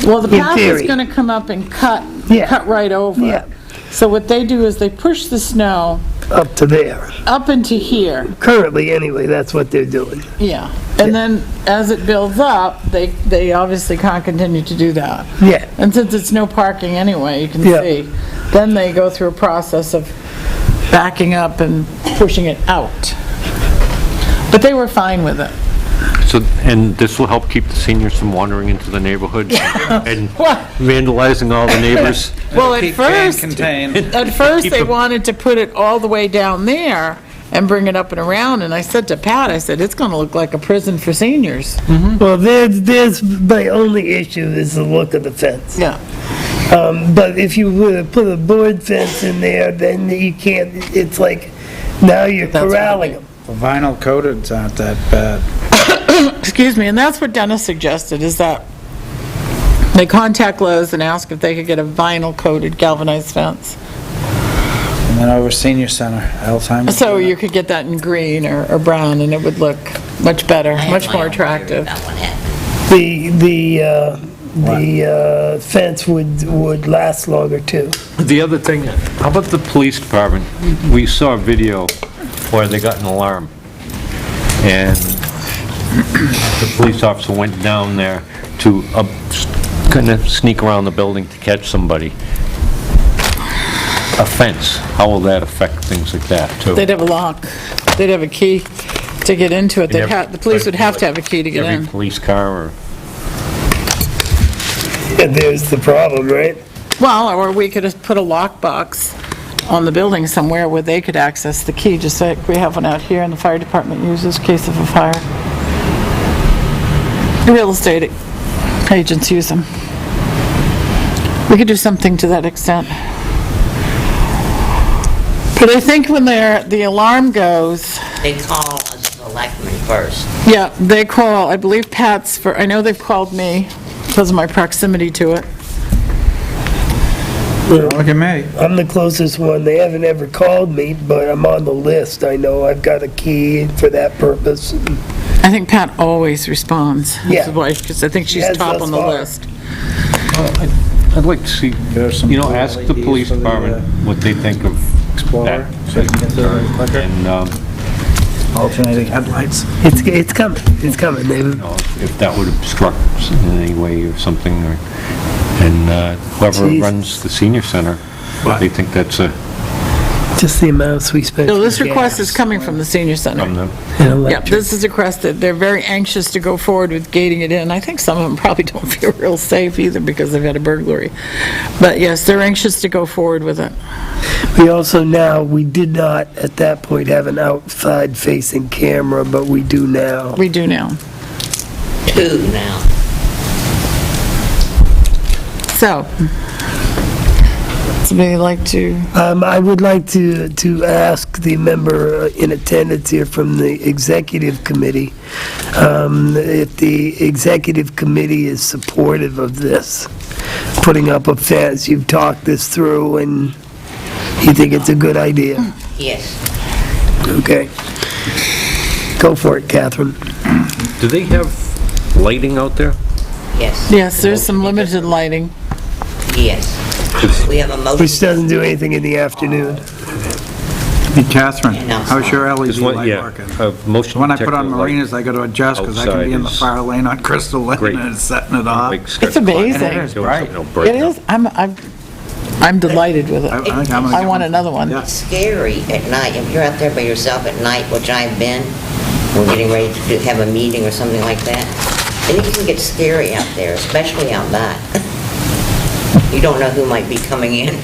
Well, the In path is theory. gonna come up and cut Yeah. right over. Yeah. So what they do is they push the snow Up to there. up into here. Currently, anyway, that's what they're doing. Yeah, and then as it builds up, they obviously can't continue to do that. Yeah. And since it's no parking anyway, you can Yeah. see, then they go through a process of backing up and pushing it out. But they were fine with it. So, and this will help keep the seniors from wandering into the neighborhood and Well, vandalizing all the neighbors? well, at Keep can first, contain. they wanted to put it all the way down there and bring it up and around, and I said to Pat, I said, it's gonna look like a prison for seniors. Well, there's, my only issue is the look of the fence. Yeah. But if you were to put a board fence in there, then you can't, it's like, now you're That's what I corralling mean. them. Vinyl coated's aren't that bad. Excuse me, and that's what Dennis suggested, is that they contact Lowe's and ask if they could get a vinyl-coated galvanized fence. And then over Senior Center, Alzheimer's. So you could get that in green or brown, and it would look much better, I have much my more own theory attractive. about what happened. The fence would last longer too. The other thing, how about the police department? We saw a video where they got an alarm, and the police officer went down there to kind of sneak around the building to catch somebody. A fence, how will that affect things like that, too? They'd have a lock, they'd have a key to get into it, the police would have to have a key to get Every in. police car, or... And there's the problem, right? Well, or we could have put a lockbox on the building somewhere where they could access the key, just like we have one out here and the fire department uses in case of a fire. Real estate agents use them. We could do something to that extent. But I think when the alarm goes, They call a selectman first. yeah, they call, I believe I know they've called me because of my proximity to it. Look at me. I'm the closest one. They haven't ever called me, but I'm on the list. I know I've got a key for that purpose. I think Pat always responds. Yeah. Because I think she's Yes, top thus on the far. list. I'd like to see, There's some ask the LEDs police for the, department what they think of Explorer, that. so you can get the clicker. And, Alternating headlights. It's coming. It's coming. if that would obstruct in any way or something, and whoever Jeez. runs the senior center, they think that's Just the amounts we spent. So this for request gas is coming from the senior center. from them. and Yeah, electric. this is a request that they're very anxious to go forward with gating it in. I think some of them probably don't feel real safe either because they've had a burglary. But yes, they're anxious to go forward with it. We also now, we did not at that point have an outside-facing camera, but we do now. We do now. 2 now. So, somebody like to, I would like to ask the member in attendance here from the executive committee, if the executive committee is supportive of this, putting up a fence. You've talked this through and you think it's a good idea? Yes. Okay. Go for it, Catherine. Do they have lighting out there? Yes. yes, there's some limited lighting. Yes. We have a motion. Which doesn't do anything in the afternoon. Hey, Catherine, No. how's your LED Just one- light yeah, working? motion When I put on detector light marinas, I got to adjust because I can be in the outside is far lane on Crystal Lane great. and it's setting it off. big skirt It's amazing. light. It is Doing bright. something real bright It now. is, I'm delighted with I it. think I'm gonna I get want one. another one. Yeah. It's scary at night. If you're out there by yourself at night, which I've been, we're getting ready to have a meeting or something like that, and it can get scary out there, especially out back. You don't know who might be coming in.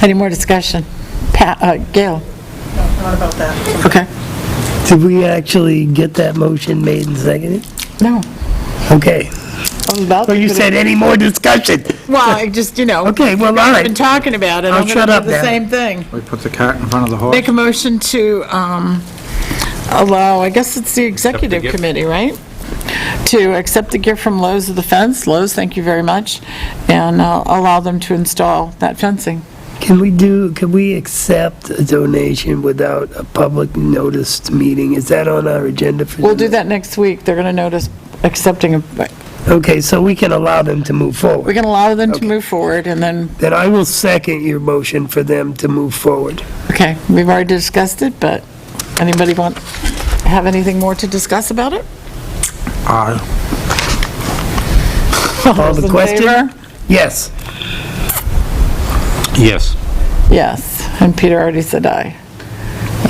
Any more discussion? Gail? Not about that. Okay. Did we actually get that motion made and seconded? No. Okay. I was about to. Well, you said any more discussion? Well, I just, Okay, well, all I've right. been talking about it. I'll I'm shut going to up do the now. same thing. We put the cart in front of the horse. Make a motion to allow, I guess it's the executive gift. committee, right? To accept the gift from Lowe's of the fence. Lowe's, thank you very much. And allow them to install that fencing. Can we accept a donation without a public noticed meeting? Is that on our agenda for? We'll do that next week. They're going to notice accepting, Okay, so we can allow them to move we forward. can allow them to Okay. move forward and then, Then I will second your motion for them to move forward. okay, we've already discussed it, but anybody have anything more to discuss about it? Call Those the in question? favor? Yes. Yes. Yes, and Peter already said aye.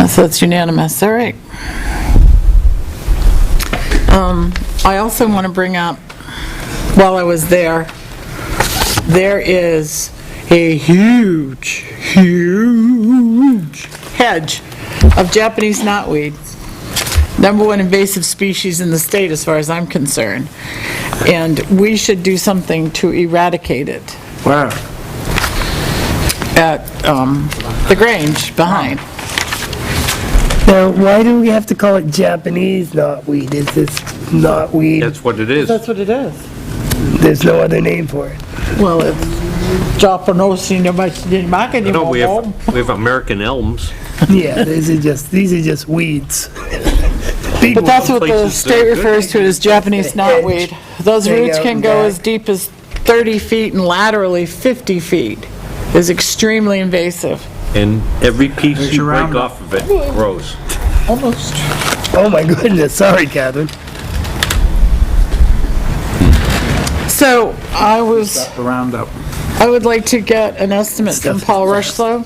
So it's unanimous, all right. I also want to bring up, while I was there is a huge hedge of Japanese knotweed. #1 invasive species in the state, as far as I'm concerned. And we should do something to eradicate it Wow. at the Grange behind. Now, why do we have to call it Japanese knotweed? Is this knotweed? That's what it is. That's what it is. There's no other name for it. Well, it's Japanosy, No, we have American elms. Yeah, these are just weeds. Big But that's ones. what the places state that are refers to it as Japanese knotweed. Those Hang roots out can and go back. as deep as 30 feet and laterally 50 feet. Is extremely invasive. And every piece There's you your break roundup. off of it grows. Almost. Oh, my goodness, sorry, Catherine. So I The roundup. would like to get an estimate from Paul Rushlow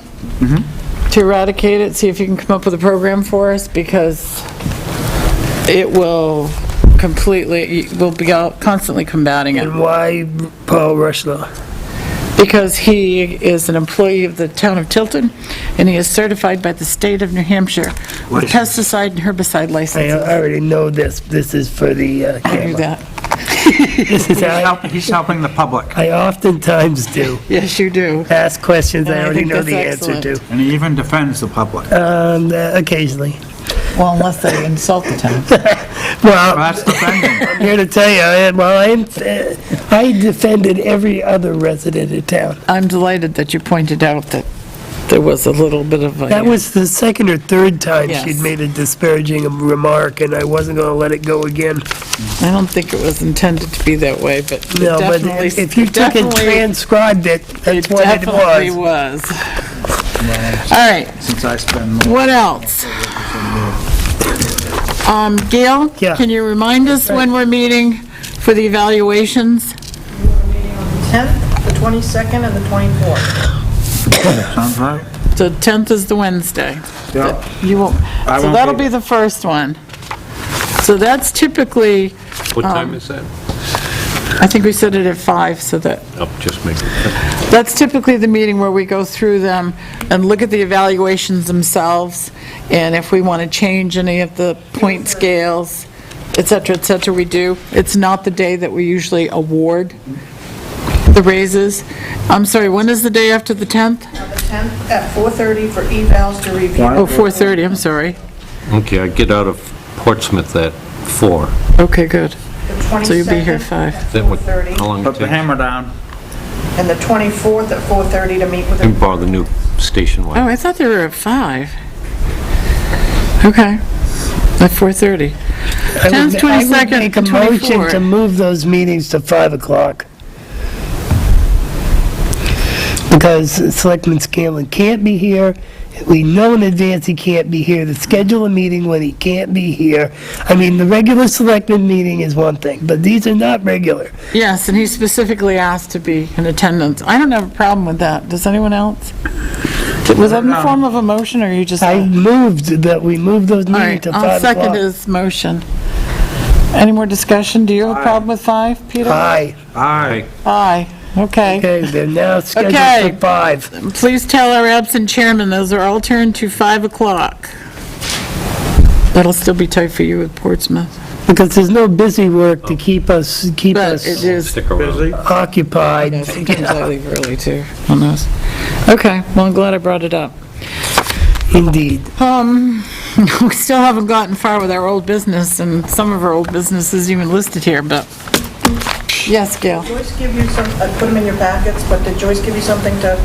to eradicate it, see if he can come up with a program for us, because it will we'll be constantly combating it. And why Paul Rushlow? Because he is an employee of the town of Tilton, and he is certified by the state of New Hampshire with pesticide and herbicide I licenses. already know this. This is for the I knew camera. that. This is, He's helping the public. I oftentimes do. Yes, you do. Ask questions I And I already think know the that's answer to. excellent. And he even defends the public. Occasionally. Well, unless they insult the town. Well, That's defending. I'm here to tell you, I defended every other resident of town. I'm delighted that you pointed out that there was a little bit of a... That was the second or third time Yes. she'd made a disparaging remark, and I wasn't going to let it go again. I don't think it was intended to be that way, but it No, but definitely... if you took and definitely- transcribed it, that's It what it definitely was. was. All right, Since I spend more. what else? Gail? Yeah. Can you remind us when we're meeting for the evaluations? Meeting on the 10th, the 22nd, and the 24th. Sounds right. The 10th is the Wednesday. Yeah. You won't, I so won't that'll be be the first one. So that's typically, What time is that? I think we set it at 5, so that, Oh, just make it. that's typically the meeting where we go through them and look at the evaluations themselves, and if we want to change any of the point scales, et cetera, we do. It's not the day that we usually award the raises. I'm sorry, when is the day after the 10th? On the 10th at 4:30 for evals to review. Oh, 4:30, I'm sorry. Okay, I get out of Portsmouth at 4. Okay, good. The So you'll be here 22nd 5. at Then what, 4:30, how long it Put the take? hammer down. and the 24th at 4:30 to meet with And the... borrow the new station Oh, wagon. I thought they were at 5. Okay, at 4:30. 10th, 22nd, I would make a motion 24th. to move those meetings to 5 o'clock. Because Selectman Scanlon can't be here. We know in advance he can't be here. To schedule a meeting when he can't be here. I mean, the regular Selectman meeting is one thing, but these are not regular. Yes, and he specifically asked to be in attendance. I don't have a problem with that. Does anyone else? Was that in the form of a motion, or you just... I moved that we move those All meetings right, to I'll 5 second o'clock. his motion. Any more discussion? Do you have a problem with 5, Peter? Aye. Aye. Aye, okay. Okay, they're now scheduled Okay. for 5. Please tell our absent chairman, those are all turned to 5 o'clock. That'll still be tight for you with Portsmouth, Because there's no busy work to keep us but it is... Stick around. occupied. Yeah, sometimes I leave early, too, on those. Okay, well, I'm glad I brought it up. Indeed. We still haven't gotten far with our old business, and some of our old business is even listed here, but, yes, Gail? Joyce give you some, I put them in your packets, but did Joyce give you something to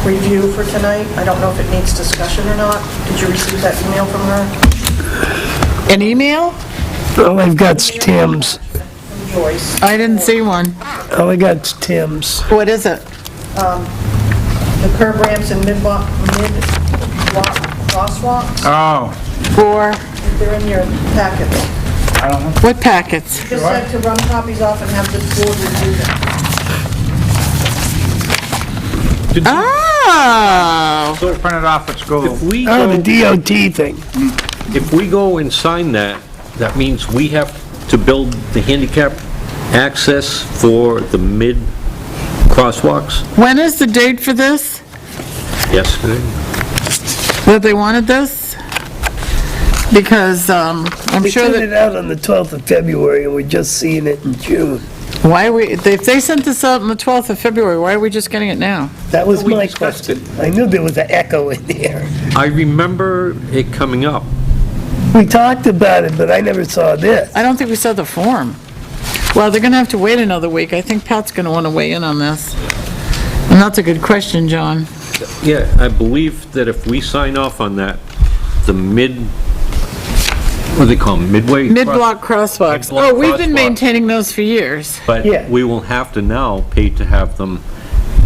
review for tonight? I don't know if it needs discussion or not. Did you receive that email from her? An email? All I've got's Tim's. From Joyce. I didn't see one. All I got's Tim's. What is it? The curb ramps and mid-block crosswalks, Oh, For, they're in your packets. what packets? Just said to run copies off and have the board review them. Oh, so print it off at school. If we Oh, go, the DOT thing. if we go and sign that, that means we have to build the handicap access for the mid crosswalks? when is the date for this? Yesterday? that they wanted this? Because I'm They sure sent that, it out on the 12th of February, and we're just seeing it in June. why are we, if they sent this out on the 12th of February, why are we just getting it now? That was We my discussed question. I knew there was an echo in there. I remember it coming up. We talked about it, but I never saw this. I don't think we saw the form. Well, they're gonna have to wait another week. I think Pat's gonna wanna weigh in on this. And that's a good question, John. Yeah, I believe that if we sign off on that, the what do they call them, midway? Mid-block crosswalks. Mid-block Oh, we've been crosswalk. maintaining those for years. But Yeah. we will have to now pay to have them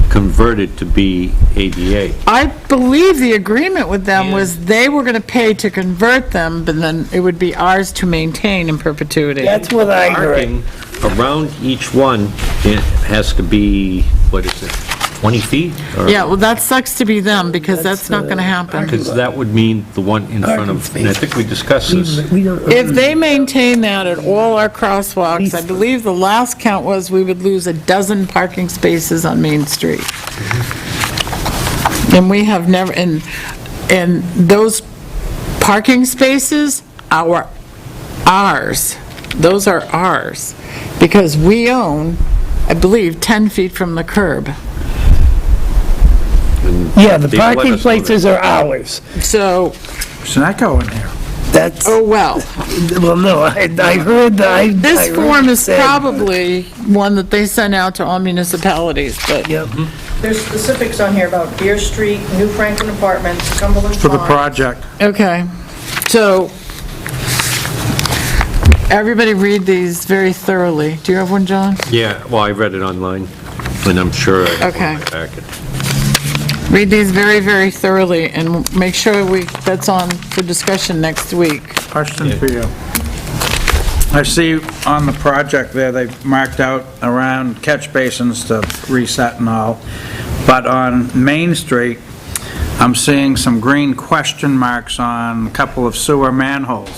converted to be ADA. I believe the agreement with them was they were gonna pay to convert them, but then it would be ours to maintain in perpetuity. That's what I heard. Parking around each one, it has to be, what is it, 20 feet? Yeah, well, that sucks to be them, because that's not gonna happen. Because that would mean the one in front of, and I think we discussed this. We don't. If they maintain that at all our crosswalks, I believe the last count was we would lose 12 parking spaces on Main Street. And we have never, and those parking spaces are ours. Those are ours, because we own, I believe, 10 feet from the curb. Yeah, the They've let parking us know that. places are ours. So, There's an echo in here. That's, oh, well. well, no, I heard that. This I heard form you is say- probably one that they send out to all municipalities, but Yep. There's specifics on here about Deer Street, New Franklin Apartments, Cumberland For the Farms. project. okay. So, everybody read these very thoroughly. Do you have one, John? Yeah, well, I read it online, and I'm sure I have one in Okay. my packet. Read these very, very thoroughly, and make sure that's on for discussion next week. Question for you. I see on the project there, they've marked out around catch basins to reset and all, but on Main Street, I'm seeing some green question marks on a couple of sewer manholes.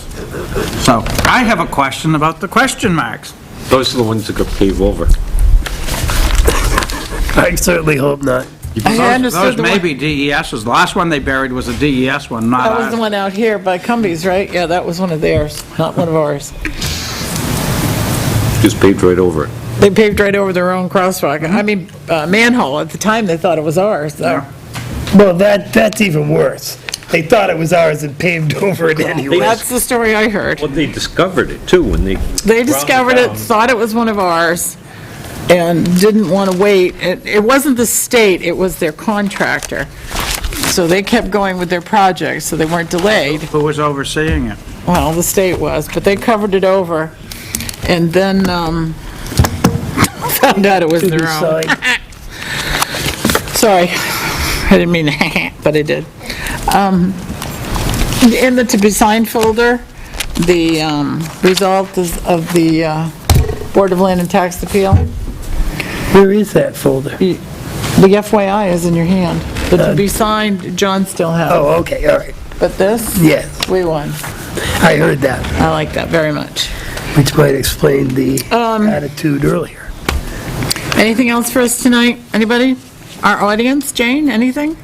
So I have a question about the question marks. Those are the ones that got paved over. I certainly hope not. I understood Those the may one, be DES's. The last one they buried was a DES one, not that was the ours. one out here by Cumbies, right? Yeah, that was one of theirs, not one of ours. Just paved right over it. They paved right over their own crosswalk. I mean, manhole. At the time, they thought it was ours, so. Well, that's even worse. They thought it was ours and paved over it anyway. That's the story I heard. Well, they discovered it too when they. They discovered it, thought it was one of ours, and didn't want to wait. It wasn't the state, it was their contractor. So they kept going with their project, so they weren't delayed. Who was overseeing it? Well, the state was, but they covered it over, and then found out it was To their the own. side. Sorry, I didn't mean to, but I did. In the to-be-signed folder, the result of the Board of Land and Tax Appeal, Where is that folder? the FYI is in your hand. The to-be-signed, John still has. Oh, okay, all right. But this, Yes, we won. I heard that, I like that very much. which might explain the attitude earlier. Anything else for us tonight? Anybody? Our audience? Jane, anything?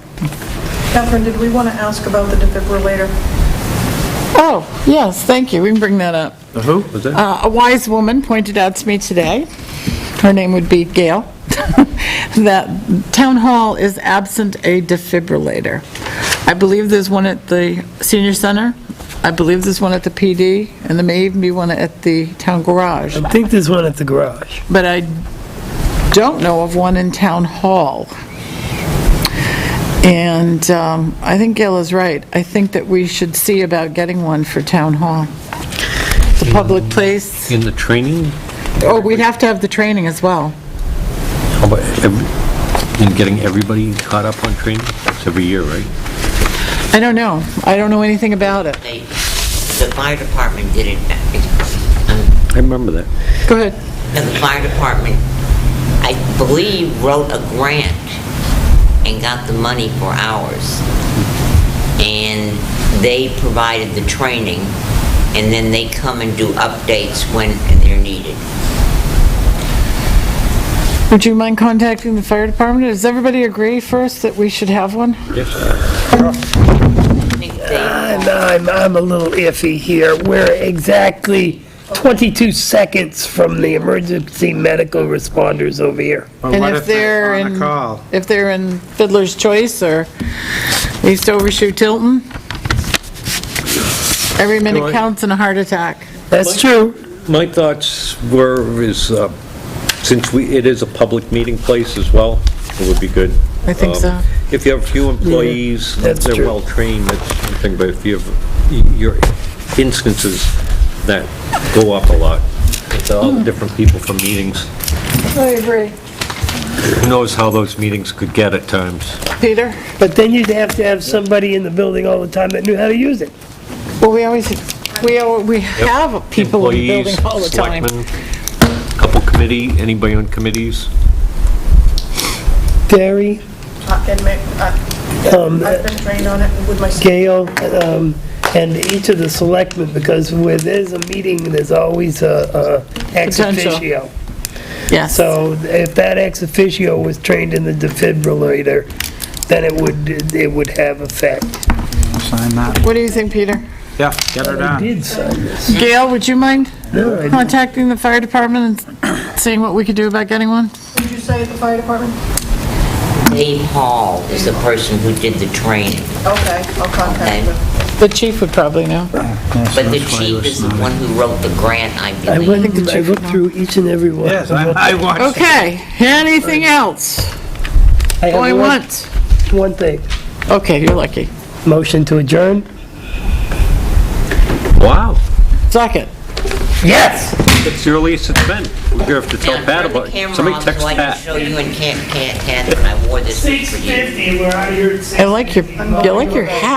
Catherine, did we want to ask about the defibrillator? Oh, yes, thank you. We can bring that up. The who? Was that? A wise woman pointed out to me today, her name would be Gail, that Town Hall is absent a defibrillator. I believe there's one at the senior center, I believe there's one at the PD, and there may even be one at the town garage. I think there's one at the garage. But I don't know of one in Town Hall. And I think Gail is right. I think that we should see about getting one for Town Hall. It's a public place. In the training? Oh, we'd have to have the training as well. How about in getting everybody caught up on training? That's every year, right? I don't know. I don't know anything about it. The fire department did it. I remember that. Go ahead. The fire department, I believe, wrote a grant and got the money for ours. And they provided the training, and then they come and do updates when they're needed. Would you mind contacting the fire department? Does everybody agree first that we should have one? Yes. training they... I'm a little iffy here. We're exactly 22 seconds from the emergency medical responders over here. Or And what if they're on a in, call? if they're in Fiddler's Choice or East Overshoe Tilton, every minute Right. counts in a heart attack. That's true. My thoughts were, since it is a public meeting place as well, it would be good. I think so. If you have a few employees, that's they're true. well-trained, that's something, but if you have your instances that go up a lot, it's all the different people from meetings, I agree. who knows how those meetings could get at times. Peter? But then you'd have to have somebody in the building all the time that knew how to use it. Well, we have people in the building Employees, all the time. selectmen, anybody on committees? Gary, And I've been trained on it with my... Gail, and each of the selectmen, because where there's a meeting, there's always a ex Potential. officio. Yes. So if that ex officio was trained in the defibrillator, then it would have effect. Sign that. What do you think, Peter? Yeah, get her I done. did sign this. Gail, would you mind No, I contacting the fire department and seeing what we could do about getting one? What did you say at the fire department? Dave Hall is the person who did the training, Okay, I'll Okay. contact them. The chief would probably know. but the chief is the one who wrote the grant, I I believe. looked through each and every one. Yes, I watched. Okay, anything else? I have Going one- once? One thing, Okay, you're lucky. motion to adjourn? Wow, Second. Yes! it's the earliest it's been. We're gonna have to tell Now, Pat turn the about it. camera Somebody on text so I can Pat. show you and Catherine I wore this for you. We're out here at I like your hat.